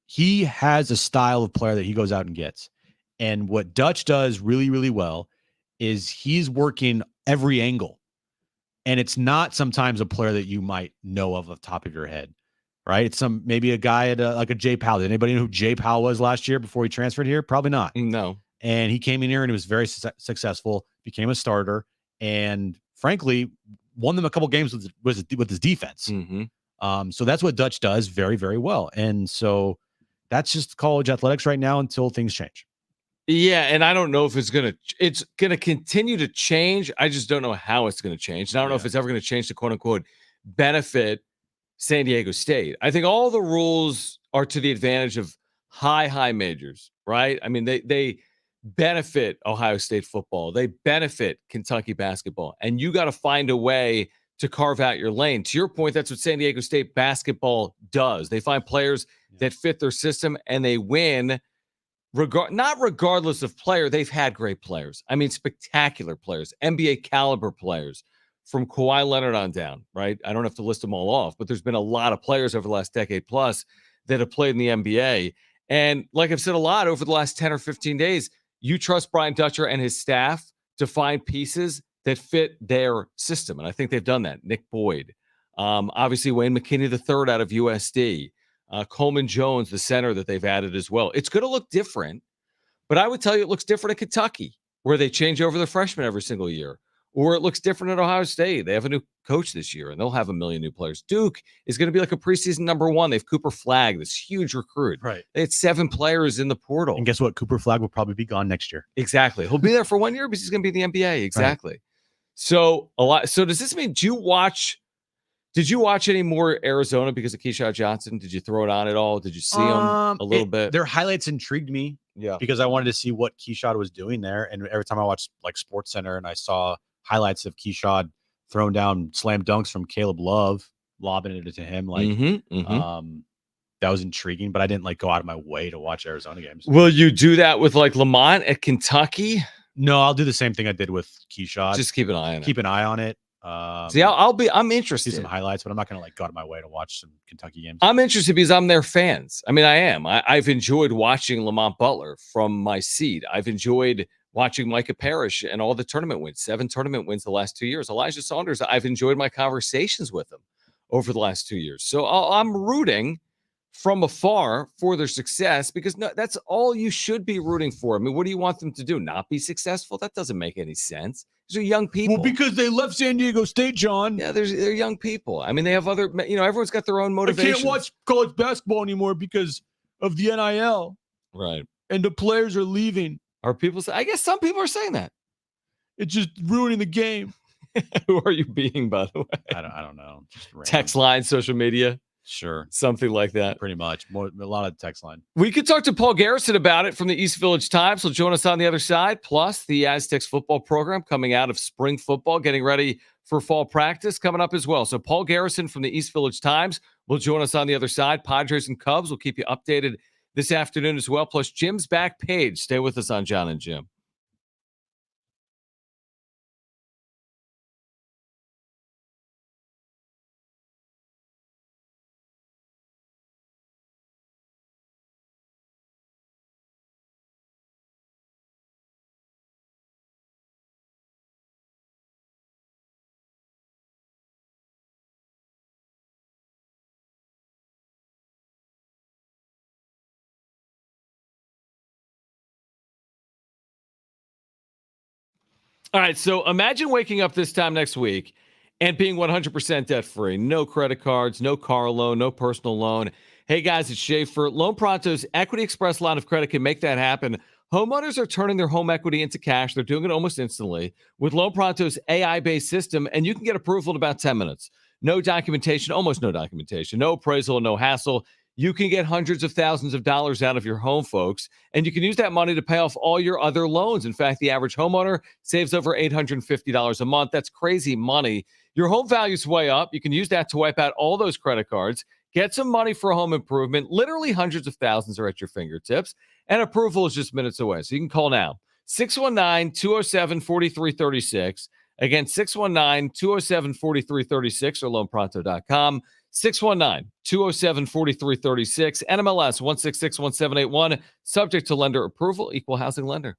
he has a style of player that he goes out and gets. And what Dutch does really, really well is he's working every angle. And it's not sometimes a player that you might know of the top of your head, right? It's maybe a guy at like a Jay Powell. Did anybody know who Jay Powell was last year before he transferred here? Probably not. No. And he came in here and he was very successful, became a starter, and frankly, won them a couple games with his defense. Mm-hmm. So that's what Dutch does very, very well. And so that's just college athletics right now until things change. Yeah, and I don't know if it's gonna continue to change. I just don't know how it's gonna change. And I don't know if it's ever gonna change to quote unquote benefit San Diego State. I think all the rules are to the advantage of high majors, right? They benefit Ohio State football. They benefit Kentucky basketball. And you got to find a way to carve out your lane. To your point, that's what San Diego State basketball does. They find players that fit their system and they win. Not regardless of player, they've had great players. Spectacular players, NBA caliber players from Kawhi Leonard on down, right? I don't have to list them all off, but there's been a lot of players over the last decade plus that have played in the NBA. And like I've said a lot over the last 10 or 15 days, you trust Brian Dutcher and his staff to find pieces that fit their system. And I think they've done that. Nick Boyd, obviously Wayne McKinney III out of USD, Coleman Jones, the center that they've added as well. It's going to look different, but I would tell you it looks different in Kentucky, where they change over the freshmen every single year. Or it looks different at Ohio State. They have a new coach this year, and they'll have a million new players. Duke is going to be like a preseason number one. They have Cooper Flagg, this huge recruit. Right. They had 7 players in the portal. And guess what? Cooper Flagg will probably be gone next year. Exactly. He'll be there for 1 year because he's going to be in the NBA. Exactly. Right. So does this mean did you watch any more Arizona because of Keyshawn Johnson? Did you throw it on at all? Did you see him a little bit? Their highlights intrigued me. Yeah. Because I wanted to see what Keyshawn was doing there. And every time I watched like Sports Center and I saw highlights of Keyshawn throwing down slam dunks from Caleb Love, lobbing it to him, like that was intriguing, but I didn't like go out of my way to watch Arizona games. Will you do that with like Lamont at Kentucky? No, I'll do the same thing I did with Keyshawn. Just keep an eye on it. Keep an eye on it. See, I'm interested. See some highlights, but I'm not going to like go out of my way to watch some Kentucky games. I'm interested because I'm their fans. I mean, I am. I've enjoyed watching Lamont Butler from my seat. I've enjoyed watching Micah Parrish and all the tournament wins, 7 tournament wins the last 2 years. Elijah Saunders, I've enjoyed my conversations with him over the last 2 years. So I'm rooting from afar for their success because that's all you should be rooting for. I mean, what do you want them to do? Not be successful? That doesn't make any sense. These are young people. Well, because they left San Diego State, John. Yeah, they're young people. I mean, they have other, everyone's got their own motivation. I can't watch college basketball anymore because of the NIL. Right. And the players are leaving. Are people I guess some people are saying that. It's just ruining the game. Who are you being, by the way? I don't know. Just text line, social media. Sure. Something like that. Pretty much. A lot of text line. We could talk to Paul Garrison about it from the East Village Times. He'll join us on the other side. Plus, the Aztecs football program coming out of spring football, getting ready for fall practice coming up as well. So Paul Garrison from the East Village Times will join us on the other side. Padres and Cubs will keep you updated this afternoon as well. Plus, Jim's back page. Stay with us on Jon and Jim. All right, so imagine waking up this time next week and being 100% debt-free. No credit cards, no car loan, no personal loan. Hey, guys, it's Schaefer. Loan Pronto's Equity Express line of credit can make that happen. Homeowners are turning their home equity into cash. They're doing it almost instantly with Loan Pronto's AI-based system, and you can get approval in about 10 minutes. No documentation, almost no documentation, no appraisal, no hassle. You can get hundreds of thousands of dollars out of your home, folks, and you can use that money to pay off all your other loans. In fact, the average homeowner saves over $850 a month. That's crazy money. Your home value's way up. You can use that to wipe out all those credit cards, get some money for a home improvement. Literally hundreds of thousands are at your fingertips, and approval is just minutes away. So you can call now, 619-207-4336. Again, 619-207-4336 or loanpronto.com. 619-207-4336, NMLS 1661781, subject to lender approval, equal housing lender.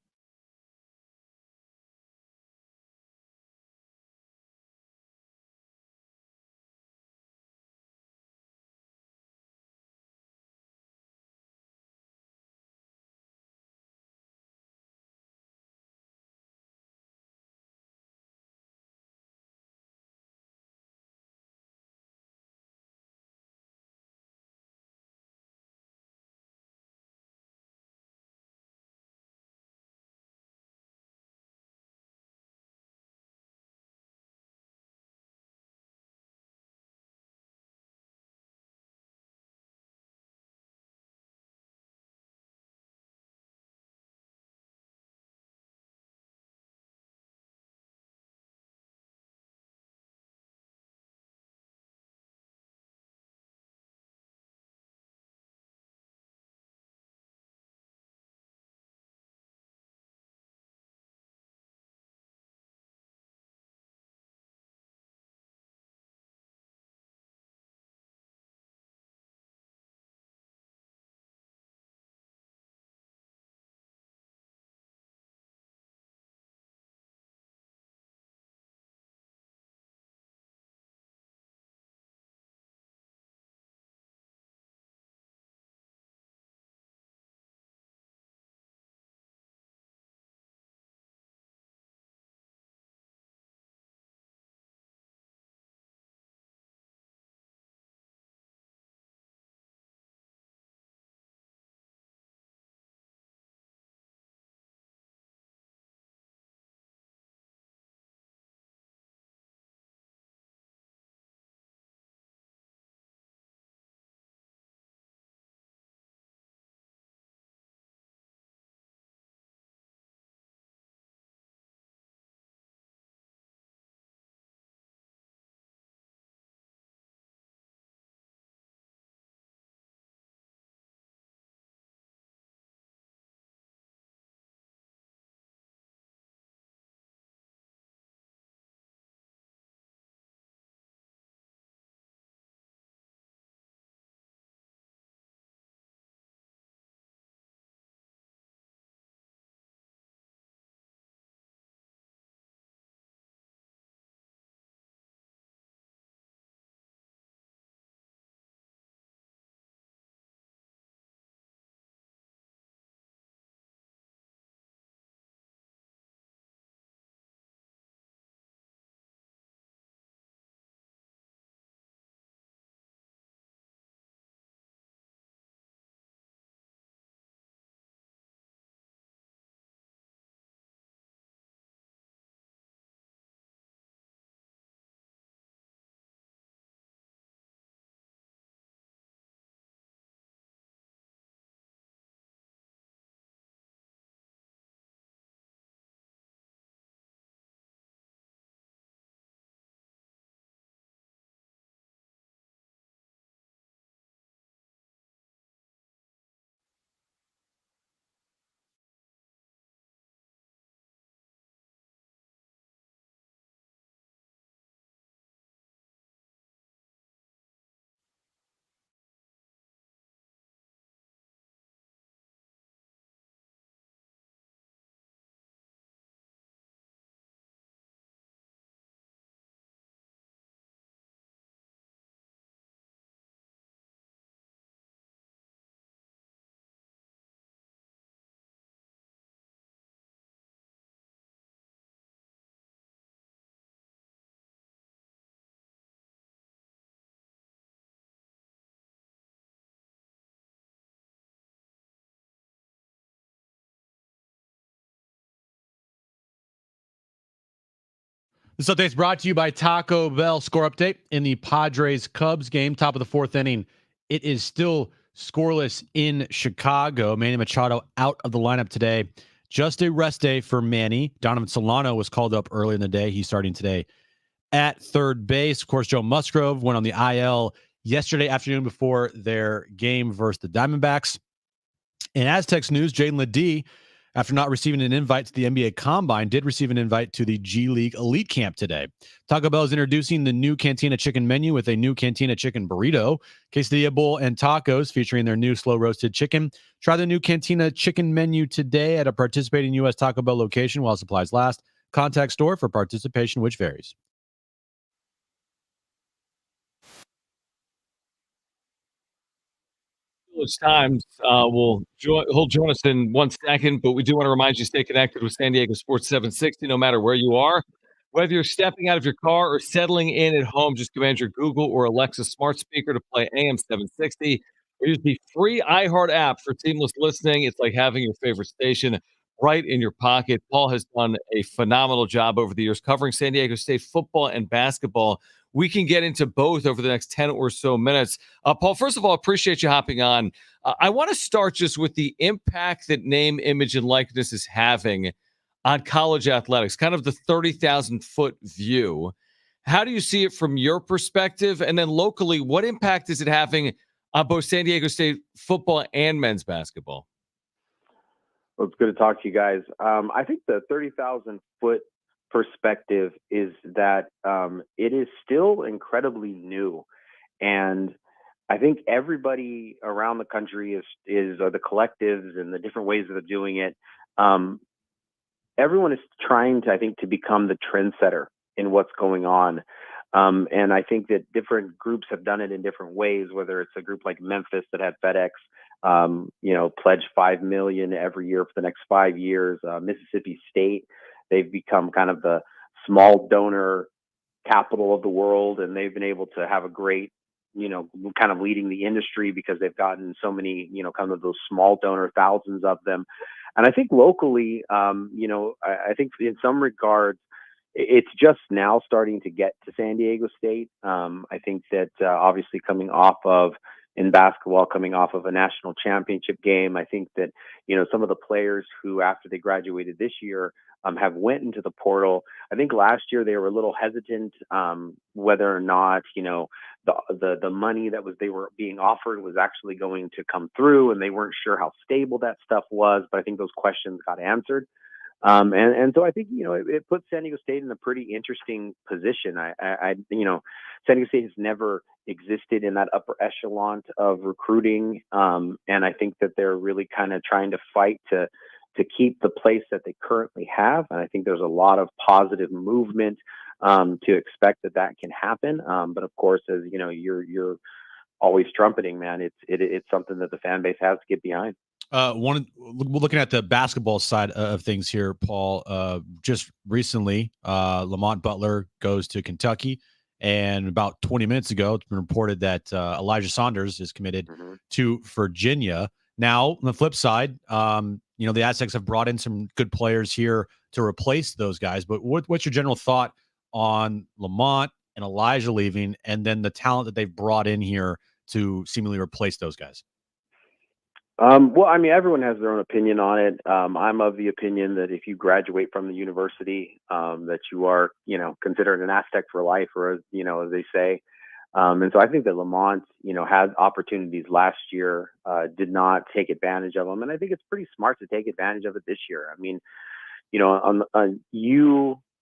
This update is brought to you by Taco Bell. Score update in the Padres-Cubs game, top of the fourth inning. It is still scoreless in Chicago. Manny Machado out of the lineup today. Just a rest day for Manny. Donovan Solano was called up early in the day. He's starting today at third base. Of course, Joe Musgrove went on the IL yesterday afternoon before their game versus the Diamondbacks. In Aztecs news, Jaden Ledee, after not receiving an invite to the NBA Combine, did receive an invite to the G League Elite Camp today. Taco Bell is introducing the new Cantina Chicken menu with a new Cantina Chicken burrito, quesadilla bowl, and tacos featuring their new slow-roasted chicken. Try the new Cantina Chicken menu today at a participating U.S. Taco Bell location while supplies last. Contact store for participation, which varies. Those times will he'll join us in 1 second, but we do want to remind you, stay connected with San Diego Sports 760 no matter where you are. Whether you're stepping out of your car or settling in at home, just command your Google or Alexa smart speaker to play AM 760 or use the free iHeart app for seamless listening. It's like having your favorite station right in your pocket. Paul has done a phenomenal job over the years covering San Diego State football and basketball. We can get into both over the next 10 or so minutes. Paul, first of all, appreciate you hopping on. I want to start just with the impact that name, image, and likeness is having on college athletics, kind of the 30,000-foot view. How do you see it from your perspective? And then locally, what impact is it having on both San Diego State football and men's basketball? Well, it's good to talk to you guys. I think the 30,000-foot perspective is that it is still incredibly new, and I think everybody around the country or the collectives and the different ways that they're doing it. Everyone is trying to become the trendsetter in what's going on, and I think that different groups have done it in different ways. Whether it's a group like Memphis that had FedEx, pledge $5 million every year for the next 5 years. Mississippi State. They've become kind of the small donor capital of the world, and they've been able to have a great, kind of leading the industry because they've gotten so many, kind of those small donor, thousands of them. And I think locally, I think in some regards, it's just now starting to get to San Diego State. I think that obviously coming off of a national championship game, I think that, some of the players who, after they graduated this year, have went into the portal. I think last year they were a little hesitant whether or not, the money that they were being offered was actually going to come through, and they weren't sure how stable that stuff was. But I think those questions got answered. And so I think, it puts San Diego State in a pretty interesting position. San Diego State has never existed in that upper echelon of recruiting. And I think that they're really kind of trying to fight to keep the place that they currently have. And I think there's a lot of positive movement to expect that can happen. But of course, as you're always trumpeting, man, it's something that the fan base has to get behind. Looking at the basketball side of things here, Paul, just recently, Lamont Butler goes to Kentucky, and about 20 minutes ago, it's been reported that Elijah Saunders is committed to Virginia. Now, on the flip side, the Aztecs have brought in some good players here to replace those guys. But what's your general thought on Lamont and Elijah leaving, and then the talent that they've brought in here to seemingly replace those guys? Well, I mean, everyone has their own opinion on it. I'm of the opinion that if you graduate from the university, that you are, considered an Aztec for life, or, as they say. And so I think that Lamont, had opportunities last year, did not take advantage of them. And I think it's pretty smart to take advantage of it this year. I mean,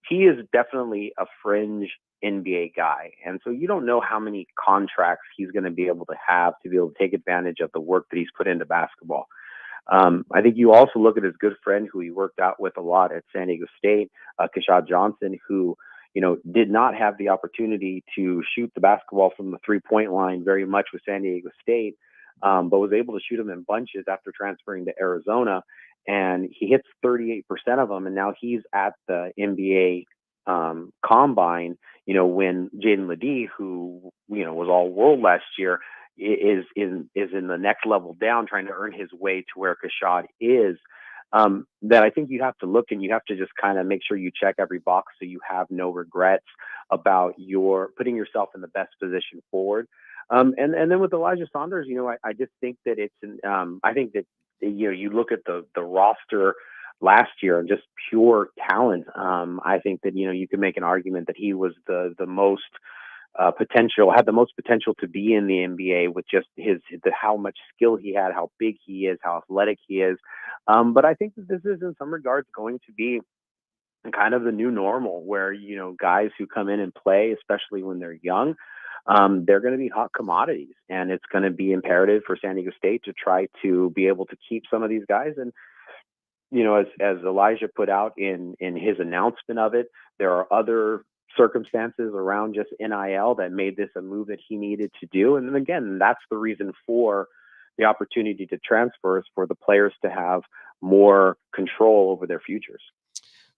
he is definitely a fringe NBA guy. And so you don't know how many contracts he's going to be able to have to be able to take advantage of the work that he's put into basketball. I think you also look at his good friend who he worked out with a lot at San Diego State, Keshad Johnson, who, did not have the opportunity to shoot the basketball from the 3-point line very much with San Diego State, but was able to shoot them in bunches after transferring to Arizona. And he hits 38% of them. And now he's at the NBA combine, when Jaden Ledee, who, was all world last year, is in the next level down, trying to earn his way to where Keshad is. that I think you have to look and you have to just kind of make sure you check every box so you have no regrets about your putting yourself in the best position forward. And then with Elijah Saunders, I just think that I think that, you look at the roster last year and just pure talent. I think that, you can make an argument that he was the most had the most potential to be in the NBA with just how much skill he had, how big he is, how athletic he is. But I think that this is in some regards going to be kind of the new normal where, guys who come in and play, especially when they're young, they're going to be hot commodities, and it's going to be imperative for San Diego State to try to be able to keep some of these guys. And, as Elijah put out in his announcement of it, there are other circumstances around just NIL that made this a move that he needed to do. And then again, that's the reason for the opportunity to transfer, is for the players to have more control over their futures.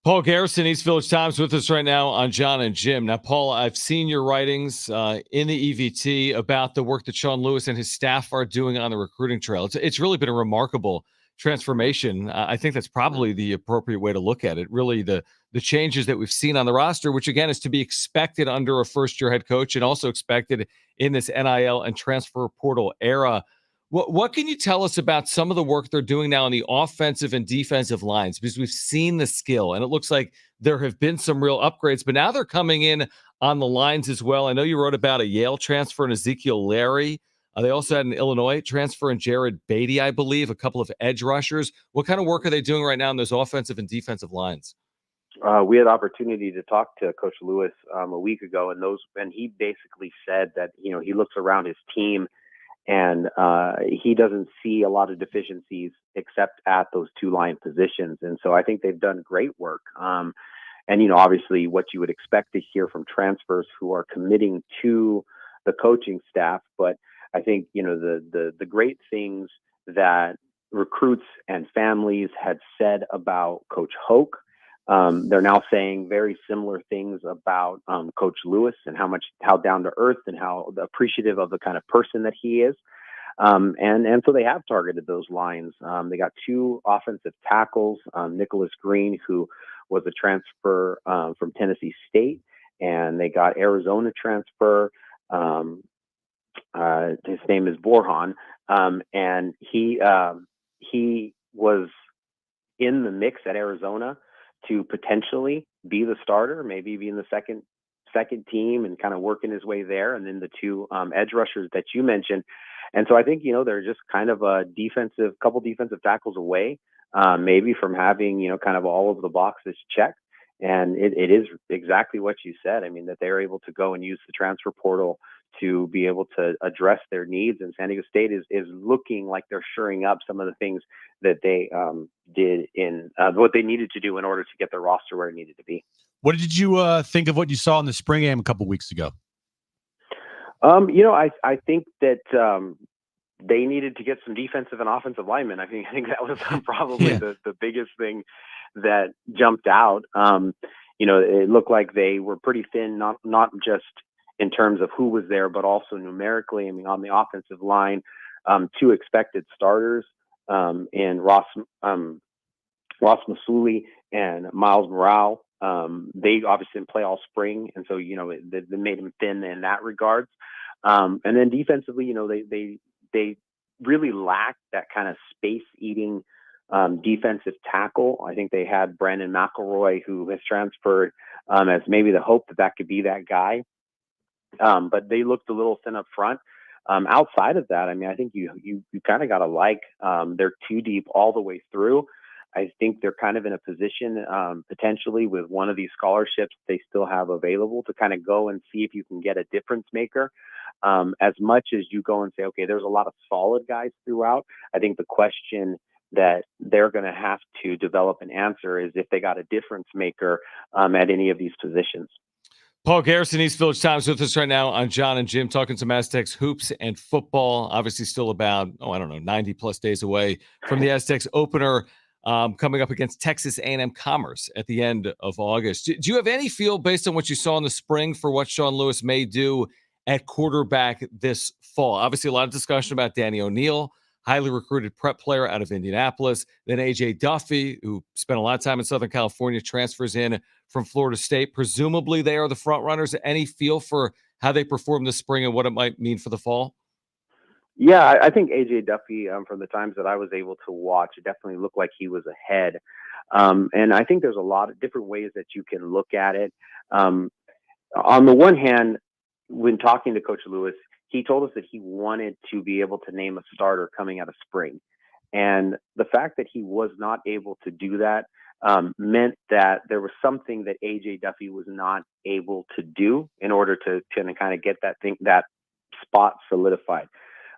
Paul Garrison, East Village Times, with us right now on Jon and Jim. Now, Paul, I've seen your writings in the EVT about the work that Sean Lewis and his staff are doing on the recruiting trail. It's really been a remarkable transformation. I think that's probably the appropriate way to look at it. Really, the changes that we've seen on the roster, which again is to be expected under a first-year head coach and also expected in this NIL and transfer portal era. What can you tell us about some of the work they're doing now on the offensive and defensive lines? Because we've seen the skill, and it looks like there have been some real upgrades, but now they're coming in on the lines as well. I know you wrote about a Yale transfer in Ezekiel Larry. They also had an Illinois transfer in Jared Beatty, I believe, a couple of edge rushers. What kind of work are they doing right now in those offensive and defensive lines? We had opportunity to talk to Coach Lewis a week ago, and he basically said that, he looks around his team and he doesn't see a lot of deficiencies except at those two line positions. And so I think they've done great work. And, obviously what you would expect to hear from transfers who are committing to the coaching staff. But I think, the great things that recruits and families had said about Coach Hoke, they're now saying very similar things about Coach Lewis and how down to earth and how appreciative of the kind of person that he is. And so they have targeted those lines. They got two offensive tackles, Nicholas Green, who was a transfer from Tennessee State, and they got Arizona transfer. His name is Borhan, and he was in the mix at Arizona to potentially be the starter, maybe be in the second team and kind of working his way there. And then the two edge rushers that you mentioned. And so I think, they're just kind of a couple defensive tackles away, maybe from having, kind of all of the boxes checked. And it is exactly what you said. I mean, that they're able to go and use the transfer portal to be able to address their needs. And San Diego State is looking like they're shoring up some of the things that they did in what they needed to do in order to get their roster where it needed to be. What did you think of what you saw in the spring game a couple weeks ago? I think that they needed to get some defensive and offensive linemen. I think that was probably the biggest thing that jumped out. It looked like they were pretty thin, not just in terms of who was there, but also numerically. I mean, on the offensive line, two expected starters in Ross Masuli and Miles Morale. They obviously didn't play all spring, and so they made him thin in that regards. And then defensively, they really lacked that kind of space-eating defensive tackle. I think they had Brandon McElroy, who has transferred, as maybe the hope that could be that guy. But they looked a little thin up front. Outside of that, I mean, I think you kind of got to like they're too deep all the way through. I think they're kind of in a position potentially with one of these scholarships they still have available to kind of go and see if you can get a difference maker. As much as you go and say, okay, there's a lot of solid guys throughout, I think the question that they're going to have to develop an answer is if they got a difference maker at any of these positions. Paul Garrison, East Village Times, with us right now on Jon and Jim, talking some Aztecs hoops and football. Obviously still about, 90 plus days away from the Aztecs opener coming up against Texas A&M Commerce at the end of August. Do you have any feel based on what you saw in the spring for what Sean Lewis may do at quarterback this fall? Obviously a lot of discussion about Danny O'Neal, highly recruited prep player out of Indianapolis. Then A.J. Duffy, who spent a lot of time in Southern California, transfers in from Florida State. Presumably they are the front runners. Any feel for how they perform this spring and what it might mean for the fall? Yeah, I think AJ Duffy, from the times that I was able to watch, it definitely looked like he was ahead. And I think there's a lot of different ways that you can look at it. On the one hand, when talking to Coach Lewis, he told us that he wanted to be able to name a starter coming out of spring. And the fact that he was not able to do that meant that there was something that AJ Duffy was not able to do in order to kind of get that spot solidified.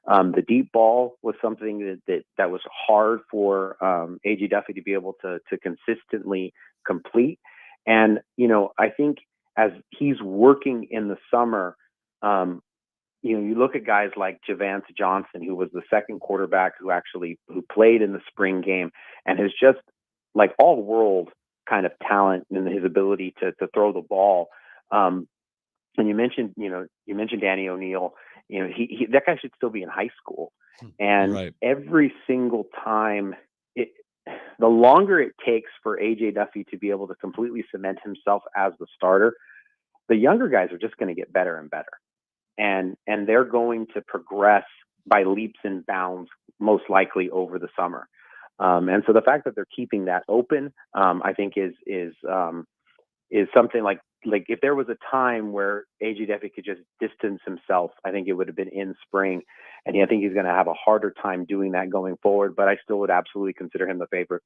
The deep ball was something that was hard for AJ Duffy to be able to consistently complete. And, I think as he's working in the summer, you look at guys like Javance Johnson, who was the second quarterback who played in the spring game and has just like all world kind of talent in his ability to throw the ball. And you mentioned Danny O'Neal. That guy should still be in high school. And every single time, the longer it takes for AJ Duffy to be able to completely cement himself as the starter, the younger guys are just going to get better and better. And they're going to progress by leaps and bounds, most likely over the summer. And so the fact that they're keeping that open, I think is something like if there was a time where AJ Duffy could just distance himself, I think it would have been in spring. And I think he's going to have a harder time doing that going forward, but I still would absolutely consider him the favorite.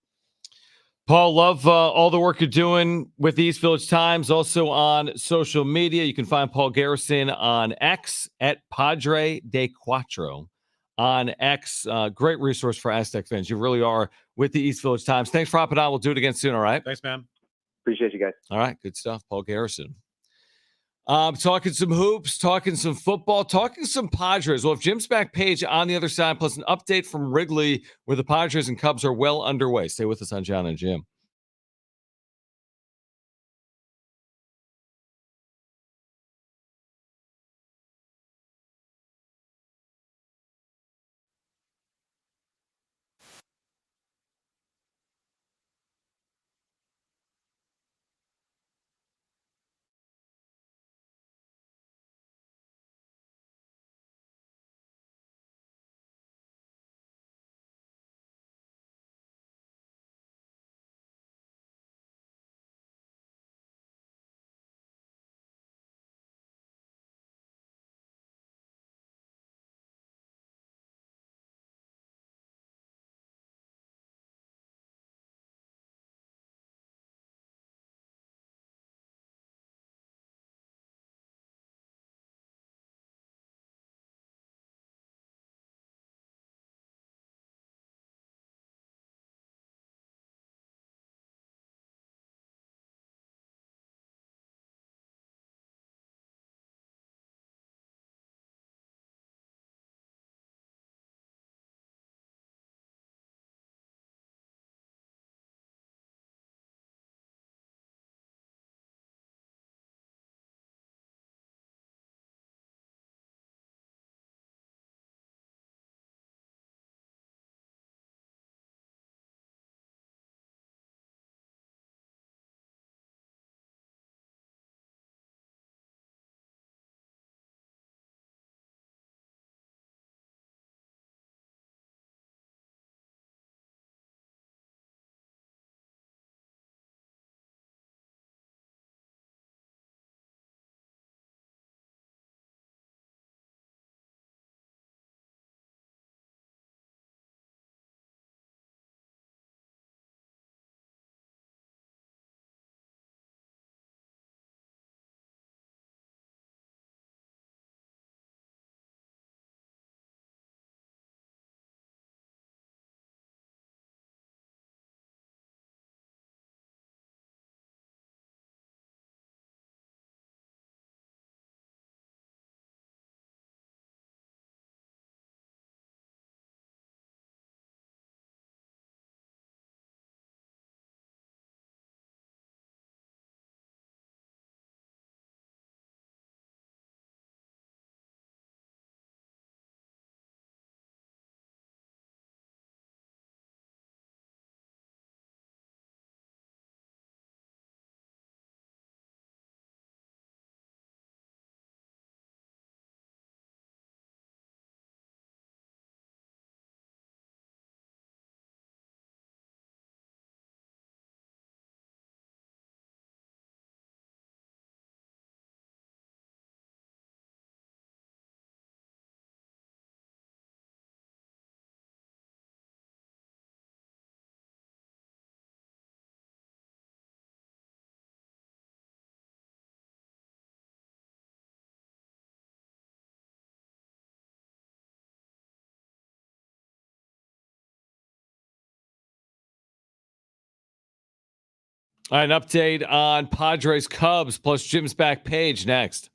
Paul, love all the work you're doing with the East Village Times, also on social media. You can find Paul Garrison on X at Padre de Cuatro on X. Great resource for Aztec fans. You really are with the East Village Times. Thanks for hopping on. We'll do it again soon, all right? Thanks, man. Appreciate you guys. All right, good stuff. Paul Garrison. Talking some hoops, talking some football, talking some Padres. Well, if Jim's back page on the other side, plus an update from Wrigley where the Padres and Cubs are well underway. Stay with us on Jon and Jim. All right, an update on Padres Cubs plus Jim's back page next.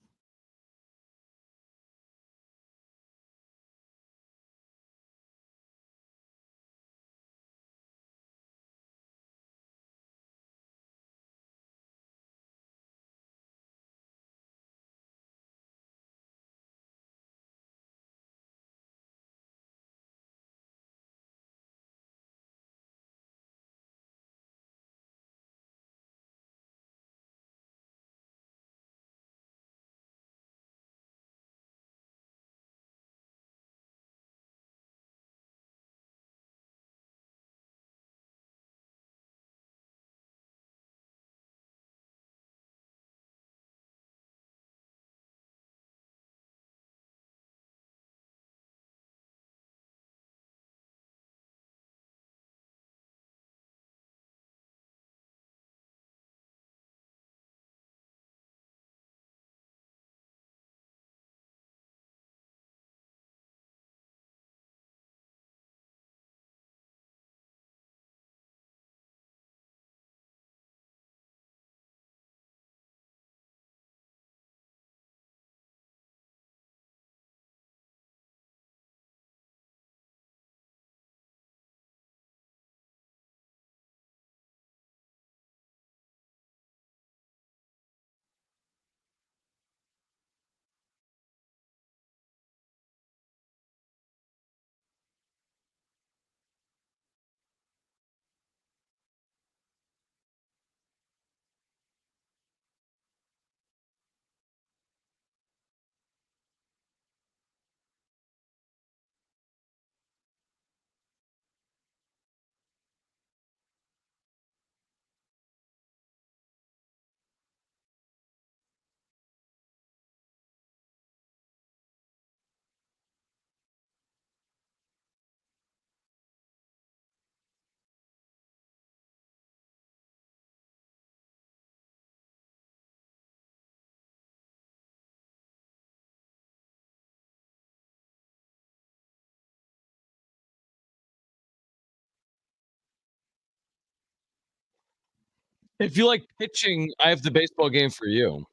If you like pitching, I have the baseball game for you.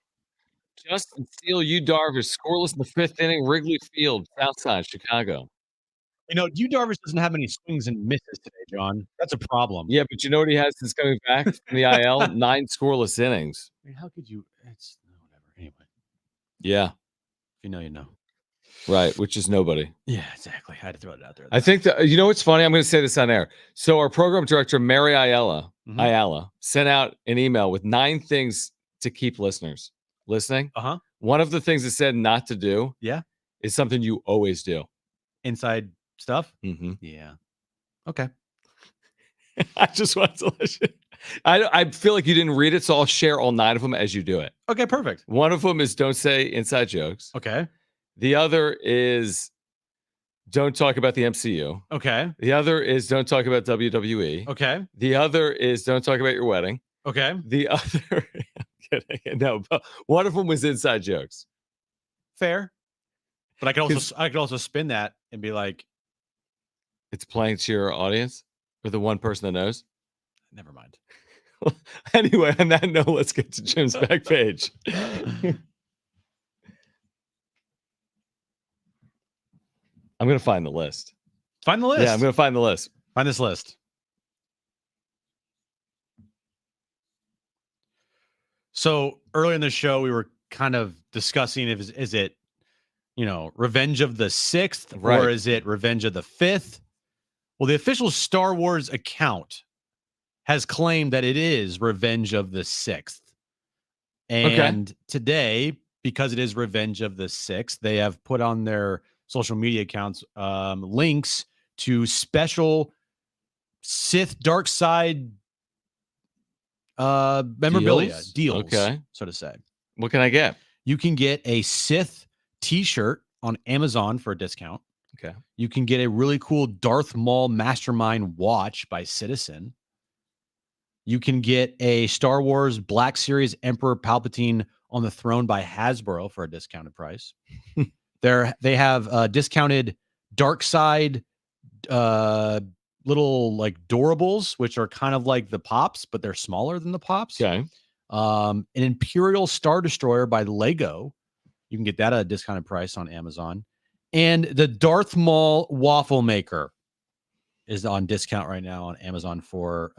Justin Steele, Yu Darvish, scoreless in the fifth inning, Wrigley Field, Southside, Chicago. Yu Darvish doesn't have any swings and misses today, John. That's a problem. Yeah, but you know what he has since coming back from the IL? 9 scoreless innings. I mean, how could you? It's whatever. Anyway, Yeah. if you know, you know. Right, which is nobody. Yeah, exactly. I had to throw it out there. I think that, you know what's funny? I'm going to say this on air. So our program director, Mary Ayala, sent out an email with 9 things to keep listeners listening. One of the things it said not to do is something you always do. Inside stuff? Mm-hmm. Yeah. Okay. I just wanted to let you. I feel like you didn't read it, so I'll share all 9 of them as you do it. Okay, perfect. One of them is don't say inside jokes. Okay. The other is don't talk about the MCU. Okay. The other is don't talk about WWE. Okay. The other is don't talk about your wedding. Okay. The other, I'm kidding. No, but one of them was inside jokes. Fair. But I could also spin that and be like, it's playing to your audience or the one person that knows. Never mind. Anyway, on that note, let's get to Jim's back page. I'm going to find the list. Find the list. Yeah, I'm going to find the list. Find this list. So earlier in the show, we were kind of discussing is it, Revenge of the 6th or is it Revenge of the 5th? Well, the official Star Wars account has claimed that it is Revenge of the 6th. And today, because it is Revenge of the 6th, they have put on their social media accounts links to special Sith dark side memorabilia deals, so to say. What can I get? You can get a Sith t-shirt on Amazon for a discount. Okay. You can get a really cool Darth Maul Mastermind watch by Citizen. You can get a Star Wars Black Series Emperor Palpatine on the throne by Hasbro for a discounted price. They have discounted dark side little like durables, which are kind of like the Pops, but they're smaller than the Pops. Okay. An Imperial Star Destroyer by Lego. You can get that at a discounted price on Amazon. And the Darth Maul waffle maker is on discount right now on Amazon for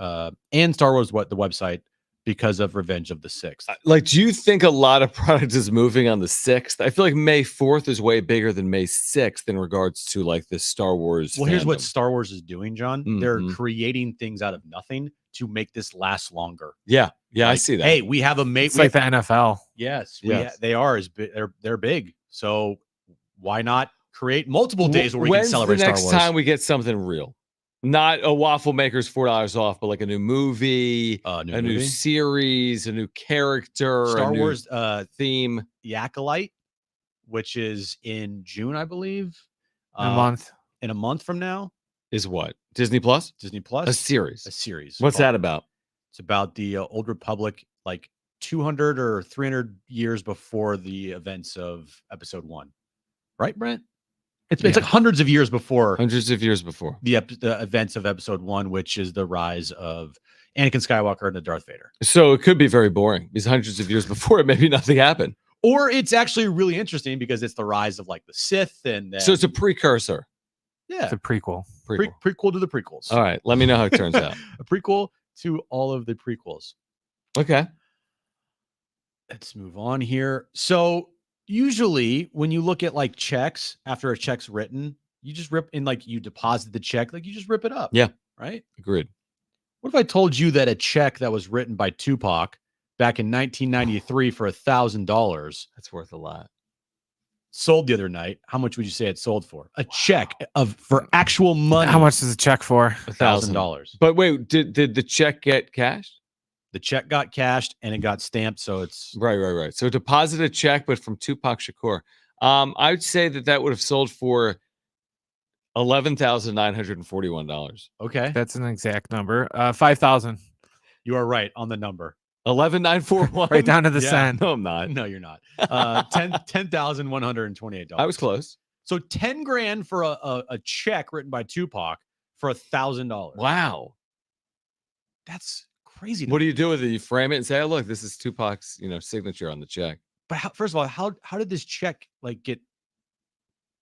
and Star Wars the website because of Revenge of the Sixth. Like, do you think a lot of product is moving on the 6th? I feel like May 4th is way bigger than May 6th in regards to like the Star Wars. Well, here's what fandom. Star Wars is doing, John. They're Mhm. creating things out of nothing to make this last longer. Yeah, I Like, see that. Hey, we have a mate. It's like the NFL. Yes, Yes. they are they're big. So why not create multiple days where we can When's celebrate the next Star Wars? time we get something real? Not a waffle maker's $4 off, but like a new movie, a new movie? series, a new character, Star a new Wars theme. The Acolyte, which is in June, I believe. In a month. In a month from now. Is what? Disney Plus? Disney Plus. A series. A series. What's called- that about? It's about the Old Republic, like 200 or 300 years before the events of Episode 1. Right, Brent? It's like hundreds of years before. Hundreds of years before. The events of Episode 1, which is the rise of Anakin Skywalker and the Darth Vader. So it could be very boring because hundreds of years before it, maybe nothing happened. Or it's actually really interesting because it's the rise of like the Sith. And So it's a precursor. Yeah. It's a prequel. Prequel to the prequels. All right. Let me know how it turns out. A prequel to all of the prequels. Okay. Let's move on here. So usually when you look at like checks, after a check's written, you just rip in, like you deposit the check, like you just rip it up. Yeah. Right? Agreed. What if I told you that a check that was written by Tupac back in 1993 for $1,000 That's worth a lot. sold the other night? How much would you say it sold for? A check for actual money. How much is a check for? $1,000. But wait, did the check get cashed? The check got cashed and it got stamped, so it's Right. So deposit a check, but from Tupac Shakur. I would say that would have sold for $11,941. okay. That's an exact number. 5,000. You are right on the number. 11,941. Right down to the Yeah. cent. No, I'm not. No, you're not. $10,128. I was close. So 10 grand for a check written by Tupac for $1,000. Wow. That's crazy. What do you do with it? You frame it and say, "Oh, look, this is Tupac's, signature on the check." But first of all, how did this check like get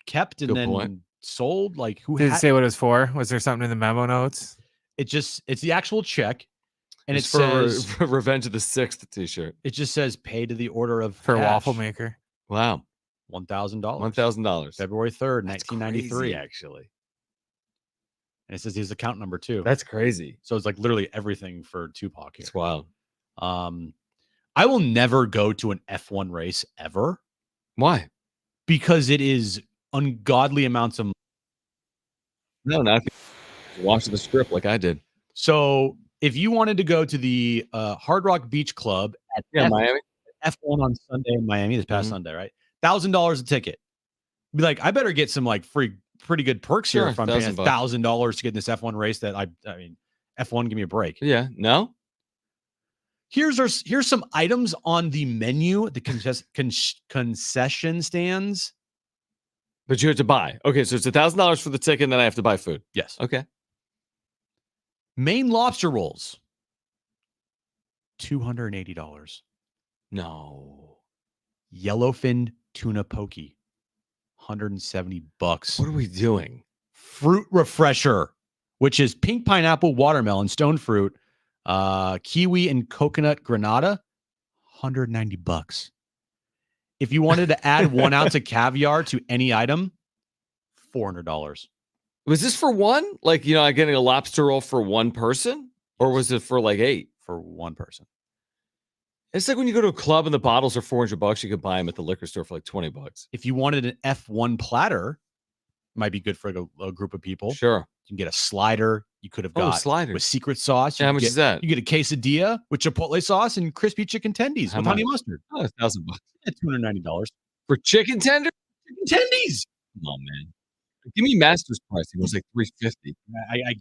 kept and Good then point. sold? Like who Did it had say what it was for? Was there something in the memo notes? it's the actual check, and It's it for says for Revenge of the Sixth t-shirt. it just says pay to the order of For a cash. waffle maker. Wow, $1,000. $1,000. February 3rd, That's 1993. crazy, actually. And it says his account number too. That's crazy. So it's like literally everything for Tupac here. It's wild. I will never go to an F1 race ever Why? because it is ungodly amounts of. No, not if you watch the script like I did. So if you wanted to go to the Hard Rock Beach Club at Miami. F1 on Sunday in Miami this past Mhm. Sunday, right? $1,000 a ticket. Be like, I better get some like pretty good perks here Sure, if I'm paying $1,000. $1,000 to get in this F1 race. That I mean, F1, give me a break. Yeah. No. Here's some items on the menu, the concession stands. But you have to buy. Okay, so it's $1,000 for the ticket, and then I have to buy food. Yes. Okay. Maine lobster rolls, $280. No. Yellowfin tuna pokey, $170. What are we doing? Fruit refresher, which is pink pineapple, watermelon, stone fruit, kiwi, and coconut granada, $190. If you wanted to add 1 ounce of caviar to any item, $400. Was this for one? Like, I'm getting a lobster roll for one person? Or was it for like 8? For one person. It's like when you go to a club and the bottles are $400, you could buy them at the liquor store for like $20. If you wanted an F1 platter, might be good for a group of people. Sure. You can get a slider. You could have got sliders. with secret sauce. Yeah, how much is that? You get a quesadilla with chipotle sauce and crispy chicken tendies How with honey much? mustard. Oh, $1,000 At $290. for chicken tender. Chicken tendies. Come on, man. Give me master's pricing. It was like $350. I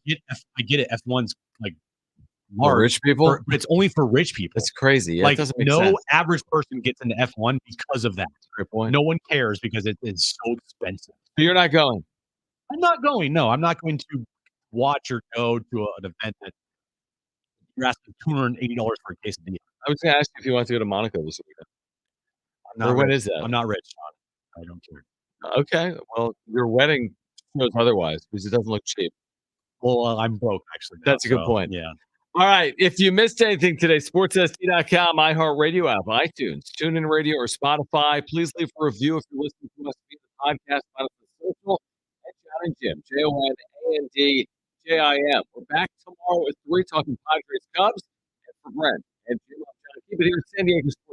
get it. F1's like For large, rich people? but it's only for rich people. That's crazy. Yeah, it like doesn't make no sense. average person gets into F1 because of that. Great point. No one cares because it is so expensive. So you're not going. I'm not going. No, I'm not going to watch or go to an event that you're asking $280 for a quesadilla. I was going to ask you if you want to go to Monaco this weekend. I'm not Or when rich. is that? I'm not rich, Sean. I don't care. Okay. Well, your wedding shows otherwise because it doesn't look cheap. Well, I'm broke, actually. Now, That's a good so, point. Yeah. All right. If you missed anything today, sportssd.com, iHeartRadio app, iTunes, TuneIn Radio, or Spotify. Please leave a review if you're listening to us via the podcast. Find us on social at Jon and Jim, JONANDJIM. We're back tomorrow at 3 talking Padres Cubs. And for Brent and Jim, I'm John. Keep it here at San Diego Sports.